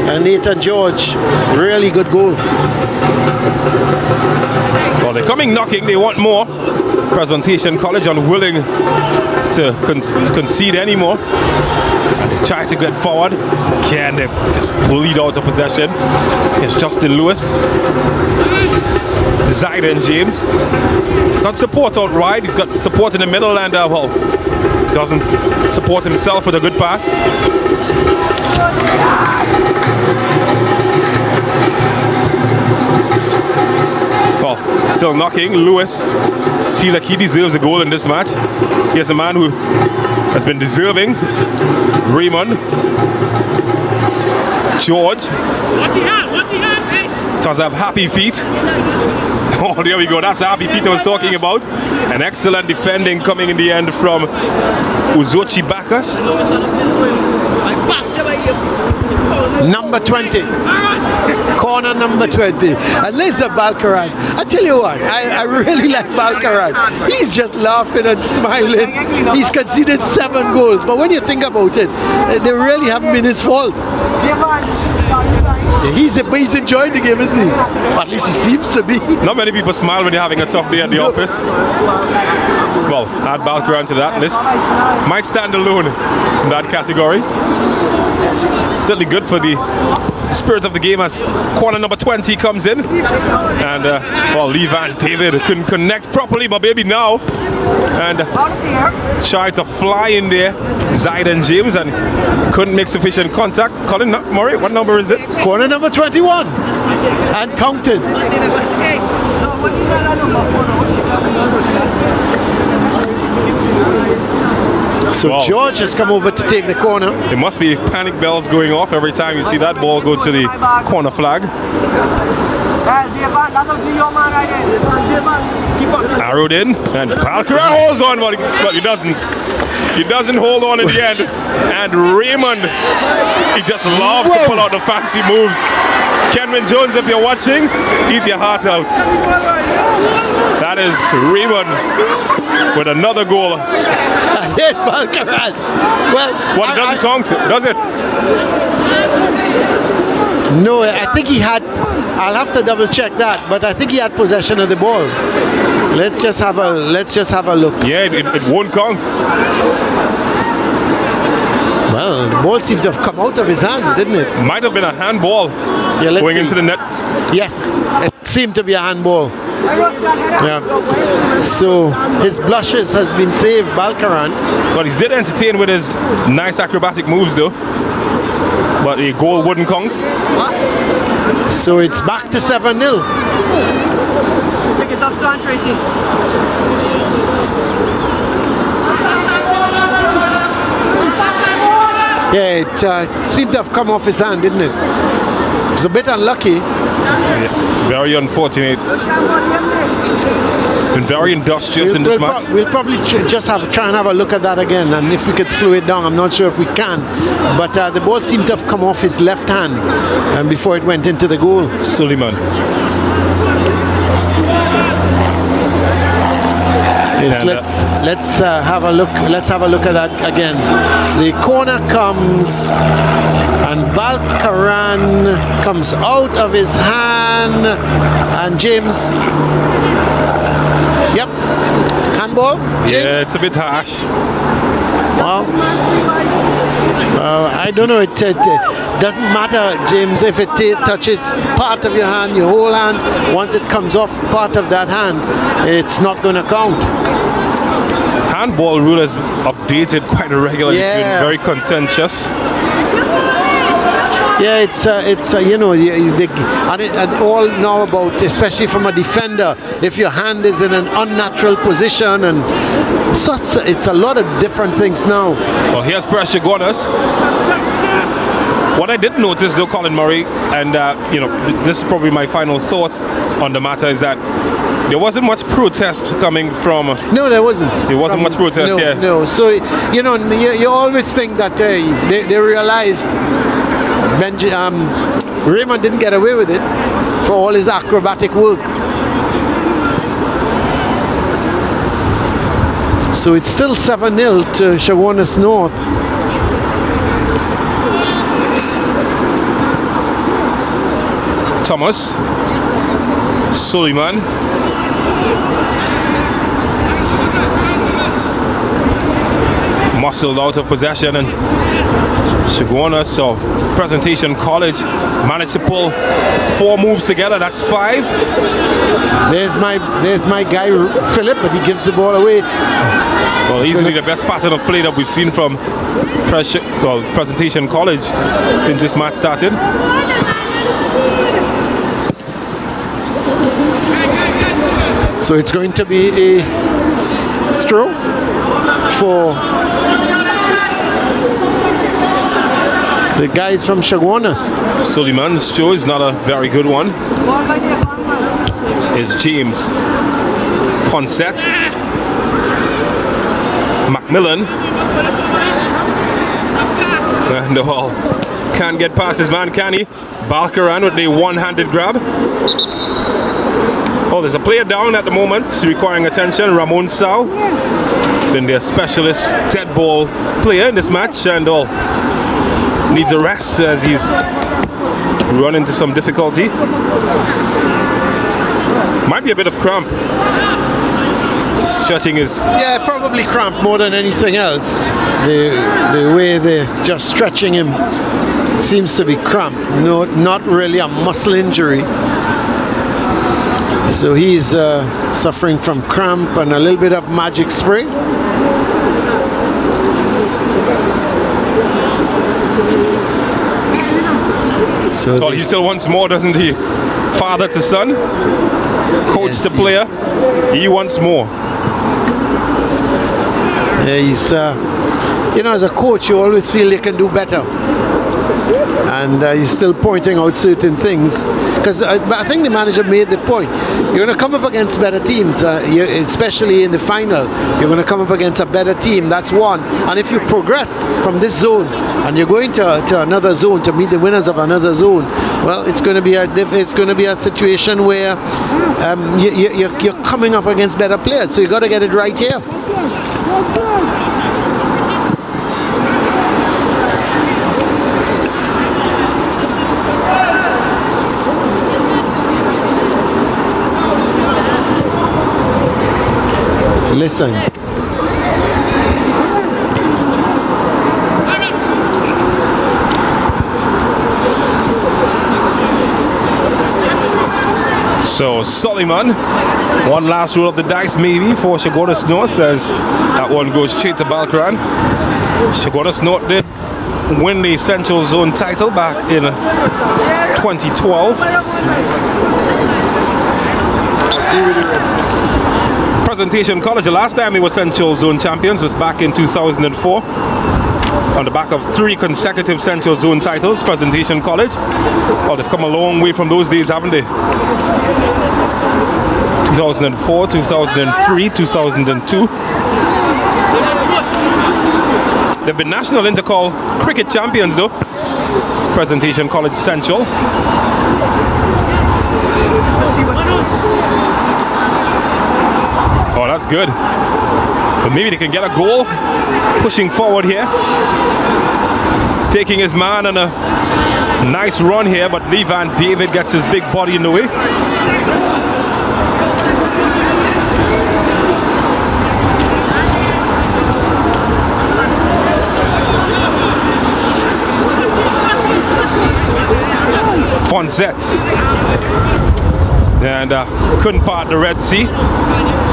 Speaker 7: And Nathan George, really good goal.
Speaker 2: Well, they're coming knocking. They want more. Presentation College unwilling to concede anymore. And they try to get forward. Again, they're just bullied out of possession. It's Justin Lewis. Zyden James. He's got support out wide. He's got support in the middle, and well, doesn't support himself with a good pass. Well, still knocking. Lewis feels like he deserves a goal in this match. Here's a man who has been deserving. Raymond. George. Does have happy feet. Oh, there we go. That's the happy feet I was talking about. An excellent defending coming in the end from Uzochi Bacchus.
Speaker 7: Number 20. Corner number 20. And Lisa Balkaran. I tell you what, I really like Balkaran. He's just laughing and smiling. He's conceded 7 goals. But when you think about it, they really haven't been his fault. He's enjoying the game, isn't he? At least he seems to be.
Speaker 2: Not many people smile when you're having a tough day at the office. Well, add Balkaran to that list. Might stand alone in that category. Certainly good for the spirit of the game as corner number 20 comes in. And, Lee Van David couldn't connect properly, but maybe now. And tried to fly in there, Zayden James, and couldn't make sufficient contact. Colin Murray, what number is it?
Speaker 7: Corner number 21. And counted. So George has come over to take the corner.
Speaker 2: There must be panic bells going off every time you see that ball go to the corner flag. Arrowed in, and Balcaran holds on, but he doesn't. He doesn't hold on in the end. And Raymond, he just loves to pull out the fancy moves. Kenwin Jones, if you're watching, eat your heart out. That is Raymond with another goal.
Speaker 7: Yes, Balcaran. Well,
Speaker 2: it doesn't count, does it?
Speaker 7: No, I think he had. I'll have to double check that, but I think he had possession of the ball. Let's just have a look.
Speaker 2: Yeah, it won't count.
Speaker 7: Well, the ball seemed to have come out of his hand, didn't it?
Speaker 2: Might have been a handball going into the net.
Speaker 7: Yes, it seemed to be a handball. Yeah. So his blushes has been saved, Balcaran.
Speaker 2: But he did entertain with his nice acrobatic moves, though. But the goal wouldn't count.
Speaker 7: So it's back to 7-0.
Speaker 8: Take it up, Son, Tracy.
Speaker 7: Yeah, it seemed to have come off his hand, didn't it? It was a bit unlucky.
Speaker 2: Yeah, very unfortunate. It's been very industrious in this match.
Speaker 7: We'll probably just try and have a look at that again, and if we could slow it down, I'm not sure if we can. But the ball seemed to have come off his left hand before it went into the goal.
Speaker 2: Suleiman.
Speaker 7: Yes, let's have a look. Let's have a look at that again. The corner comes, and Balcaran comes out of his hand, and James. Yep, handball. James?
Speaker 2: Yeah, it's a bit harsh.
Speaker 7: Well, I don't know. It doesn't matter, James, if it touches part of your hand, your whole hand. Once it comes off part of that hand, it's not going to count.
Speaker 2: Handball rule is updated quite regularly. Yeah. It's been very contentious.
Speaker 7: Yeah, it's you know, and all now about, especially from a defender, if your hand is in an unnatural position, and it's a lot of different things now.
Speaker 2: Well, here's pressure Chaguanas. What I did notice, though, Colin Murray, and you know, this is probably my final thought on the matter, is that there wasn't much protest coming from.
Speaker 7: No, there wasn't.
Speaker 2: There wasn't much protest.
Speaker 7: No,
Speaker 2: yeah.
Speaker 7: No. So you know, you always think that they realized Raymond didn't get away with it for all his acrobatic work. So it's still 7-0 to Chaguanas North.
Speaker 2: Thomas, Suleiman, muscled out of possession, and Chaguanas of Presentation College managed to pull 4 moves together. That's 5.
Speaker 7: There's my guy Philip, but he gives the ball away.
Speaker 2: Well, easily the best pattern of play that we've seen from Presentation College since this match started.
Speaker 7: So it's going to be a throw for the guys from Chaguanas.
Speaker 2: Suleiman's show is not a very good one. It's James Fonset, Macmillan, and the ball can't get past his man, can he? Balcaran with the one-handed grab. Oh, there's a player down at the moment requiring attention, Ramon Sao. He's been their specialist dead ball player in this match, and needs a rest as he's run into some difficulty. Might be a bit of cramp. Just stretching his...
Speaker 7: Yeah, probably cramp more than anything else. The way they're just stretching him. Seems to be cramp. No, not really a muscle injury. So he's suffering from cramp and a little bit of magic spray. So
Speaker 2: Well, he still wants more, doesn't he? Father to son, coach
Speaker 7: Yes,
Speaker 2: to player, he wants more.
Speaker 7: yeah, he's, you know, as a coach, you always feel you can do better. And he's still pointing out certain things. Because I think the manager made the point. You're going to come up against better teams, especially in the final. You're going to come up against a better team. That's one. And if you progress from this zone and you're going to another zone to meet the winners of another zone, well, it's going to be a situation where you're coming up against better players. So you got to get it right here. Listen.
Speaker 2: So Suleiman, one last roll of the dice maybe for Chaguanas North, as that one goes straight to Balkaran. Chaguanas North did win the Central Zone title back in 2012. Presentation College, the last time they were Central Zone champions was back in 2004. On the back of 3 consecutive Central Zone titles, Presentation College. Well, they've come a long way from those days, haven't they? 2004, 2003, 2002. They've been National Intercol cricket champions though. Presentation College Central. Oh, that's good. But maybe they can get a goal. Pushing forward here. He's taking his man on a nice run here, but Lee Van David gets his big body in the way. Fonzette. And couldn't part the Red Sea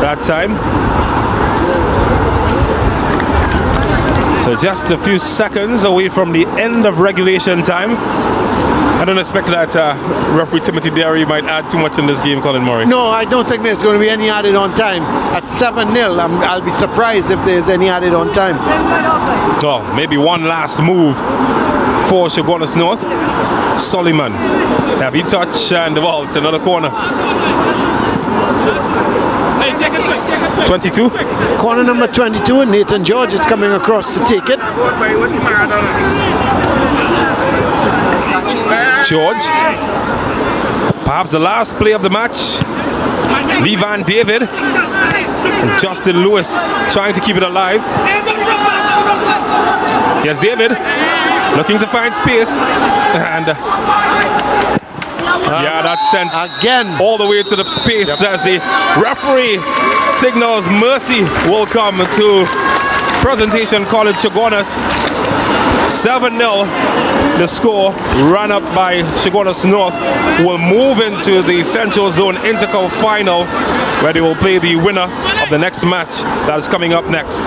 Speaker 2: that time. So just a few seconds away from the end of regulation time. I don't expect that referee Timothy Derry might add too much in this game, Colin Murray.
Speaker 7: No, I don't think there's going to be any added on time. At 7-0, I'll be surprised if there's any added on time.
Speaker 2: Oh, maybe one last move for Chaguanas North. Suleiman, heavy touch and the ball to another corner. 22.
Speaker 7: Corner number 22, and Nathan George is coming across to take it.
Speaker 2: George, perhaps the last play of the match. Lee Van David and Justin Lewis trying to keep it alive. Yes, David looking to find space, and yeah, that's sent
Speaker 7: again
Speaker 2: all the way to the space. As the referee signals mercy will come to Presentation College Chaguanas. 7-0 the score, run up by Chaguanas North, will move into the Central Zone Intercol final, where they will play the winner of the next match that is coming up next.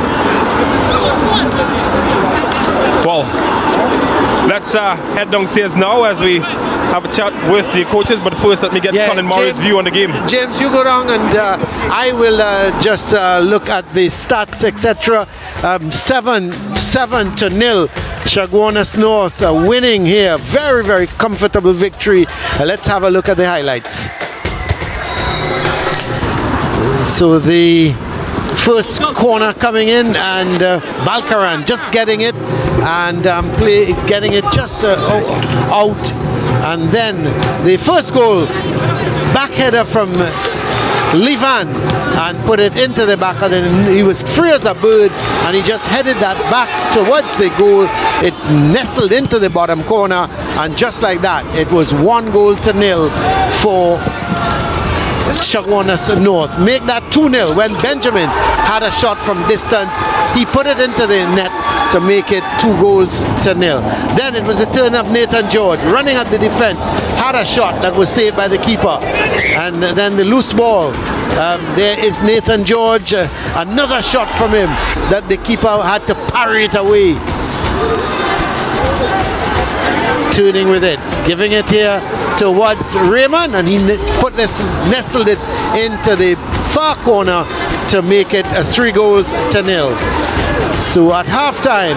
Speaker 2: Well, let's head downstairs now as we have a chat with the coaches, but first let me get Colin Murray's view on the game.
Speaker 7: James, you go down and I will just look at the stats, etc. 7-0 Chaguanas North winning here. Very, very comfortable victory. Let's have a look at the highlights. So the first corner coming in, and Balkaran just getting it and getting it just out. And then the first goal, back header from Levan, and put it into the back, and then he was free as a bird, and he just headed that back towards the goal. It nestled into the bottom corner, and just like that, it was 1-0 for Chaguanas North. Make that 2-0 when Benjamin had a shot from distance. He put it into the net, to make it 2-0. Then it was the turn of Nathan George running at the defense, had a shot that was saved by the keeper, and then the loose ball. There is Nathan George, another shot from him that the keeper had to parry it away. Turning with it, giving it here towards Raymond, and he nestled it into the far corner to make it 3-0. So at halftime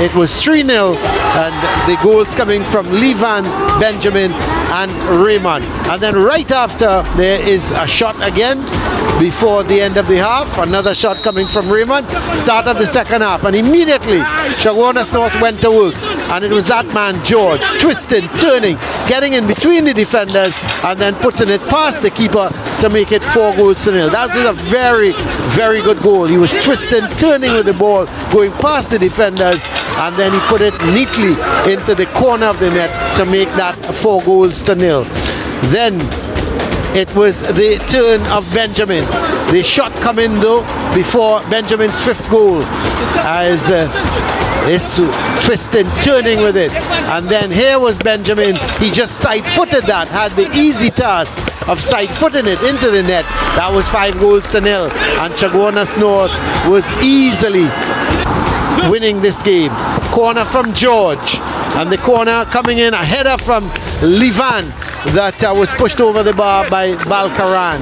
Speaker 7: it was 3-0, and the goals coming from Levan, Benjamin and Raymond. And then right after there is a shot again before the end of the half, another shot coming from Raymond, start of the second half, and immediately Chaguanas North went to work, and it was that man George twisting, turning, getting in between the defenders and then putting it past the keeper to make it 4-0. That was a very, very good goal. He was twisting, turning with the ball, going past the defenders, and then he put it neatly into the corner of the net to make that 4-0. Then it was the turn of Benjamin. The shot coming though before Benjamin's 5th goal, as it's twisting, turning with it, and then here was Benjamin. He just side-footed that, had the easy task of side-footing it into the net. That was 5-0, and Chaguanas North was easily winning this game. Corner from George, and the corner coming in, a header from Levan that was pushed over the bar by Balkaran.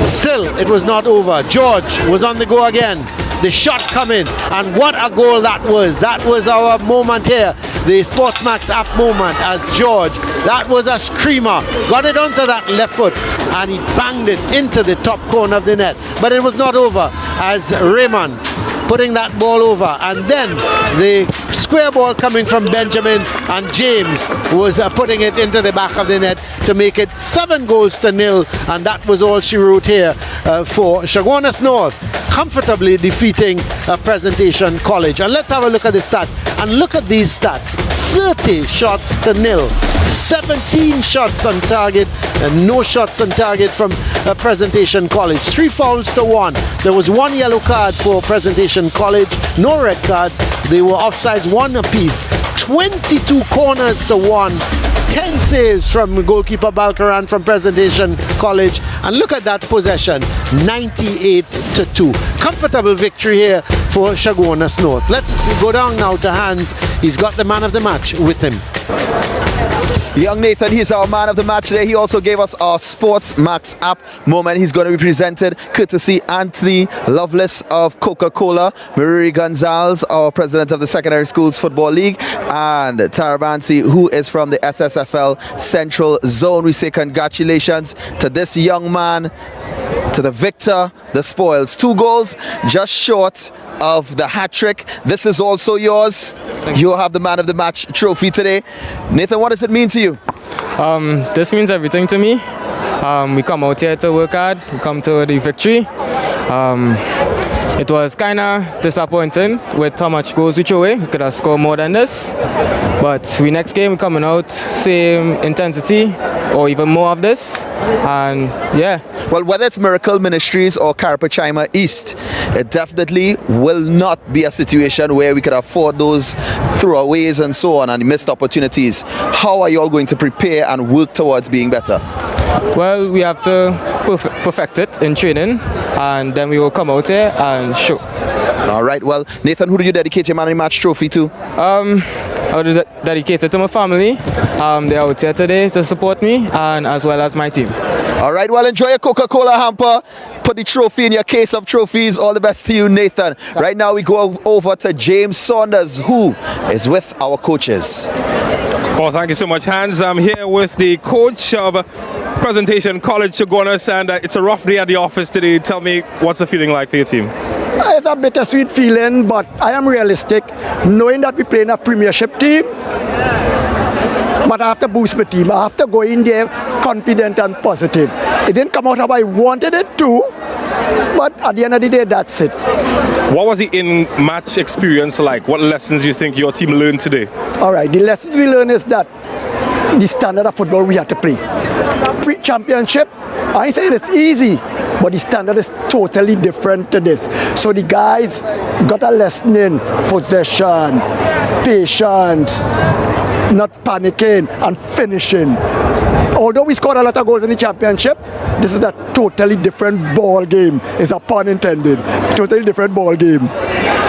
Speaker 7: Still, it was not over. George was on the go again. The shot coming, and what a goal that was. That was our moment here, the SportsMax app moment, as George, that was a screamer, got it onto that left foot and he banged it into the top corner of the net. But it was not over, as Raymond putting that ball over, and then the square ball coming from Benjamin, and James was putting it into the back of the net to make it 7-0, and that was all she wrote here for Chaguanas North, comfortably defeating Presentation College. And let's have a look at the stats, and look at these stats: 30 shots to nil, 17 shots on target, and no shots on target from Presentation College, 3 fouls to 1. There was 1 yellow card for Presentation College, no red cards. They were offsides 1 apiece, 22 corners to 1, 10 saves from goalkeeper Balkaran from Presentation College, and look at that possession, 98-2. Comfortable victory here for Chaguanas North. Let's go down now to Hans. He's got the man of the match with him.
Speaker 6: Young Nathan, he's our man of the match today. He also gave us our SportsMax app moment. He's going to be presented courtesy Anthony Lovelace of COCA-COLA, Marie Gonzalez, our president of the Secondary Schools Football League, and Tarabansi, who is from the SSFL Central Zone. We say congratulations to this young man, to the victor, the spoils. 2 goals, just short of the hat-trick. This is also yours. You have the man of the match trophy today. Nathan, what does it mean to you?
Speaker 9: This means everything to me. We come out here to work hard. We come to the victory. It was kind of disappointing with how much goals we threw away. We could have scored more than this. But next game, we're coming out, same intensity or even more of this. And yeah.
Speaker 6: Well, whether it's Miracle Ministries or Carapachima East, it definitely will not be a situation where we could afford those throwaways and so on and missed opportunities. How are you all going to prepare and work towards being better?
Speaker 9: Well, we have to perfect it in training, and then we will come out here and show.
Speaker 6: All right. Well, Nathan, who do you dedicate your man of the match trophy to?
Speaker 9: I would dedicate it to my family. They're out here today to support me, and as well as my team.
Speaker 6: All right. Well, enjoy your Coca-Cola hamper. Put the trophy in your case of trophies. All the best to you, Nathan. Right now, we go over to James Saunders, who is with our coaches.
Speaker 2: Well, thank you so much, Hans. I'm here with the coach of Presentation College, Chaguanas, and it's a rough day at the office today. Tell me, what's the feeling like for your team?
Speaker 4: It's a bittersweet feeling, but I am realistic, knowing that we play in a premiership team. But I have to boost my team. I have to go in there confident and positive. It didn't come out how I wanted it to, but at the end of the day, that's it.
Speaker 2: What was the in-match experience like? What lessons do you think your team learned today?
Speaker 4: All right, the lessons we learned is that the standard of football we have to play. pre-championship, I ain't saying it's easy, but the standard is totally different to this. So the guys got a lesson in possession, patience, not panicking, and finishing. Although we scored a lot of goals in the championship, this is a totally different ball game. It's a pun intended. Totally different ball game.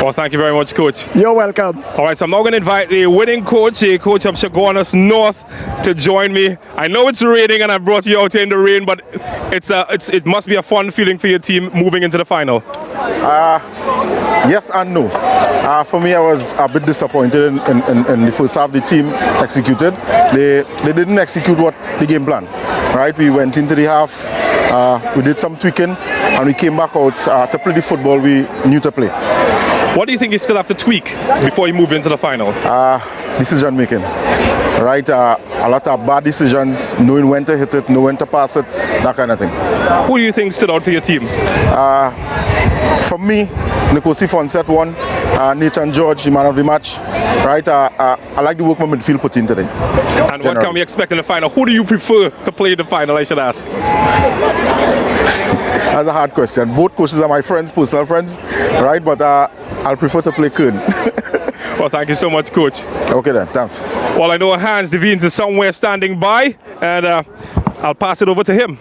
Speaker 2: Well, thank you very much, Coach.
Speaker 4: You're welcome.
Speaker 2: All right, so I'm now going to invite the winning coach, the coach of Chaguanas North, to join me. I know it's raining and I brought you out here in the rain, but it must be a fun feeling for your team moving into the final.
Speaker 3: Yes and no. For me, I was a bit disappointed in the first half. The team executed. They didn't execute what the game plan. Right? We went into the half. We did some tweaking, and we came back out to play the football we knew to play.
Speaker 2: What do you think you still have to tweak before you move into the final?
Speaker 3: Decision making. Right? A lot of bad decisions, knowing when to hit it, knowing when to pass it, that kind of thing.
Speaker 2: Who do you think stood out for your team?
Speaker 3: For me, Nkosi Fonset won. Nathan George, the man of the match. Right? I like the work my midfield put in today.
Speaker 2: And what can we expect in the final? Who do you prefer to play in the final, I should ask?
Speaker 3: That's a hard question. Both coaches are my friends, personal friends. Right? But I'll prefer to play Kern.
Speaker 2: Well, thank you so much, Coach.
Speaker 3: Okay then, thanks.
Speaker 2: Well, I know Hans Devines is somewhere standing by, and I'll pass it over to him.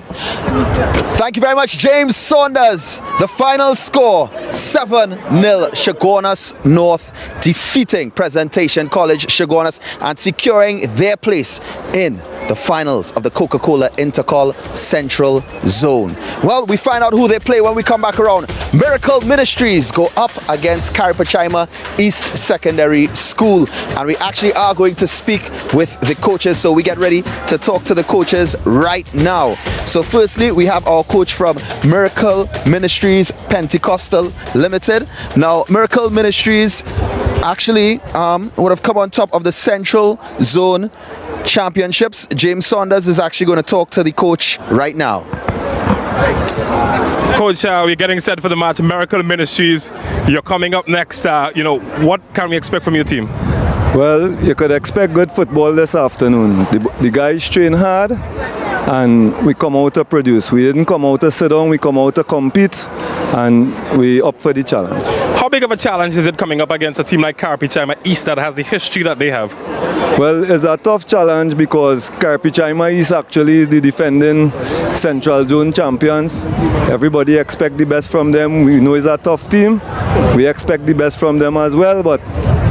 Speaker 6: Thank you very much, James Saunders. The final score, 7-0 Chaguanas North, defeating Presentation College Chaguanas and securing their place in the finals of the Coca-Cola Intercol Central Zone. Well, we find out who they play when we come back around. Miracle Ministries go up against Caripachima East Secondary School, and we actually are going to speak with the coaches, so we get ready to talk to the coaches right now. So firstly, we have our coach from Miracle Ministries Pentecostal Limited. Now, Miracle Ministries actually would have come on top of the Central Zone Championships. James Saunders is actually going to talk to the coach right now.
Speaker 2: Coach, we're getting set for the match. Miracle Ministries, you're coming up next. What can we expect from your team?
Speaker 10: Well, you could expect good football this afternoon. The guys train hard and we come out to produce. We didn't come out to sit down, we come out to compete, and we up for the challenge.
Speaker 2: How big of a challenge is it coming up against a team like Caripachima East that has the history that they have?
Speaker 10: Well, it's a tough challenge because Caripachima East actually is the defending Central Zone champions. Everybody expects the best from them. We know it's a tough team. We expect the best from them as well, but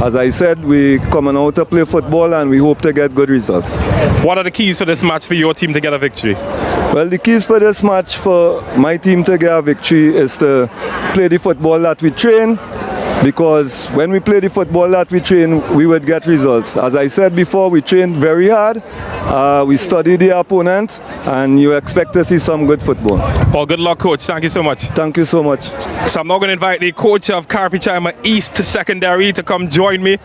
Speaker 10: as I said, we coming out to play football and we hope to get good results.
Speaker 2: What are the keys for this match for your team to get a victory?
Speaker 10: Well, the keys for this match for my team to get a victory is to play the football that we train, because when we play the football that we train, we would get results. As I said before, we train very hard, we study the opponent, and you expect to see some good football.
Speaker 2: Well, good luck, Coach. Thank you so much.
Speaker 10: Thank you so much.
Speaker 2: So I'm now going to invite the coach of Caripachima East Secondary to come join me.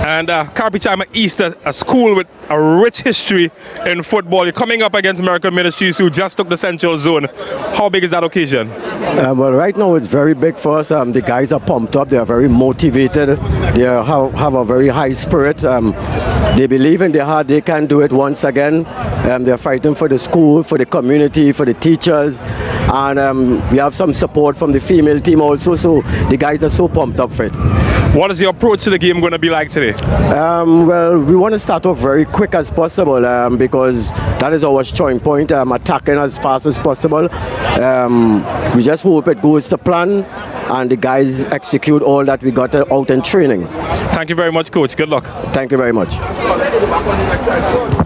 Speaker 2: And Caripachima East, a school with a rich history in football. You're coming up against Miracle Ministries, who just took the Central Zone. How big is that occasion?
Speaker 11: Well, right now it's very big for us. The guys are pumped up. They are very motivated. They have a very high spirit. They believe in their heart they can do it once again. They're fighting for the school, for the community, for the teachers. And we have some support from the female team also. So the guys are so pumped up for it.
Speaker 2: What is your approach to the game going to be like today?
Speaker 11: Well, we want to start off very quick as possible because that is our strong point, attacking as fast as possible. We just hope it goes to plan and the guys execute all that we got out in training.
Speaker 2: Thank you very much, Coach. Good luck.
Speaker 11: Thank you very much.